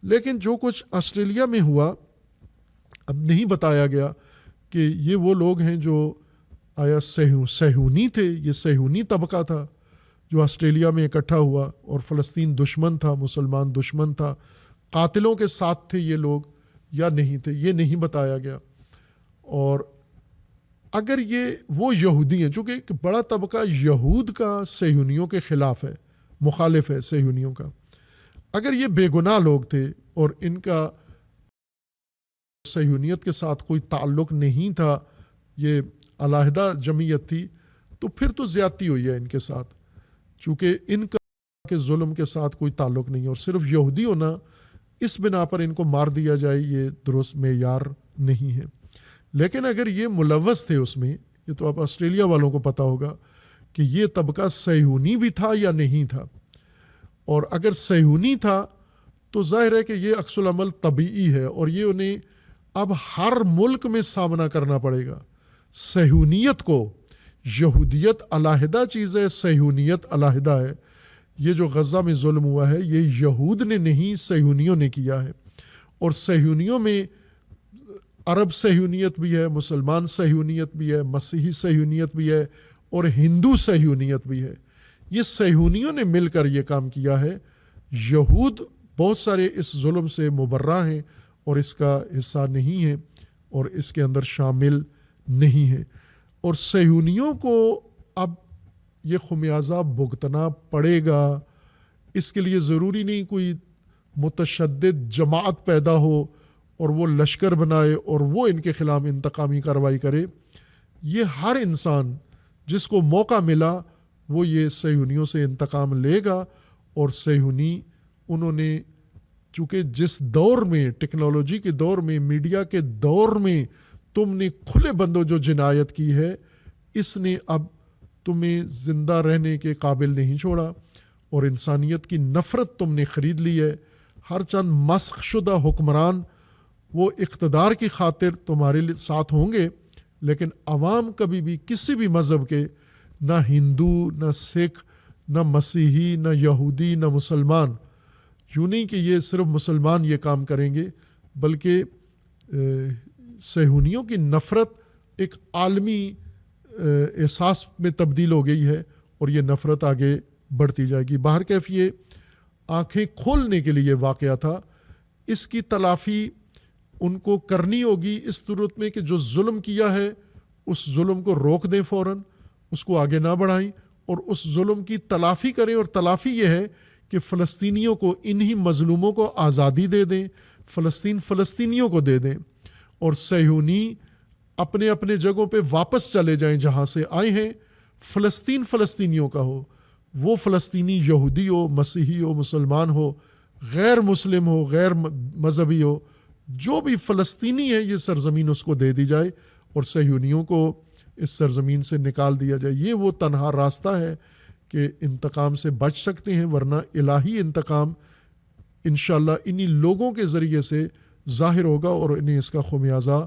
لیکن جو کچھ آسٹریلیا میں ہوا، اب نہیں بتایا گیا کہ یہ وہ لوگ ہیں جو آیا صہیونی تھے، یہ صہیونی طبقہ تھا جو آسٹریلیا میں اکٹھا ہوا اور فلسطین دشمن تھا، مسلمان دشمن تھا، قاتلوں کے ساتھ تھے یہ لوگ یا نہیں تھے، یہ نہیں بتایا گیا. اور اگر یہ وہ یہودی ہیں، چونکہ ایک بڑا طبقہ یہود کا صہیونیوں کے خلاف ہے، مخالف ہے صہیونیوں کا، اگر یہ بے گناہ لوگ تھے اور ان کا صہیونیت کے ساتھ کوئی تعلق نہیں تھا، یہ علیحدہ جمعیت تھی، تو پھر تو زیادتی ہوئی ہے ان کے ساتھ، چونکہ ان کا کے ظلم کے ساتھ کوئی تعلق نہیں ہے. اور صرف یہودی ہونا اس بنا پر ان کو مار دیا جائے، یہ درست معیار نہیں ہے. لیکن اگر یہ ملوث تھے اس میں، یہ تو اب آسٹریلیا والوں کو پتہ ہوگا کہ یہ طبقہ صہیونی بھی تھا یا نہیں تھا. اور اگر صہیونی تھا تو ظاہر ہے کہ یہ عکس العمل طبیعی ہے، اور یہ انہیں اب ہر ملک میں سامنا کرنا پڑے گا. صہیونیت کو، یہودیت علیحدہ چیز ہے، صہیونیت علیحدہ ہے. یہ جو غزہ میں ظلم ہوا ہے یہ یہود نے نہیں، صہیونیوں نے کیا ہے. اور صہیونیوں میں عرب صہیونیت بھی ہے، مسلمان صہیونیت بھی ہے، مسیحی صہیونیت بھی ہے اور ہندو صہیونیت بھی ہے. یہ صہیونیوں نے مل کر یہ کام کیا ہے. یہود بہت سارے اس ظلم سے مبرہ ہیں اور اس کا حصہ نہیں ہے اور اس کے اندر شامل نہیں ہے. اور صہیونیوں کو اب یہ خمیازہ بھگتنا پڑے گا. اس کے لیے ضروری نہیں کوئی متشدد جماعت پیدا ہو اور وہ لشکر بنائے اور وہ ان کے خلاف انتقامی کارروائی کرے. یہ ہر انسان جس کو موقع ملا وہ یہ صہیونیوں سے انتقام لے گا. اور صہیونی انہوں نے چونکہ جس دور میں، ٹیکنالوجی کے دور میں، میڈیا کے دور میں تم نے کھلے بندوں جو جنایت کی ہے، اس نے اب تمہیں زندہ رہنے کے قابل نہیں چھوڑا اور انسانیت کی نفرت تم نے خرید لی ہے. ہر چند مسخ شدہ حکمران وہ اقتدار کی خاطر تمہارے ساتھ ہوں گے، لیکن عوام کبھی بھی کسی بھی مذہب کے، نہ ہندو، نہ سکھ، نہ مسیحی، نہ یہودی، نہ مسلمان، یوں نہیں کہ یہ صرف مسلمان یہ کام کریں گے، بلکہ صہیونیوں کی نفرت ایک عالمی احساس میں تبدیل ہو گئی ہے اور یہ نفرت آگے بڑھتی جائے گی. بہرکیف یہ آنکھیں کھولنے کے لیے واقعہ تھا. اس کی تلافی ان کو کرنی ہوگی اس صورت میں کہ جو ظلم کیا ہے اس ظلم کو روک دیں، فوراً اس کو آگے نہ بڑھائیں اور اس ظلم کی تلافی کریں. اور تلافی یہ ہے کہ فلسطینیوں کو، انہی مظلوموں کو آزادی دے دیں، فلسطین فلسطینیوں کو دے دیں اور صہیونی اپنے اپنے جگہوں پہ واپس چلے جائیں جہاں سے آئے ہیں. فلسطین فلسطینیوں کا ہو، وہ فلسطینی یہودی ہو، مسیحی ہو، مسلمان ہو، غیر مسلم ہو، غیر مذہبی ہو، جو بھی فلسطینی ہے یہ سرزمین اس کو دے دی جائے اور صہیونیوں کو اس سرزمین سے نکال دیا جائے. یہ وہ تنہا راستہ ہے کہ انتقام سے بچ سکتے ہیں، ورنہ الہی انتقام انشاءاللہ انہی لوگوں کے ذریعے سے ظاہر ہوگا اور انہیں اس کا خمیازہ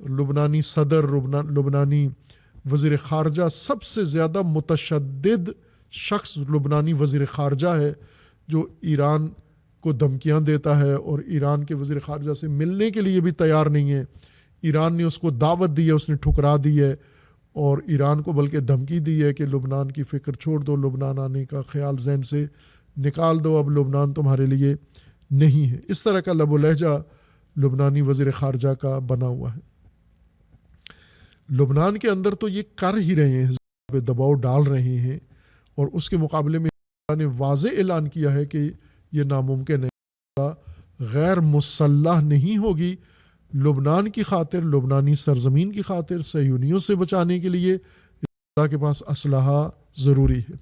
لبنانی صدر، لبنانی وزیر خارجہ، سب سے زیادہ متشدد شخص لبنانی وزیر خارجہ ہے، جو ایران کو دھمکیاں دیتا ہے اور ایران کے وزیر خارجہ سے ملنے کے لیے بھی تیار نہیں ہے. ایران نے اس کو دعوت دی ہے، اس نے ٹھکرا دی ہے، اور ایران کو بلکہ دھمکی دی ہے کہ لبنان کی فکر چھوڑ دو، لبنان آنے کا خیال ذہن سے نکال دو، اب لبنان تمہارے لیے نہیں ہے. اس طرح کا لب و لہجہ لبنانی وزیر خارجہ کا بنا ہوا ہے. لبنان کے اندر تو یہ کر ہی رہے ہیں، پہ دباؤ ڈال رہے ہیں، اور اس کے مقابلے میں نے واضح اعلان کیا ہے کہ یہ ناممکن ہے، غیر مسلح نہیں ہوگی. لبنان کی خاطر، لبنانی سرزمین کی خاطر، صہیونیوں سے بچانے کے لیے اللہ کے پاس اسلحہ ضروری ہے.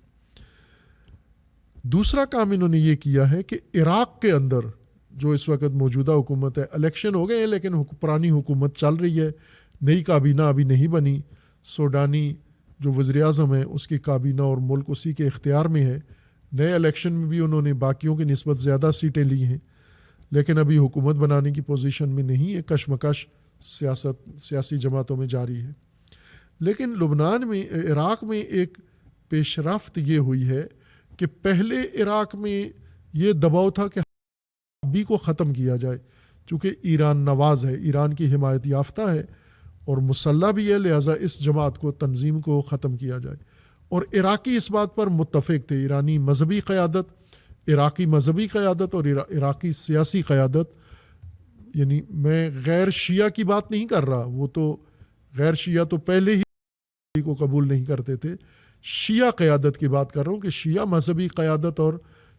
دوسرا کام انہوں نے یہ کیا ہے کہ عراق کے اندر جو اس وقت موجودہ حکومت ہے، الیکشن ہو گئے ہیں لیکن پرانی حکومت چل رہی ہے، نئی کابینہ ابھی نہیں بنی. سوڈانی جو وزیر اعظم ہے اس کی کابینہ اور ملک اسی کے اختیار میں ہے. نئے الیکشن میں بھی انہوں نے باقیوں کی نسبت زیادہ سیٹیں لی ہیں، لیکن ابھی حکومت بنانے کی پوزیشن میں نہیں ہے. کشمکش سیاسی جماعتوں میں جاری ہے. لیکن لبنان میں، عراق میں ایک پیش رفت یہ ہوئی ہے کہ پہلے عراق میں یہ دباؤ تھا کہ ابھی کو ختم کیا جائے، چونکہ ایران نواز ہے، ایران کی حمایت یافتہ ہے اور مسلح بھی ہے، لہٰذا اس جماعت کو، تنظیم کو ختم کیا جائے. اور عراقی اس بات پر متفق تھے، ایرانی مذہبی قیادت، عراقی مذہبی قیادت اور عراقی سیاسی قیادت. یعنی میں غیر شیعہ کی بات نہیں کر رہا، وہ تو غیر شیعہ تو پہلے ہی کو قبول نہیں کرتے تھے. شیعہ قیادت کی بات کر رہا ہوں کہ شیعہ مذہبی قیادت اور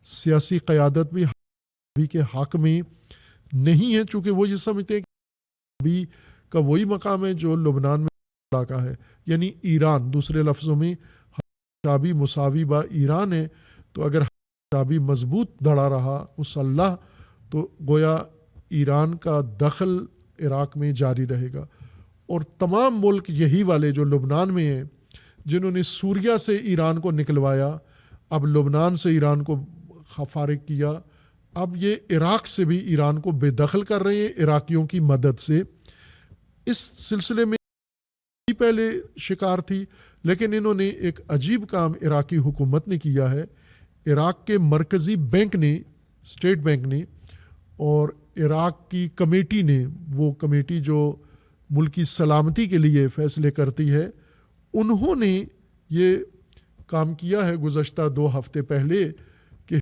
سیاسی قیادت بھی ابھی کے حق میں نہیں ہے، چونکہ وہ یہ سمجھتے ہیں کہ ابھی کا وہی مقام ہے جو لبنان میں علاقہ ہے، یعنی ایران. دوسرے لفظوں میں شابی مساوی با ایران ہے. تو اگر شابی مضبوط دھڑا رہا مسلح، تو گویا ایران کا دخل عراق میں جاری رہے گا. اور تمام ملک یہی والے جو لبنان میں ہیں، جنہوں نے سوریہ سے ایران کو نکلوایا، اب لبنان سے ایران کو فارغ کیا، اب یہ عراق سے بھی ایران کو بے دخل کر رہے ہیں عراقیوں کی مدد سے. اس سلسلے میں پہلے شکار تھی، لیکن انہوں نے ایک عجیب کام عراقی حکومت نے کیا ہے. عراق کے مرکزی بینک نے، اسٹیٹ بینک نے، اور عراق کی کمیٹی نے، وہ کمیٹی جو ملکی سلامتی کے لیے فیصلے کرتی ہے، انہوں نے یہ کام کیا ہے گزشتہ 2 ہفتے پہلے کہ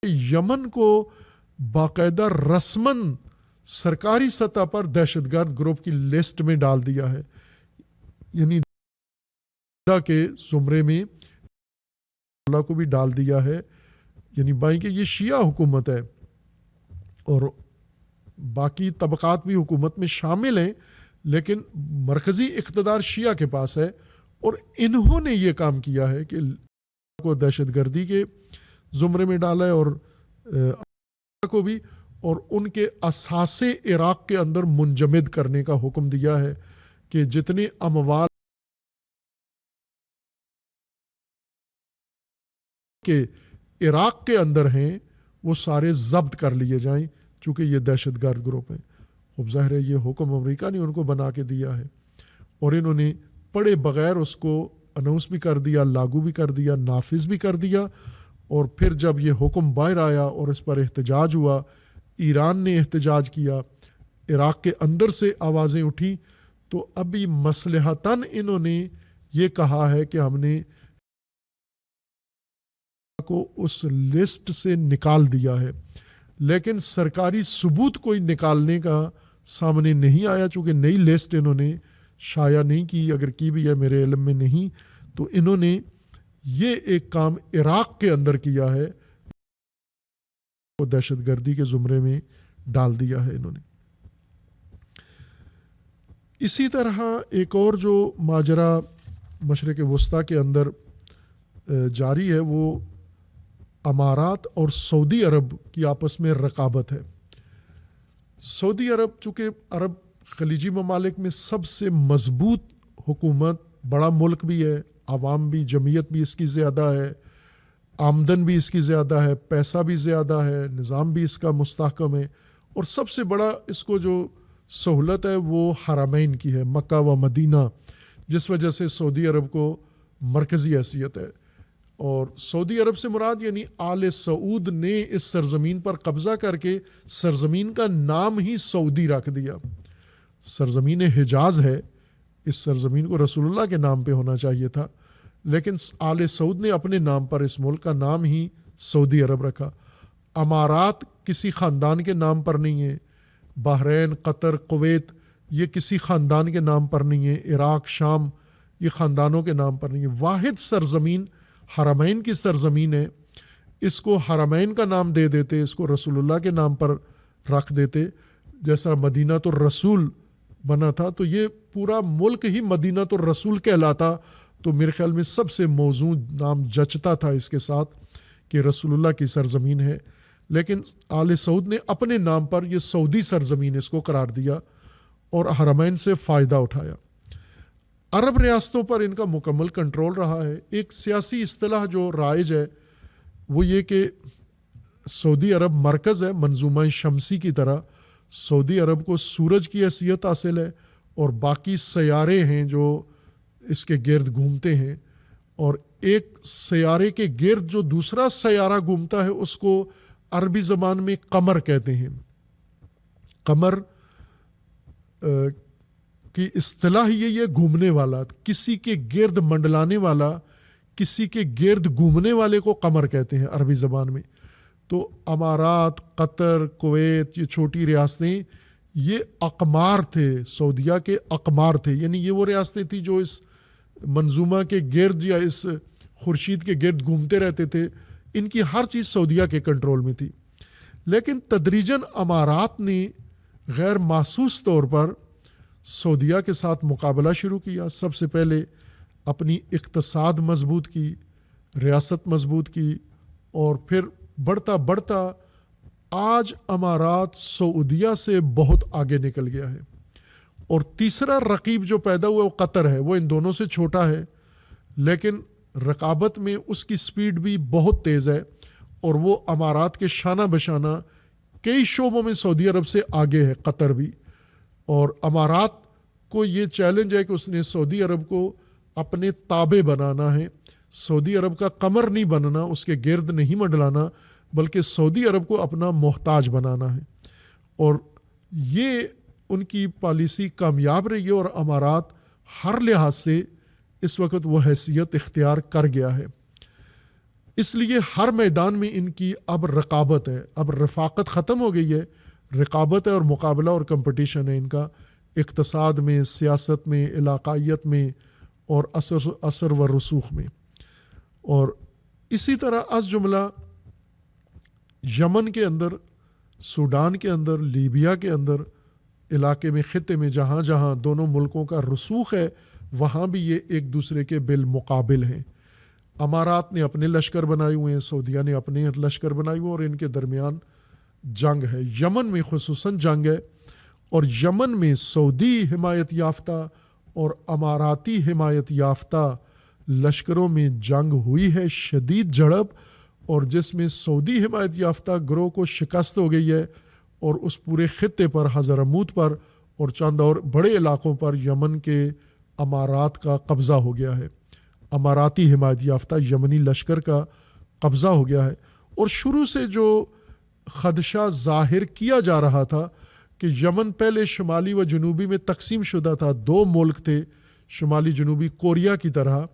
یمن کو باقاعدہ رسماً سرکاری سطح پر دہشت گرد گروپ کی لسٹ میں ڈال دیا ہے. یعنی کے زمرے میں اللہ کو بھی ڈال دیا ہے. یعنی بھائی کہ یہ شیعہ حکومت ہے اور باقی طبقات بھی حکومت میں شامل ہیں، لیکن مرکزی اقتدار شیعہ کے پاس ہے. اور انہوں نے یہ کام کیا ہے کہ کو دہشت گردی کے زمرے میں ڈالا ہے، اور کو بھی، اور ان کے اثاثے عراق کے اندر منجمد کرنے کا حکم دیا ہے کہ جتنے اموال کے عراق کے اندر ہیں وہ سارے ضبط کر لیے جائیں، چونکہ یہ دہشت گرد گروپ ہیں. خوب ظاہر ہے یہ حکم امریکہ نے ان کو بنا کے دیا ہے، اور انہوں نے پڑھے بغیر اس کو اناؤنس بھی کر دیا، لاگو بھی کر دیا، نافذ بھی کر دیا. اور پھر جب یہ حکم باہر آیا اور اس پر احتجاج ہوا، ایران نے احتجاج کیا، عراق کے اندر سے آوازیں اٹھیں، تو ابھی مصلحتاً انہوں نے یہ کہا ہے کہ ہم نے کو اس لسٹ سے نکال دیا ہے. لیکن سرکاری ثبوت کوئی نکالنے کا سامنے نہیں آیا، چونکہ نئی لسٹ انہوں نے شائع نہیں کی، اگر کی بھی ہے میرے علم میں نہیں. تو انہوں نے یہ ایک کام عراق کے اندر کیا ہے، وہ دہشت گردی کے زمرے میں ڈال دیا ہے انہوں نے. اسی طرح ایک اور جو ماجرا مشرق وسطیٰ کے اندر جاری ہے، وہ امارات اور سعودی عرب کی آپس میں رقابت ہے. سعودی عرب چونکہ عرب خلیجی ممالک میں سب سے مضبوط حکومت، بڑا ملک بھی ہے، عوام بھی، جمعیت بھی اس کی زیادہ ہے، آمدن بھی اس کی زیادہ ہے، پیسہ بھی زیادہ ہے، نظام بھی اس کا مستحکم ہے، اور سب سے بڑا اس کو جو سہولت ہے وہ حرمین کی ہے، مکہ و مدینہ، جس وجہ سے سعودی عرب کو مرکزی حیثیت ہے. اور سعودی عرب سے مراد یعنی آل سعود نے اس سرزمین پر قبضہ کر کے سرزمین کا نام ہی سعودی رکھ دیا. سرزمین حجاز ہے، اس سرزمین کو رسول اللہ کے نام پہ ہونا چاہیے تھا، لیکن آل سعود نے اپنے نام پر اس ملک کا نام ہی سعودی عرب رکھا. امارات کسی خاندان کے نام پر نہیں ہے، بحرین، قطر، کویت یہ کسی خاندان کے نام پر نہیں ہے، عراق، شام یہ خاندانوں کے نام پر نہیں ہے. واحد سرزمین حرمین کی سرزمین ہے. اس کو حرمین کا نام دے دیتے، اس کو رسول اللہ کے نام پر رکھ دیتے، جیسا مدینہ الرسول بنا تھا. تو یہ پورا ملک ہی مدینہ الرسول کہلاتا، تو میرے خیال میں سب سے موزوں نام جچتا تھا اس کے ساتھ کہ رسول اللہ کی سرزمین ہے. لیکن آل سعود نے اپنے نام پر یہ سعودی سرزمین اس کو قرار دیا اور حرمین سے فائدہ اٹھایا. عرب ریاستوں پر ان کا مکمل کنٹرول رہا ہے. ایک سیاسی اصطلاح جو رائج ہے وہ یہ کہ سعودی عرب مرکز ہے، منظومہ شمسی کی طرح. سعودی عرب کو سورج کی حیثیت حاصل ہے اور باقی سیارے ہیں جو اس کے گرد گھومتے ہیں، اور ایک سیارے کے گرد جو دوسرا سیارہ گھومتا ہے اس کو عربی زبان میں قمر کہتے ہیں. قمر کی اصطلاح یہ گھومنے والا، کسی کے گرد منڈلانے والا، کسی کے گرد گھومنے والے کو قمر کہتے ہیں عربی زبان میں. تو امارات، قطر، کویت یہ چھوٹی ریاستیں یہ اقمار تھے، سعودیہ کے اقمار تھے. یعنی یہ وہ ریاستیں تھیں جو اس منظومہ کے گرد یا اس خورشید کے گرد گھومتے رہتے تھے. ان کی ہر چیز سعودیہ کے کنٹرول میں تھی. لیکن تدریجاً امارات نے غیر محسوس طور پر سعودیہ کے ساتھ مقابلہ شروع کیا. سب سے پہلے اپنی اقتصاد مضبوط کی، ریاست مضبوط کی، اور پھر بڑھتا بڑھتا آج امارات سعودیہ سے بہت آگے نکل گیا ہے. اور تیسرا رقیب جو پیدا ہوا وہ قطر ہے. وہ ان دونوں سے چھوٹا ہے لیکن رقابت میں اس کی سپیڈ بھی بہت تیز ہے، اور وہ امارات کے شانہ بشانہ کئی شعبوں میں سعودی عرب سے آگے ہے قطر بھی. اور امارات کو یہ چیلنج ہے کہ اس نے سعودی عرب کو اپنے تابع بنانا ہے. سعودی عرب کا قمر نہیں بننا، اس کے گرد نہیں منڈلانا، بلکہ سعودی عرب کو اپنا محتاج بنانا ہے. اور یہ ان کی پالیسی کامیاب رہی ہے، اور امارات ہر لحاظ سے اس وقت وہ حیثیت اختیار کر گیا ہے. اس لیے ہر میدان میں ان کی اب رقابت ہے. اب رفاقت ختم ہو گئی ہے، رقابت ہے اور مقابلہ اور کمپٹیشن ہے ان کا، اقتصاد میں، سیاست میں، علاقائیت میں، اور اثر و رسوخ میں. اور اسی طرح از جملہ یمن کے اندر، سوڈان کے اندر، لیبیا کے اندر، علاقے میں، خطے میں جہاں جہاں دونوں ملکوں کا رسوخ ہے وہاں بھی یہ ایک دوسرے کے بالمقابل ہیں. امارات نے اپنے لشکر بنائے ہوئے ہیں، سعودیہ نے اپنے لشکر بنائے ہوئے ہیں، اور ان کے درمیان جنگ ہے. یمن میں خصوصاً جنگ ہے، اور یمن میں سعودی حمایت یافتہ اور اماراتی حمایت یافتہ لشکروں میں جنگ ہوئی ہے، شدید جھڑپ، اور جس میں سعودی حمایت یافتہ گروہ کو شکست ہو گئی ہے، اور اس پورے خطے پر، حضرموت پر اور چند اور بڑے علاقوں پر یمن کے امارات کا قبضہ ہو گیا ہے. اماراتی حمایت یافتہ یمنی لشکر کا قبضہ ہو گیا ہے. اور شروع سے جو خدشہ ظاہر کیا جا رہا تھا کہ یمن پہلے شمالی و جنوبی میں تقسیم شدہ تھا، دو ملک تھے شمالی جنوبی، کوریا کی طرح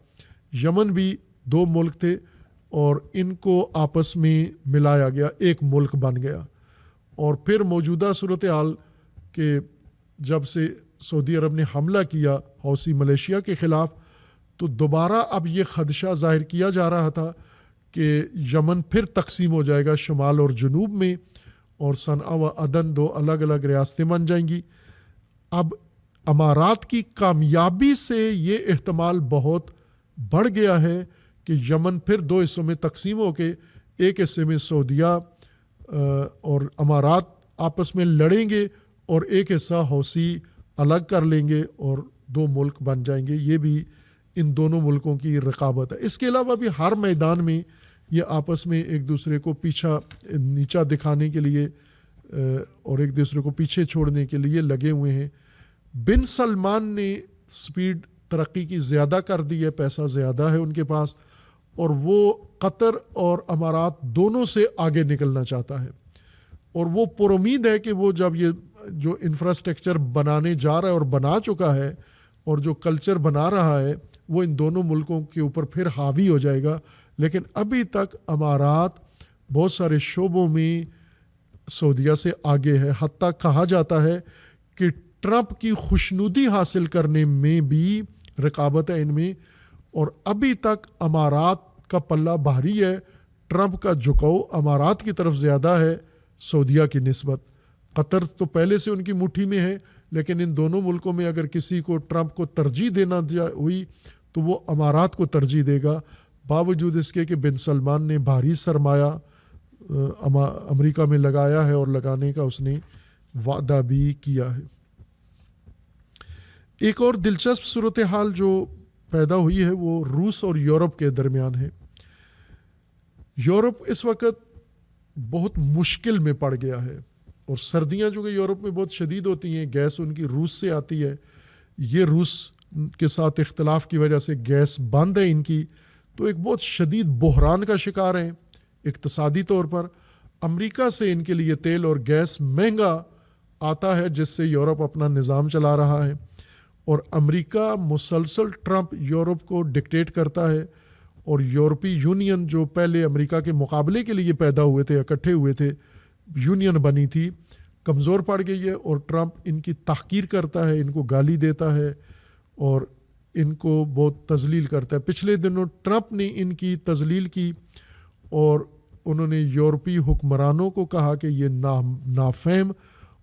یمن بھی دو ملک تھے، اور ان کو آپس میں ملایا گیا، ایک ملک بن گیا. اور پھر موجودہ صورتحال کہ جب سے سعودی عرب نے حملہ کیا حوثی ملیشیا کے خلاف، تو دوبارہ اب یہ خدشہ ظاہر کیا جا رہا تھا کہ یمن پھر تقسیم ہو جائے گا شمال اور جنوب میں، اور صنعا و عدن دو الگ الگ ریاستیں بن جائیں گی. اب امارات کی کامیابی سے یہ احتمال بہت بڑھ گیا ہے کہ یمن پھر دو حصوں میں تقسیم ہو کے ایک حصے میں سعودیہ اور امارات آپس میں لڑیں گے، اور ایک حصہ حوثی الگ کر لیں گے اور دو ملک بن جائیں گے. یہ بھی ان دونوں ملکوں کی رقابت ہے. اس کے علاوہ بھی ہر میدان میں یہ آپس میں ایک دوسرے کو نیچا دکھانے کے لیے اور ایک دوسرے کو پیچھے چھوڑنے کے لیے لگے ہوئے ہیں. بن سلمان نے سپیڈ ترقی کی زیادہ کر دی ہے, پیسہ زیادہ ہے ان کے پاس, اور وہ قطر اور امارات دونوں سے آگے نکلنا چاہتا ہے. اور وہ پر امید ہے کہ وہ جب یہ جو انفراسٹرکچر بنانے جا رہا ہے اور بنا چکا ہے اور جو کلچر بنا رہا ہے وہ ان دونوں ملکوں کے اوپر پھر حاوی ہو جائے گا. لیکن ابھی تک امارات بہت سارے شعبوں میں سعودیہ سے آگے ہے. حتیٰ کہا جاتا ہے کہ ٹرمپ کی خوشنودی حاصل کرنے میں بھی رقابت ہے ان میں, اور ابھی تک امارات کا پلہ بھاری ہے. ٹرمپ کا جھکاؤ امارات کی طرف زیادہ ہے سعودیہ کی نسبت. قطر تو پہلے سے ان کی مٹھی میں ہے, لیکن ان دونوں ملکوں میں اگر کسی کو ٹرمپ کو ترجیح دینا ہوئی تو وہ امارات کو ترجیح دے گا, باوجود اس کے کہ بن سلمان نے بھاری سرمایہ امریکہ میں لگایا ہے اور لگانے کا اس نے وعدہ بھی کیا ہے. ایک اور دلچسپ صورتحال جو پیدا ہوئی ہے وہ روس اور یورپ کے درمیان ہے. یورپ اس وقت بہت مشکل میں پڑ گیا ہے, اور سردیاں جو کہ یورپ میں بہت شدید ہوتی ہیں, گیس ان کی روس سے آتی ہے. یہ روس کے ساتھ اختلاف کی وجہ سے گیس بند ہے ان کی, تو ایک بہت شدید بحران کا شکار ہیں اقتصادی طور پر. امریکہ سے ان کے لیے تیل اور گیس مہنگا آتا ہے جس سے یورپ اپنا نظام چلا رہا ہے, اور امریکہ مسلسل ٹرمپ یورپ کو ڈکٹیٹ کرتا ہے, اور یورپی یونین جو پہلے امریکہ کے مقابلے کے لیے پیدا ہوئے تھے, اکٹھے ہوئے تھے, یونین بنی تھی, کمزور پڑ گئی ہے, اور ٹرمپ ان کی تحقیر کرتا ہے, ان کو گالی دیتا ہے اور ان کو بہت تذلیل کرتا ہے. پچھلے دنوں ٹرمپ نے ان کی تذلیل کی اور انہوں نے یورپی حکمرانوں کو کہا کہ یہ نافہم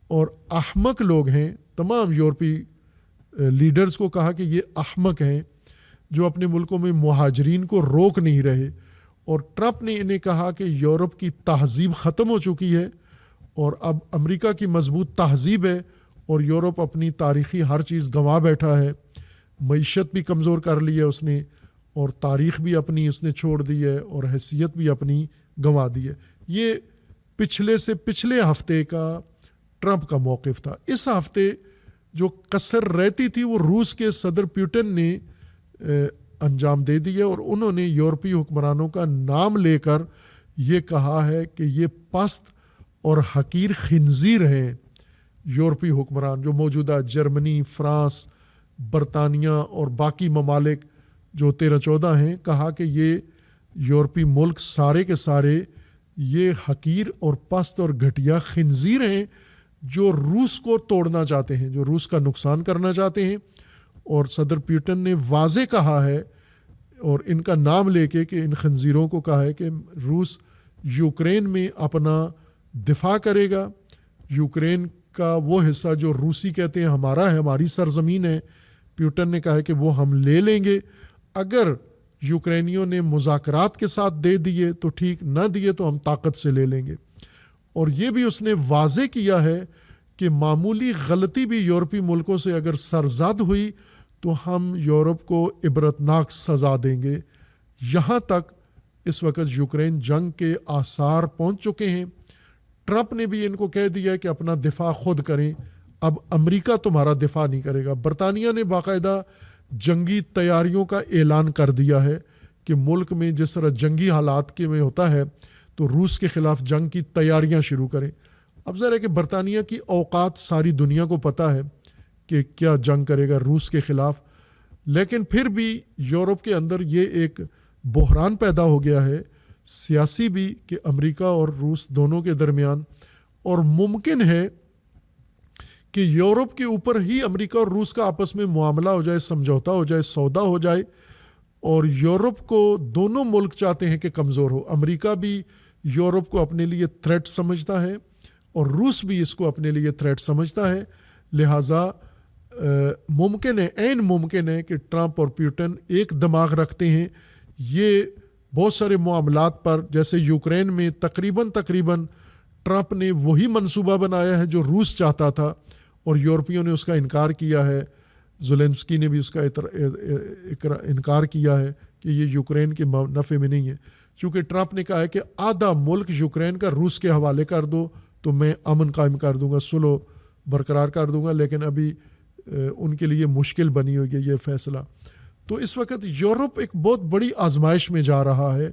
اور احمق لوگ ہیں. تمام یورپی لیڈرز کو کہا کہ یہ احمق ہیں جو اپنے ملکوں میں مہاجرین کو روک نہیں رہے. اور ٹرمپ نے انہیں کہا کہ یورپ کی تہذیب ختم ہو چکی ہے اور اب امریکہ کی مضبوط تہذیب ہے, اور یورپ اپنی تاریخی ہر چیز گنوا بیٹھا ہے. معیشت بھی کمزور کر لی ہے اس نے, اور تاریخ بھی اپنی اس نے چھوڑ دی ہے, اور حیثیت بھی اپنی گنوا دی ہے. یہ پچھلے سے پچھلے ہفتے کا ٹرمپ کا موقف تھا. اس ہفتے جو کسر رہتی تھی وہ روس کے صدر پیوٹن نے انجام دے دی ہے, اور انہوں نے یورپی حکمرانوں کا نام لے کر یہ کہا ہے کہ یہ پست اور حقیر خنزیر ہیں. یورپی حکمران جو موجودہ جرمنی, فرانس, برطانیہ اور باقی ممالک جو 13-14 ہیں, کہا کہ یہ یورپی ملک سارے کے سارے یہ حقیر اور پست اور گھٹیا خنزیر ہیں جو روس کو توڑنا چاہتے ہیں, جو روس کا نقصان کرنا چاہتے ہیں. اور صدر پیوٹن نے واضح کہا ہے اور ان کا نام لے کے کہ ان خنزیروں کو کہا ہے کہ روس یوکرین میں اپنا دفاع کرے گا. یوکرین کا وہ حصہ جو روسی کہتے ہیں ہمارا ہے, ہماری سرزمین ہے, پیوٹن نے کہا ہے کہ وہ ہم لے لیں گے. اگر یوکرینیوں نے مذاکرات کے ساتھ دے دیے تو ٹھیک, نہ دیے تو ہم طاقت سے لے لیں گے. اور یہ بھی اس نے واضح کیا ہے کہ معمولی غلطی بھی یورپی ملکوں سے اگر سرزد ہوئی تو ہم یورپ کو عبرتناک سزا دیں گے. یہاں تک اس وقت یوکرین جنگ کے آثار پہنچ چکے ہیں. ٹرمپ نے بھی ان کو کہہ دیا کہ اپنا دفاع خود کریں, اب امریکہ تمہارا دفاع نہیں کرے گا. برطانیہ نے باقاعدہ جنگی تیاریوں کا اعلان کر دیا ہے کہ ملک میں جس طرح جنگی حالات کے میں ہوتا ہے تو روس کے خلاف جنگ کی تیاریاں شروع کریں. اب ظاہر ہے کہ برطانیہ کی اوقات ساری دنیا کو پتہ ہے کہ کیا جنگ کرے گا روس کے خلاف, لیکن پھر بھی یورپ کے اندر یہ ایک بحران پیدا ہو گیا ہے سیاسی بھی کہ امریکہ اور روس دونوں کے درمیان, اور ممکن ہے کہ یورپ کے اوپر ہی امریکہ اور روس کا آپس میں معاملہ ہو جائے, سمجھوتا ہو جائے, سودا ہو جائے. اور یورپ کو دونوں ملک چاہتے ہیں کہ کمزور ہو. امریکہ بھی یورپ کو اپنے لیے تھریٹ سمجھتا ہے اور روس بھی اس کو اپنے لیے تھریٹ سمجھتا ہے. لہٰذا ممکن ہے, عین ممکن ہے کہ ٹرمپ اور پیوٹن ایک دماغ رکھتے ہیں. یہ بہت سارے معاملات پر, جیسے یوکرین میں تقریباً ٹرمپ نے وہی منصوبہ بنایا ہے جو روس چاہتا تھا اور یورپیوں نے اس کا انکار کیا ہے. زیلنسکی نے بھی اس کا انکار کیا ہے کہ یہ یوکرین کے نفع میں نہیں ہے, چونکہ ٹرمپ نے کہا ہے کہ آدھا ملک یوکرین کا روس کے حوالے کر دو تو میں امن قائم کر دوں گا، صلح برقرار کر دوں گا، لیکن ابھی ان کے لیے مشکل بنی ہوئی ہے یہ فیصلہ۔ تو اس وقت یورپ ایک بہت بڑی آزمائش میں جا رہا ہے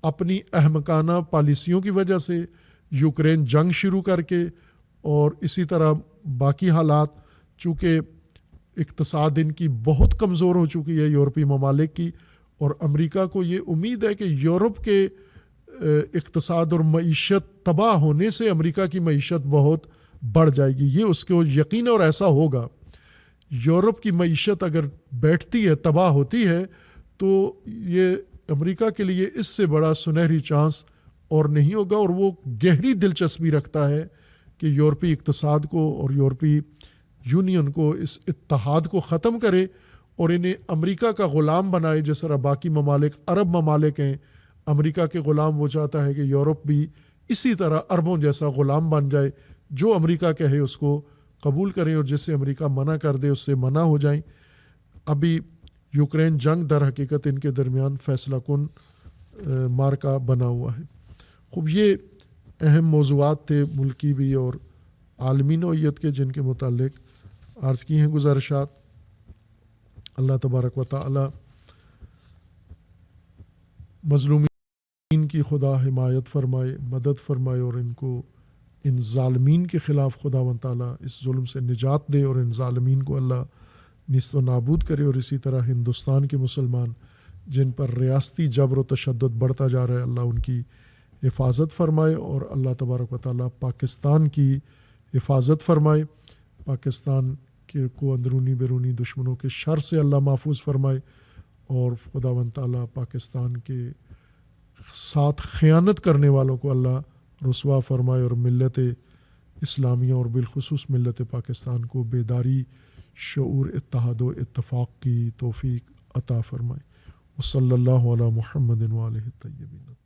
اپنی احمقانہ پالیسیوں کی وجہ سے، یوکرین جنگ شروع کر کے، اور اسی طرح باقی حالات، چونکہ اقتصاد ان کی بہت کمزور ہو چکی ہے یورپی ممالک کی، اور امریکہ کو یہ امید ہے کہ یورپ کے اقتصاد اور معیشت تباہ ہونے سے امریکہ کی معیشت بہت بڑھ جائے گی، یہ اس کو یقین ہے اور ایسا ہوگا۔ یورپ کی معیشت اگر بیٹھتی ہے، تباہ ہوتی ہے، تو یہ امریکہ کے لیے اس سے بڑا سنہری چانس اور نہیں ہوگا، اور وہ گہری دلچسپی رکھتا ہے کہ یورپی اقتصاد کو اور یورپی یونین کو، اس اتحاد کو ختم کرے اور انہیں امریکہ کا غلام بنائے، جس طرح باقی ممالک عرب ممالک ہیں امریکہ کے غلام۔ وہ چاہتا ہے کہ یورپ بھی اسی طرح عربوں جیسا غلام بن جائے، جو امریکہ کہے اس کو قبول کریں، اور جس سے امریکہ منع کر دے اس سے منع ہو جائیں۔ ابھی یوکرین جنگ در حقیقت ان کے درمیان فیصلہ کن مارکا بنا ہوا ہے۔ خوب، یہ اہم موضوعات تھے ملکی بھی اور عالمی نوعیت کے، جن کے متعلق عرض کی ہیں گزارشات۔ اللہ تبارک و تعالی مظلومین کی خدا حمایت فرمائے، مدد فرمائے، اور ان کو ان ظالمین کے خلاف خدا و تعالی اس ظلم سے نجات دے، اور ان ظالمین کو اللہ نیست و نابود کرے۔ اور اسی طرح ہندوستان کے مسلمان جن پر ریاستی جبر و تشدد بڑھتا جا رہا ہے، اللہ ان کی حفاظت فرمائے، اور اللہ تبارک و تعالی پاکستان کی حفاظت فرمائے، پاکستان کے کو اندرونی بیرونی دشمنوں کے شر سے اللہ محفوظ فرمائے، اور خدا و تعالی پاکستان کے ساتھ خیانت کرنے والوں کو اللہ رسوا فرمائے، اور ملت اسلامیہ اور بالخصوص ملت پاکستان کو بیداری، شعور، اتحاد و اتفاق کی توفیق عطا فرمائے۔ وصلی اللہ علی محمد و آلہ الطیبین۔